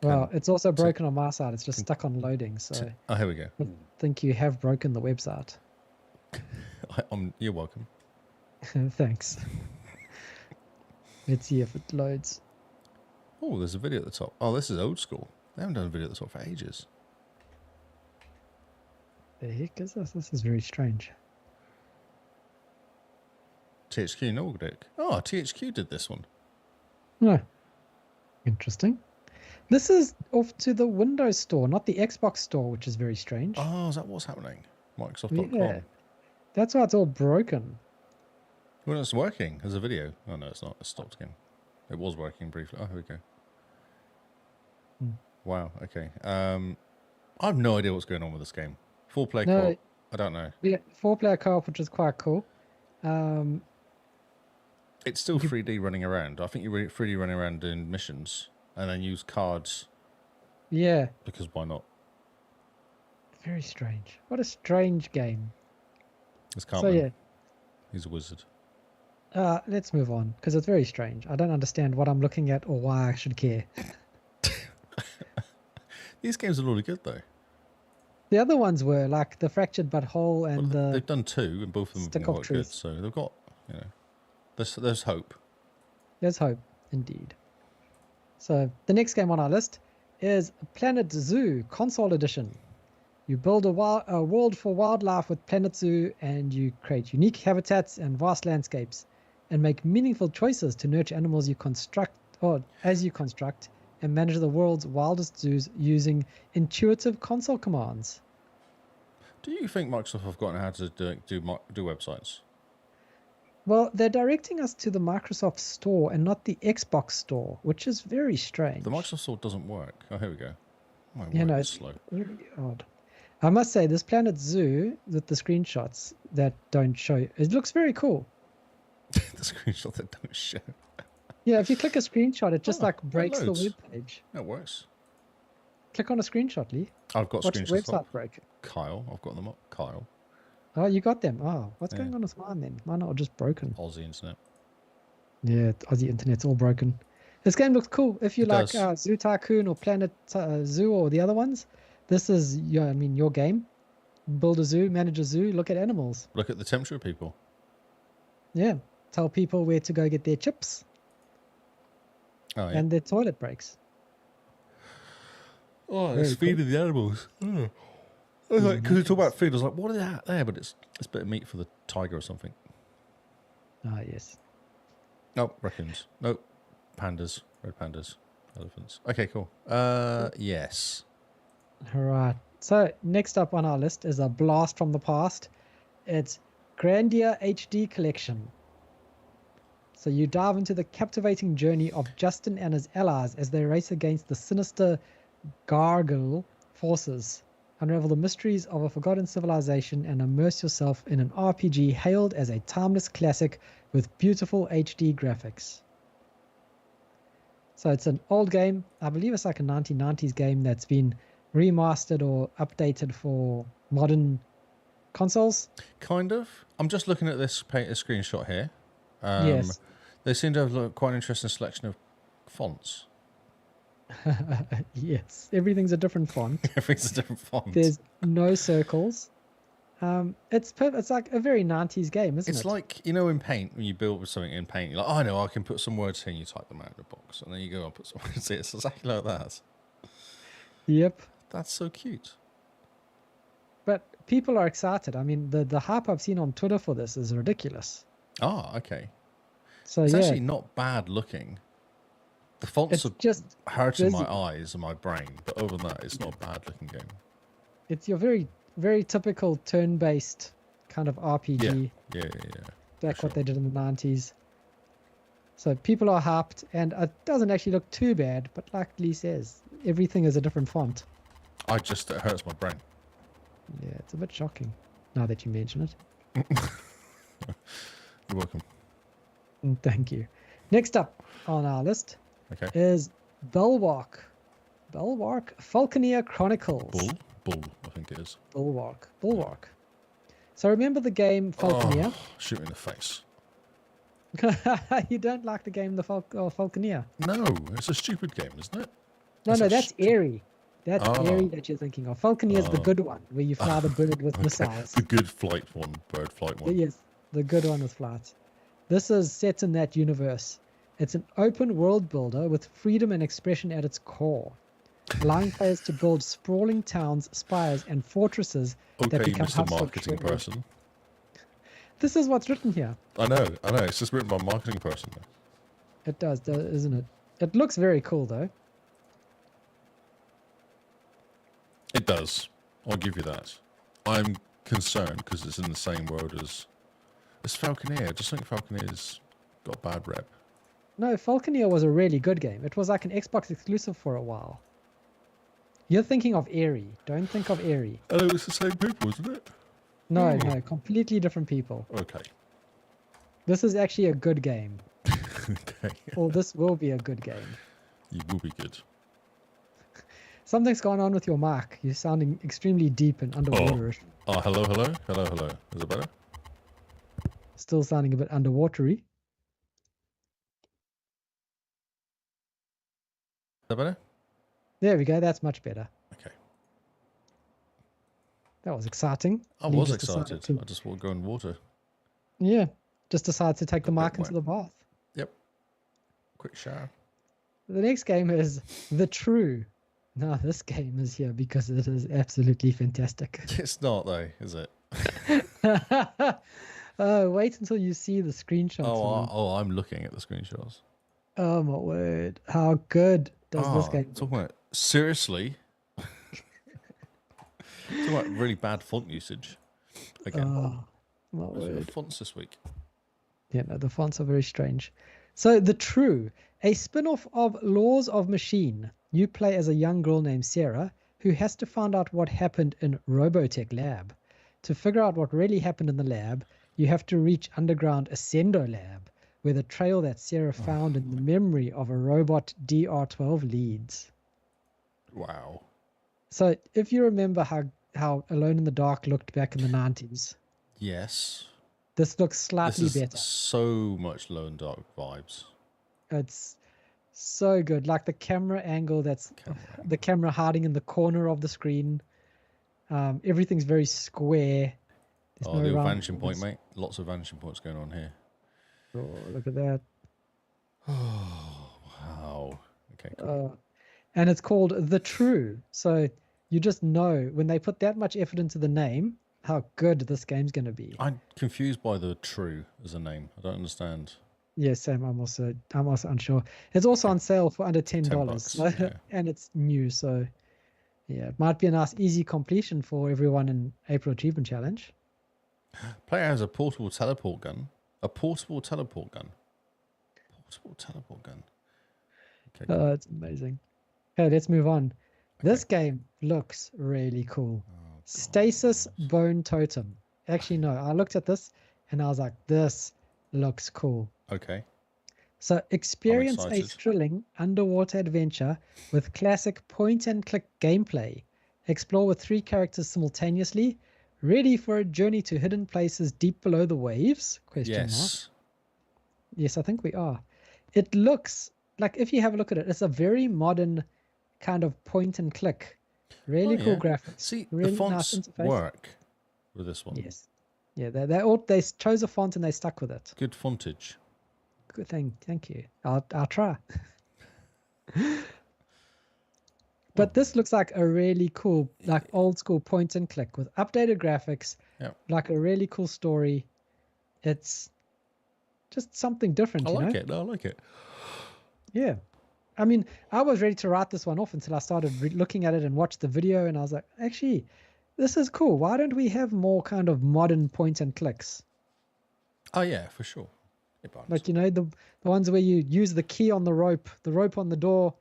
Well, it's also broken on my side. It's just stuck on loading, so Oh, here we go. I think you have broken the website. You're welcome. Thanks. Let's see if it loads. Oh, there's a video at the top. Oh, this is old school. They haven't done a video at the top for ages. The heck is this? This is very strange. THQ Nordic. Oh, THQ did this one. No. Interesting. This is off to the Windows Store, not the Xbox Store, which is very strange. Oh, is that what's happening? Microsoft.com. Yeah. That's why it's all broken. Well, it's working. There's a video. Oh, no, it's not. It's stopped again. It was working briefly. Oh, here we go. Wow, okay. I have no idea what's going on with this game. 4-player co-op. I don't know. Yeah, 4-player co-op, which is quite cool. It's still 3D running around. I think you're 3D running around doing missions and then use cards. Yeah. Because why not? Very strange. What a strange game. It's Cartman. So yeah, He's a wizard. let's move on because it's very strange. I don't understand what I'm looking at or why I should care. These games are really good, though. The other ones were like the Fractured But Whole and They've done 2, and both of them have Stick been of quite good. Truth. So they've got, there's hope. There's hope, indeed. So the next game on our list is Planet Zoo Console Edition. You build a world for wildlife with Planet Zoo, and you create unique habitats and vast landscapes, and make meaningful choices to nurture animals you construct, and manage the world's wildest zoos using intuitive console commands. Do you think Microsoft have gotten how to do websites? Well, they're directing us to the Microsoft Store and not the Xbox Store, which is very strange. The Microsoft Store doesn't work. Oh, here we go. My Yeah, word, no, it's it's slow. really odd. I must say, this Planet Zoo with the screenshots that don't show, it looks very cool. The screenshot that don't show. Yeah, if you click a screenshot, it just like breaks the loads. web page. That works. Click on a screenshot, Lee. I've got What's your screenshots. website Up. broke? Kyle, I've got them up. Kyle. Oh, you got them. Oh, what's Yeah. going on with mine then? Mine are just broken. Aussie internet. Yeah, Aussie internet's all broken. This game looks cool. If you It like does. Zoo Tycoon or Planet Zoo or the other ones, this is your game. Build a zoo, manage a zoo, look at animals. Look at the temperature, people. Yeah, tell people where to go get their chips Oh yeah. and their toilet breaks. Oh, Very it's feeding the animals. Oh. I was like, because we talk about food, I was like, what is that there? But it's a bit of meat for the tiger or something. Ah, yes. Oh, raccoons. No, pandas. Red pandas. Elephants. Okay, cool. Yes. All right. So next up on our list is a blast from the past. It's Grandia HD Collection. So you dive into the captivating journey of Justin and his allies as they race against the sinister Gargoyle forces. Unravel the mysteries of a forgotten civilization and immerse yourself in an RPG hailed as a timeless classic with beautiful HD graphics. So it's an old game. I believe it's like a 1990s game that's been remastered or updated for modern consoles. Kind of. I'm just looking at this screenshot here. Yes. They seem to have quite an interesting selection of fonts. Yes. Everything's a different font. Everything's a different font. There's no circles. It's like a very 90s game, isn't it? It's like, you know, in Paint, when you build something in Paint, you're like, oh, I know, I can put some words here, and you type them out in the box. And then you go and put some words here. It's exactly like that. Yep. That's so cute. But people are excited. I mean, the hype I've seen on Twitter for this is ridiculous. Ah, okay. So It's yeah, actually not bad looking. The fonts it's are just hurting my busy. eyes and my brain, but other than that, it's not a bad looking game. It's your very, very typical turn-based kind of RPG. Yeah. Like for what they did in the 90s. So people are hyped, and it doesn't actually look too bad, but like Lee says, everything is a different font. It hurts my brain. Yeah, it's a bit shocking now that you mention it. You're welcome. Thank you. Next up on our list Okay. is Bulwark. Bulwark Falconeer Chronicles. Bull, I think it is. Bulwark. So remember the game Falconeer? Oh, shoot me in the face. You don't like the game Falconeer? No, it's a stupid game, isn't it? No, that's Airy. That's Oh. Airy that you're thinking of. Falconeer is the good one, where you fly the bird with missiles. The good bird flight one. Yes, the good one with flights. This is set in that universe. It's an open world builder with freedom and expression at its core, allowing players to build sprawling towns, spires, and fortresses that Okay, become Mr. hubs for Marketing trade. person. This is what's written here. I know. It's just written by a marketing person. It does, doesn't it? It looks very cool, though. It does. I'll give you that. I'm concerned because it's in the same world as Falconeer. I just think Falconeer's got a bad rep. No, Falconeer was a really good game. It was like an Xbox exclusive for a while. You're thinking of Airy. Don't think of Airy. Oh, it's the same people, isn't it? No, completely different people. Okay. This is actually a good game. Okay. Or this will be a good game. You will be good. Something's going on with your mic. You're sounding extremely deep and underwaterish. Oh, hello. Is it better? Still sounding a bit underwatery. Is that better? There we go. That's much better. Okay. That was exciting. I Lee was just decided excited. to- I just want to go in water. Yeah. Just decided to take the bit mic into the bath. Yep. Quick shower. The next game is The True. Now, this game is here because it is absolutely fantastic. It's not though, is it? Wait until you see the screenshots. man. I'm looking at the screenshots. Oh my word. How good does this game Talking about seriously. Talking about really bad font usage. Again. Oh my Where's your word. fonts this week? Yeah, no, the fonts are very strange. So, The True, a spin-off of Laws of Machine. You play as a young girl named Sarah who has to find out what happened in Robotech Lab. To figure out what really happened in the lab, you have to reach underground Ascendo Lab, where the trail that Sarah found in the memory of a robot DR12 leads. Wow. So if you remember how Alone in the Dark looked back in the 90s, Yes. this looks This slightly is better. so much Lone Dark vibes. It's so good. Like the camera angle, that's the camera hiding in the corner of the screen. Everything's very square. There's Oh, no the old round vanishing point, corners. mate. Lots of vanishing points going on here. Oh, look at that. Oh, wow. Okay, cool. And it's called The True. So you just know when they put that much effort into the name, how good this game's going to be. I'm confused by the True as a name. I don't understand. Yeah, Sam, I'm also unsure. It's also on sale for under $10. $10, yeah. And it's new, so yeah, it might be a nice easy completion for everyone in April Achievement Challenge. Player has a portable teleport gun. A portable teleport gun. Portable teleport gun. Okay, cool. It's amazing. Okay, let's move on. This game looks really cool. Stasis Bone Totem. Actually, no, I looked at this and I was like, this looks cool. Okay. So experience a excited. thrilling underwater adventure with classic point-and-click gameplay. Explore with 3 characters simultaneously. Ready for a journey to hidden places deep below the waves? Question mark. Yes. Yes, I think we are. It looks like, if you have a look at it, it's a very modern kind of point-and-click. Really cool graphics. See, really the fonts nice interface. work with this one. Yes. Yeah, they chose a font and they stuck with it. Good fontage. Good thing. Thank you. I'll try. But this looks like a really cool, like old school point and click with updated graphics, like a really cool story. It's just something different. I you like know? it. I like it. Yeah. I mean, I was ready to write this one off until I started looking at it and watched the video, and I was like, actually, this is cool. Why don't we have more kind of modern point and clicks? Oh, yeah, for sure. Like, you know, the ones where you use the key on the rope on the door,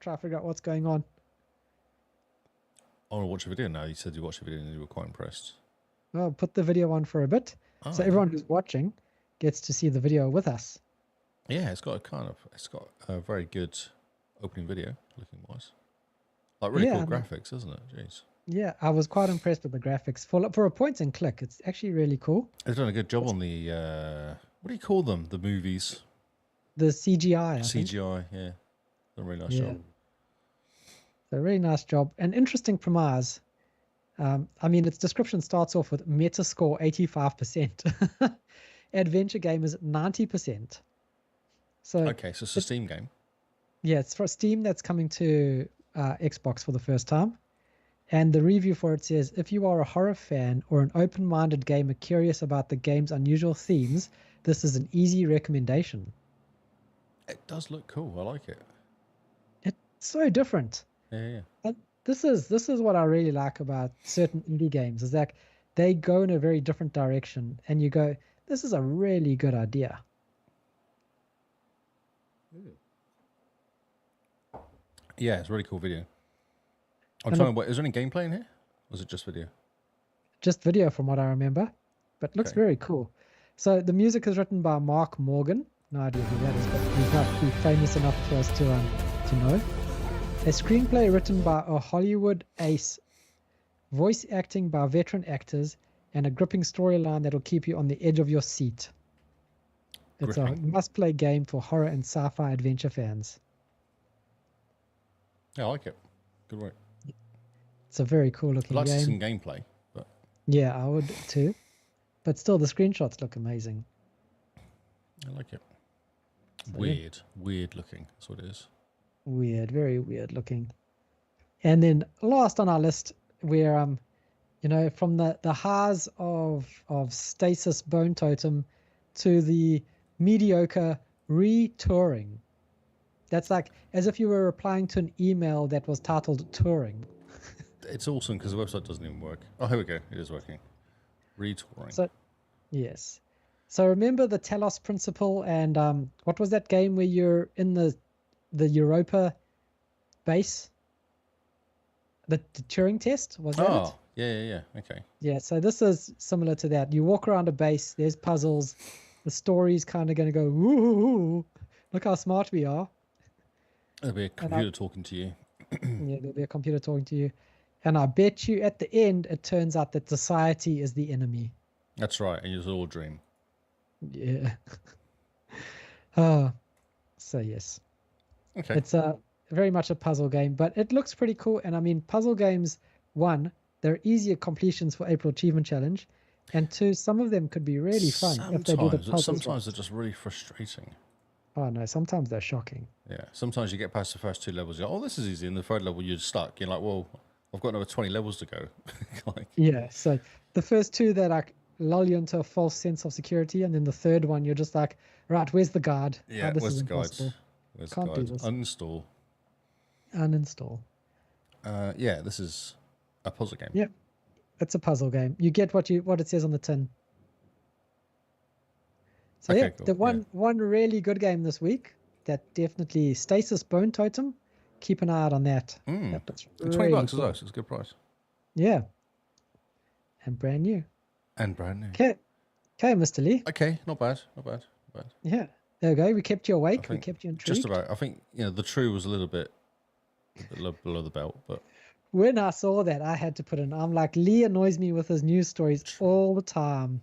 try to figure out what's going on. I want to watch a video now. You said you watched a video and you were quite impressed. Well, put the video on for a bit. So everyone who's watching gets to see the video with us. Yeah, it's got a very good opening video looking wise. Like really cool graphics, isn't it? Jeez. Yeah, I was quite impressed with the graphics. For a point and click, it's actually really cool. They've done a good job on the, what do you call them? The movies? The CGI. CGI, yeah. Done a really nice job. So really nice job. An interesting premise. I mean, its description starts off with Metascore 85%. Adventure game is 90%. So okay, so it's a Steam game. Yeah, it's for Steam. That's coming to Xbox for the first time. And the review for it says, if you are a horror fan or an open-minded gamer curious about the game's unusual themes, this is an easy recommendation. It does look cool. I like it. It's so different. Yeah. This is what I really like about certain indie games, is that they go in a very different direction, and you go, this is a really good idea. Yeah, it's a really cool video. I'm trying to wait. Is there any gameplay in here? Or is it just video? Just video from what I remember, but looks very cool. So the music is written by Mark Morgan. No idea who that is, but he's not be famous enough for us to know. A screenplay written by a Hollywood ace, voice acting by veteran actors, and a gripping storyline that'll keep you on the edge of your seat. It's a must-play game for horror and sci-fi adventure fans. Yeah, I like it. Good work. It's a very cool looking game. I'd like to see some gameplay, but yeah, I would too. But still, the screenshots look amazing. I like it. So, weird looking. That's what it is. Weird, very weird looking. And then last on our list, where you know, from the highs of Stasis Bone Totem to the mediocre retouring. That's like as if you were replying to an email that was titled touring. It's awesome because the website doesn't even work. Oh, here we go. It is working. Retouring. So, yes. So remember the Talos principle and what was that game where you're in the Europa base? The Turing test? Was that it? Yeah. Okay. Yeah, so this is similar to that. You walk around a base, there's puzzles. The story's kind of going to go, ooh, look how smart we are. There'll be a computer talking to you. Yeah, there'll be a computer talking to you. And I bet you at the end, it turns out that society is the enemy. That's right, and you all dream. Yeah. Oh, so yes. Okay. It's very much a puzzle game, but it looks pretty cool. And I mean, puzzle games, one, they're easier completions for April Achievement Challenge. And two, some of them could be really fun if they do the puzzles Sometimes right. they're just really frustrating. Oh no, sometimes they're shocking. Yeah, sometimes you get past the first 2 levels, you're like, oh, this is easy. And the third level, you're stuck. You're like, well, I've got another 20 levels to go. Like, Yeah, so the first two that like lull you into a false sense of security, and then the third one you're just like, right, where's the guard? yeah, This where's is the guide? impossible. Where's Can't the do guide? this. Uninstall. Uninstall. Yeah, this is a puzzle game. Yep, it's a puzzle game. You get what it says on the tin. So Okay, yeah, cool. the one really good game this week that definitely Stasis Bone Totem. Keep an eye out on that. That looks $20 really as cool. well, so it's a good price. Yeah, and brand new. And brand new. Okay, Mr. Lee. Okay, not bad. Yeah, there we go. We kept you awake. We kept you intrigued. Just about. I think, the true was a little bit below the belt, but When I saw that, I had to put in. I'm like, Lee annoys me with his news stories all the time.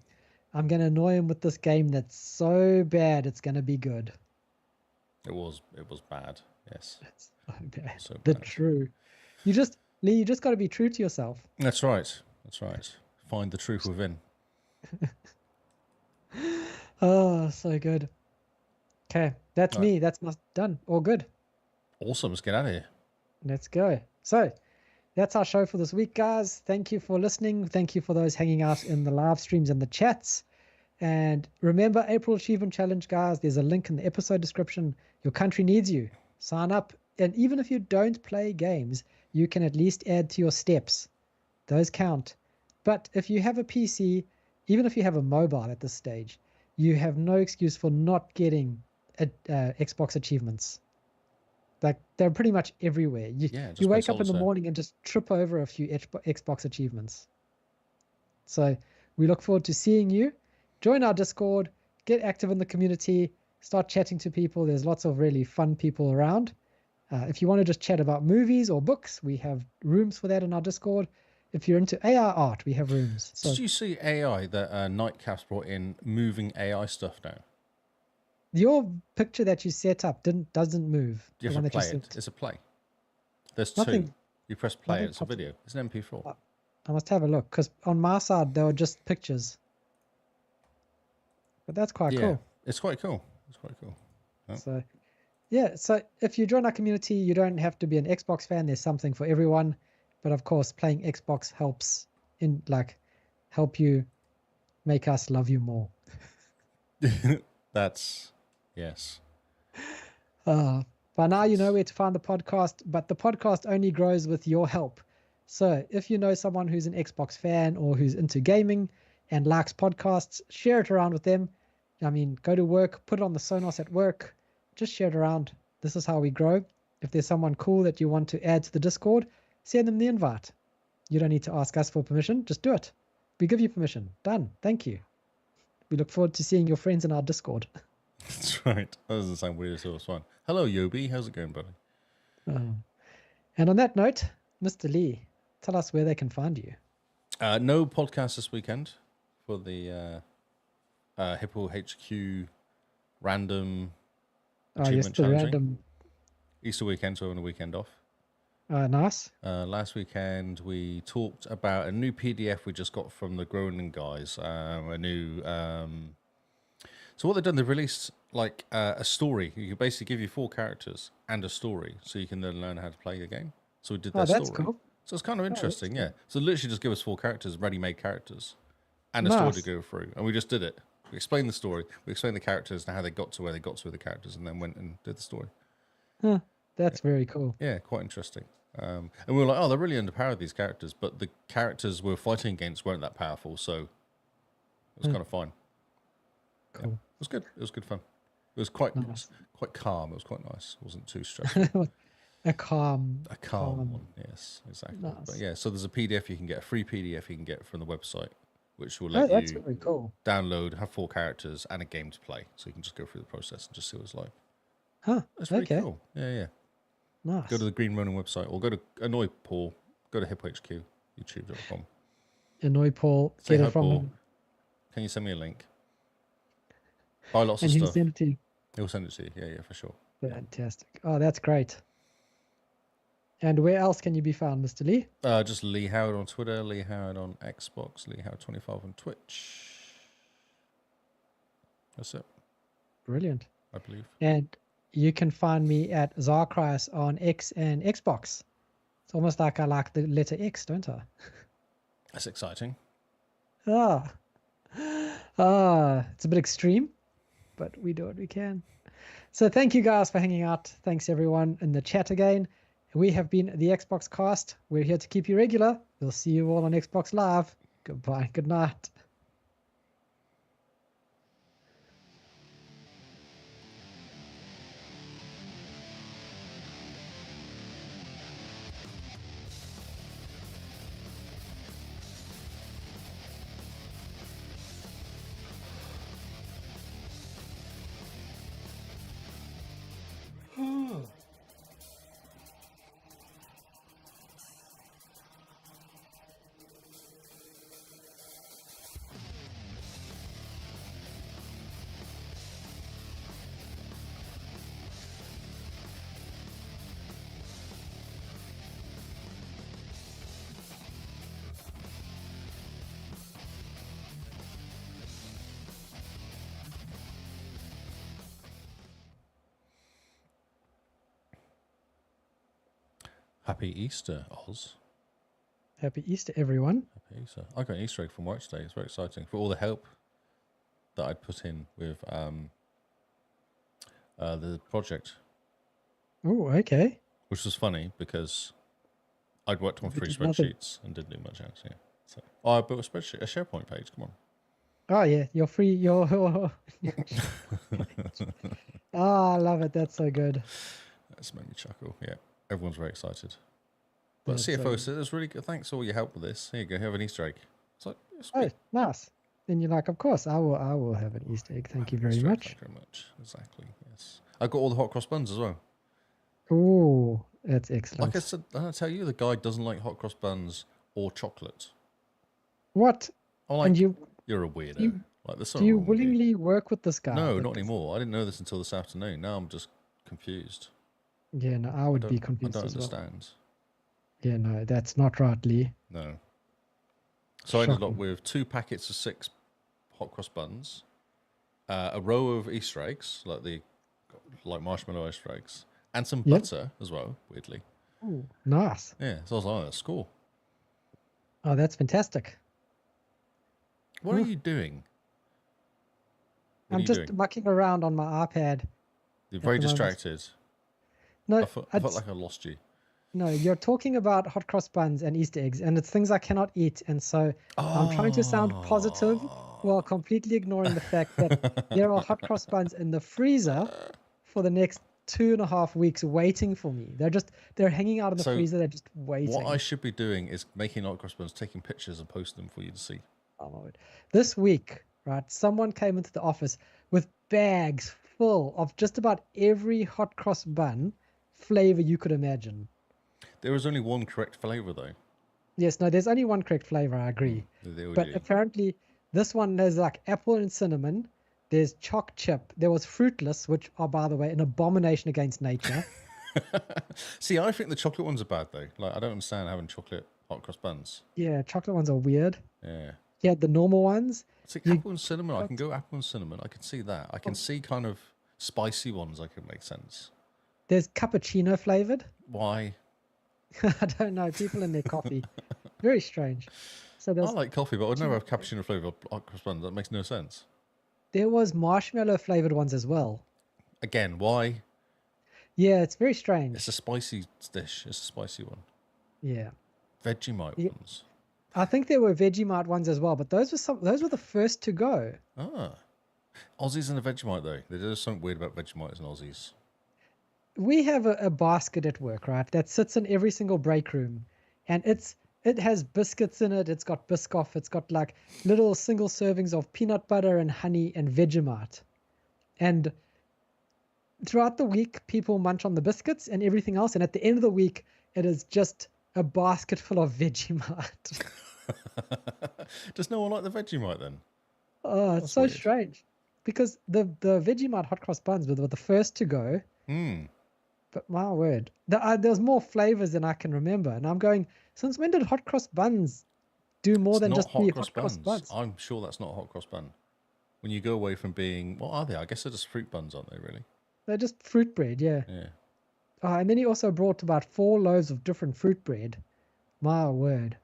I'm going to annoy him with this game that's so bad it's going to be good. it was bad. Yes. It's so bad. So The bad. true. Lee, you just got to be true to yourself. That's right. Find the truth within. Oh, so good. Okay, that's me. That's done. All good. Awesome. Let's get out of here. Let's go. So that's our show for this week, guys. Thank you for listening. Thank you for those hanging out in the live streams and the chats. And remember, April Achievement Challenge, guys, there's a link in the episode description. Your country needs you. Sign up. And even if you don't play games, you can at least add to your steps. Those count. But if you have a PC, even if you have a mobile at this stage, you have no excuse for not getting Xbox achievements. Like, they're pretty much everywhere. You wake up in the morning and just trip over a few Xbox achievements. So we look forward to seeing you. Join our Discord, get active in the community, start chatting to people. There's lots of really fun people around. If you want to just chat about movies or books, we have rooms for that in our Discord. If you're into AR art, we have rooms. So, did you see AI that Nightcaps brought in moving AI stuff now? your picture that you set up doesn't move. You have to play it. It's a play. There's Nothing, two. You press play. nothing It's a pops up. video. It's an MP4. I must have a look because on my side they were just pictures. But that's quite cool. It's quite cool. Yeah. So, yeah. So if you join our community, you don't have to be an Xbox fan. There's something for everyone. But of course, playing Xbox helps help you make us love you more. That's yes. By now you know where to find the podcast, but the podcast only grows with your help. So if you know someone who's an Xbox fan or who's into gaming and likes podcasts, share it around with them. I mean, go to work, put it on the Sonos at work, just share it around. This is how we grow. If there's someone cool that you want to add to the Discord, send them the invite. You don't need to ask us for permission. Just do it. We give you permission. Done. Thank you. We look forward to seeing your friends in our Discord. That's right. That doesn't sound weird at all. It's fine. Hello, Yobi. How's it going, buddy? And on that note, Mr. Lee, tell us where they can find you. No podcast this weekend for the Hippo HQ random achievement challenging. Random. Easter weekend, so we're on a weekend off. Nice. Last weekend we talked about a new PDF we just got from the Groningen guys. A new. So what they've done, they've released like a story. You can basically give you 4 characters and a story, so you can then learn how to play the game. So we did that that's story. cool. So it's kind of interesting, yeah. So literally just give us 4 characters, ready-made characters, and a Nice. story to go through, and we just did it. We explained the story, we explained the characters and how they got to where they got to with the characters, and then went and did the story. Huh, that's very cool. Yeah, quite interesting. And we were like, oh, they're really underpowered, these characters, but the characters we're fighting against weren't that powerful, so it was kind of fine. Cool. Yeah, it was good. It was good fun. It was quite Nice. quite calm. It was quite nice. It wasn't too stressful. A calm one. Yes, exactly. Nice. But yeah, so there's a PDF you can get, a free PDF you can get from the website, which will Oh, let that's you very cool. download, have 4 characters and a game to play, so you can just go through the process and just see what it's like. Huh. That's really Okay. cool. Yeah, yeah. Nice. Go to the Green Ronin website or go to Annoy Paul. Go to HipHQ, youtube.com. Annoy Paul. Say Get hi, it from Paul. him. Can you send me a link? Buy lots And of he'll stuff. send it to you. He'll send it to you. Yeah, for sure. Fantastic. Oh, that's great. And where else can you be found, Mr. Lee? Just Lee Howard on Twitter, Lee Howard on Xbox, Lee Howard 25 on Twitch. That's it, Brilliant. I believe. And you can find me at Zarkris on X and Xbox. It's almost like I like the letter X, don't I? That's exciting. It's a bit extreme, but we do what we can. So thank you guys for hanging out. Thanks everyone in the chat again. We have been the Xbox Cast. We're here to keep you regular. We'll see you all on Xbox Live. Goodbye. Good night. Happy Easter, Oz. Happy Easter, everyone. Happy Easter. I got an Easter egg from work today. It's very exciting for all the help that I'd put in with the project. Oh, okay. Which was funny because I'd worked on 3 Which is nothing. spreadsheets and didn't do much else. Yeah. So I built a spreadsheet, a SharePoint page. Come on. Oh, yeah. You're free. You're... I love it. That's so good. That's made me chuckle. Yeah. Everyone's very excited. But That's CFO so said, "It's really good. Thanks for all your help with this. Here you go. Have an Easter egg." It's like, it's Oh, great. nice. Then you're like, of course, I will have an Easter egg. Thank you very Easter egg, much. Thank you very much. Exactly. Yes. I got all the hot cross buns as well. Oh, that's excellent. Like I said, I tell you, the guy doesn't like hot cross buns or chocolate. What? I'm like, And you're a weirdo. you- Like, there's do something you wrong with you. willingly work with this guy? No, not anymore. I didn't know this until this afternoon. Now I'm just confused. Yeah, no, I would be confused I don't as well. understand. Yeah, no, that's not right, Lee. No. So I ended up Shocking. with 2 packets of 6 hot cross buns, a row of Easter eggs, like marshmallow Easter eggs, and some Yep. butter as well, weirdly. Ooh, nice. Yeah, so I was like, oh, score. Oh, that's fantastic. What are Oof. you doing? What are I'm you just doing? mucking around on my iPad. You're very the moment. distracted. No, I felt like I lost you. no, you're talking about hot cross buns and Easter eggs, and it's things I cannot eat. And so I'm trying to sound positive while completely ignoring the fact that there are hot cross buns in the freezer for the next 2.5 weeks waiting for me. They're hanging out in the So, freezer. They're just waiting. What I should be doing is making hot cross buns, taking pictures and posting them for you to see. Oh, my word. This week, right, someone came into the office with bags full of just about every hot cross bun flavor you could imagine. There is only one correct flavour, though. Yes, no, there's only one correct flavor, I agree. There we But do. apparently, this one there's like apple and cinnamon. There's choc chip. There was fruitless, which are, by the way, an abomination against nature. See, I think the chocolate ones are bad, though. Like, I don't understand having chocolate hot cross buns. Yeah, chocolate ones are weird. Yeah. Yeah, the normal ones. See, You apple and cinnamon, I can go apple and cinnamon. I can see that. I can see kind of spicy ones. I can make sense. There's cappuccino flavored. Why? I don't know. People in their coffee. Very strange. So I there's like coffee, but I'd never have cappuccino flavour hot cross buns. That makes no sense. there was marshmallow flavored ones as well. Again, why? Yeah, it's very strange. It's a spicy dish. It's a spicy one. Yeah. Vegemite Yeah. ones. I think there were Vegemite ones as well, but those were the first to go. Ah. Aussies and a Vegemite, though. There's something weird about Vegemites and Aussies. We have a basket at work, right, that sits in every single break room, and it has biscuits in it. It's got Biscoff. It's got like little single servings of peanut butter and honey and Vegemite, and throughout the week, people munch on the biscuits and everything else, and at the end of the week, it is just a basket full of Vegemite. Does no one like the Vegemite then? Oh, it's That's so weird. strange. Because the Vegemite hot cross buns were the first to go, Hmm. but my word, there's more flavors than I can remember. And I'm going, since when did hot cross buns do more It's than not just hot be cross hot cross buns. buns? I'm sure that's not a hot cross bun. When you go away from being, what are they? I guess they're just fruit buns, aren't they? Really? They're just fruit bread, yeah. Yeah. Oh, and then he also brought about 4 loaves of different fruit bread. My word.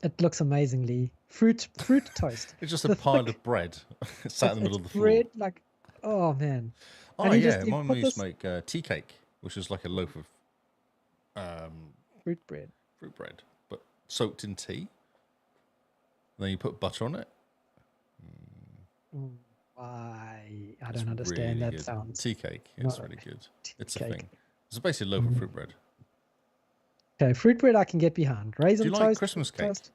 It looks amazingly fruit toast. It's just a The pile thick- of bread sat in the middle of the floor. bread, like, oh man. Oh And he yeah, he my put mum used this to make tea cake, which is like a loaf of fruit bread. fruit bread, but soaked in tea. Then you put butter on it. Why? I It's don't understand. really That good. sounds Tea cake. It's no. really good. Tea It's a cake. thing. It's basically a loaf of fruit bread. Okay, fruit bread I can get behind. Raisin Do you like toast. Christmas cake? Toast.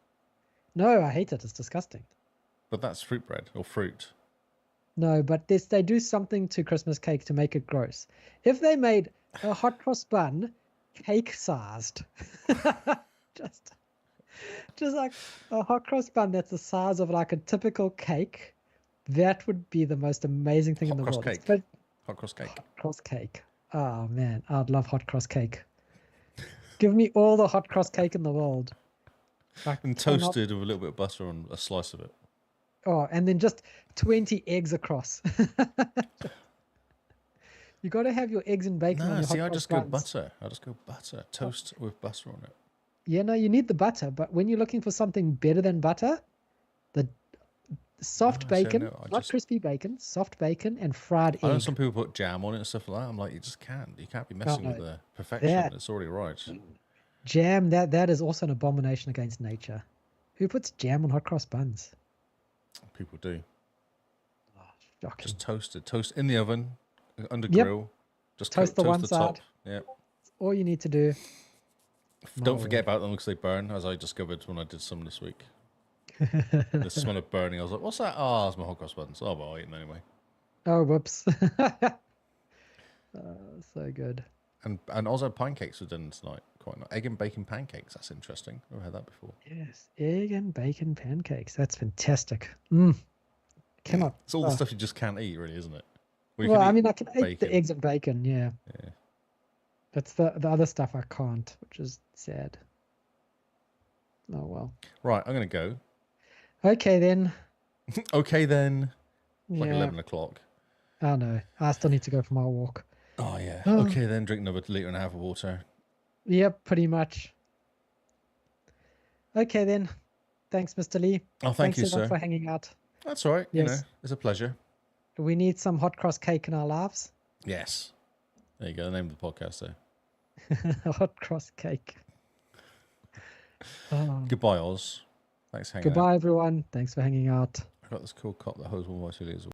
No, I hate it. It's disgusting. But that's fruit bread or fruit. No, but they do something to Christmas cake to make it gross. If they made a hot cross bun cake sized, just like a hot cross bun that's the size of like a typical cake, that would be the most amazing thing in the Hot cross world. cake. But Hot cross cake. hot cross cake. Oh man, I'd love hot cross cake. Give me all the hot cross cake in the world. And toasted with a little bit of butter on a slice of it. Oh, and then just 20 eggs across. You got to have your eggs and bacon on No, your see, hot I cross just go buns. butter. I just go butter. Toast with butter on it. Yeah, no, you need the butter, but when you're looking for something better than butter, the soft No, see, bacon, no, I not just- crispy bacon, soft bacon and fried I know egg. some people put jam on it and stuff like that. I'm like, you just can't. You can't be messing with no. the perfection. That- It's already right. Jam, that is also an abomination against nature. Who puts jam on hot cross buns? People do. Oh, shocking. Just toasted. Toast in the oven, under Yep. grill. Just Toast the one top. side. Yeah. All you need to do. Don't My forget about them because they burn, as I discovered when I did some this week. word. The smell of burning. I was like, what's that? Oh, it's my hot cross buns. Oh, well, I'll eat them anyway. Oh, whoops. So good. And also pancakes were done tonight. Quite nice. Egg and bacon pancakes. That's interesting. Never had that before. Yes, egg and bacon pancakes. That's fantastic. Cannot. It's all the oh. stuff you just can't eat, really, isn't it? You Well, can I eat mean, I can eat bacon. the eggs and bacon, yeah. Yeah. That's the other stuff I can't, which is sad. Oh, well. Right, I'm going to go. Okay, then. Okay, then. It's like Yeah. 11 o'clock. I know. I still need to go for my walk. Oh, yeah. Oh. Okay, then. Drink another litre and a half of water. Yep, pretty much. Okay, then. Thanks, Mr. Lee. Oh, Thanks you, so much sir. for hanging out. That's all right. You know, Yes. it's a pleasure. We need some hot cross cake in our lives. Yes. There you go. The name of the podcast there. Hot cross cake. Oh. Goodbye, Oz. Thanks for hanging out. Goodbye, everyone. Thanks for hanging out. I got this cool cop that hose one by 2 liters.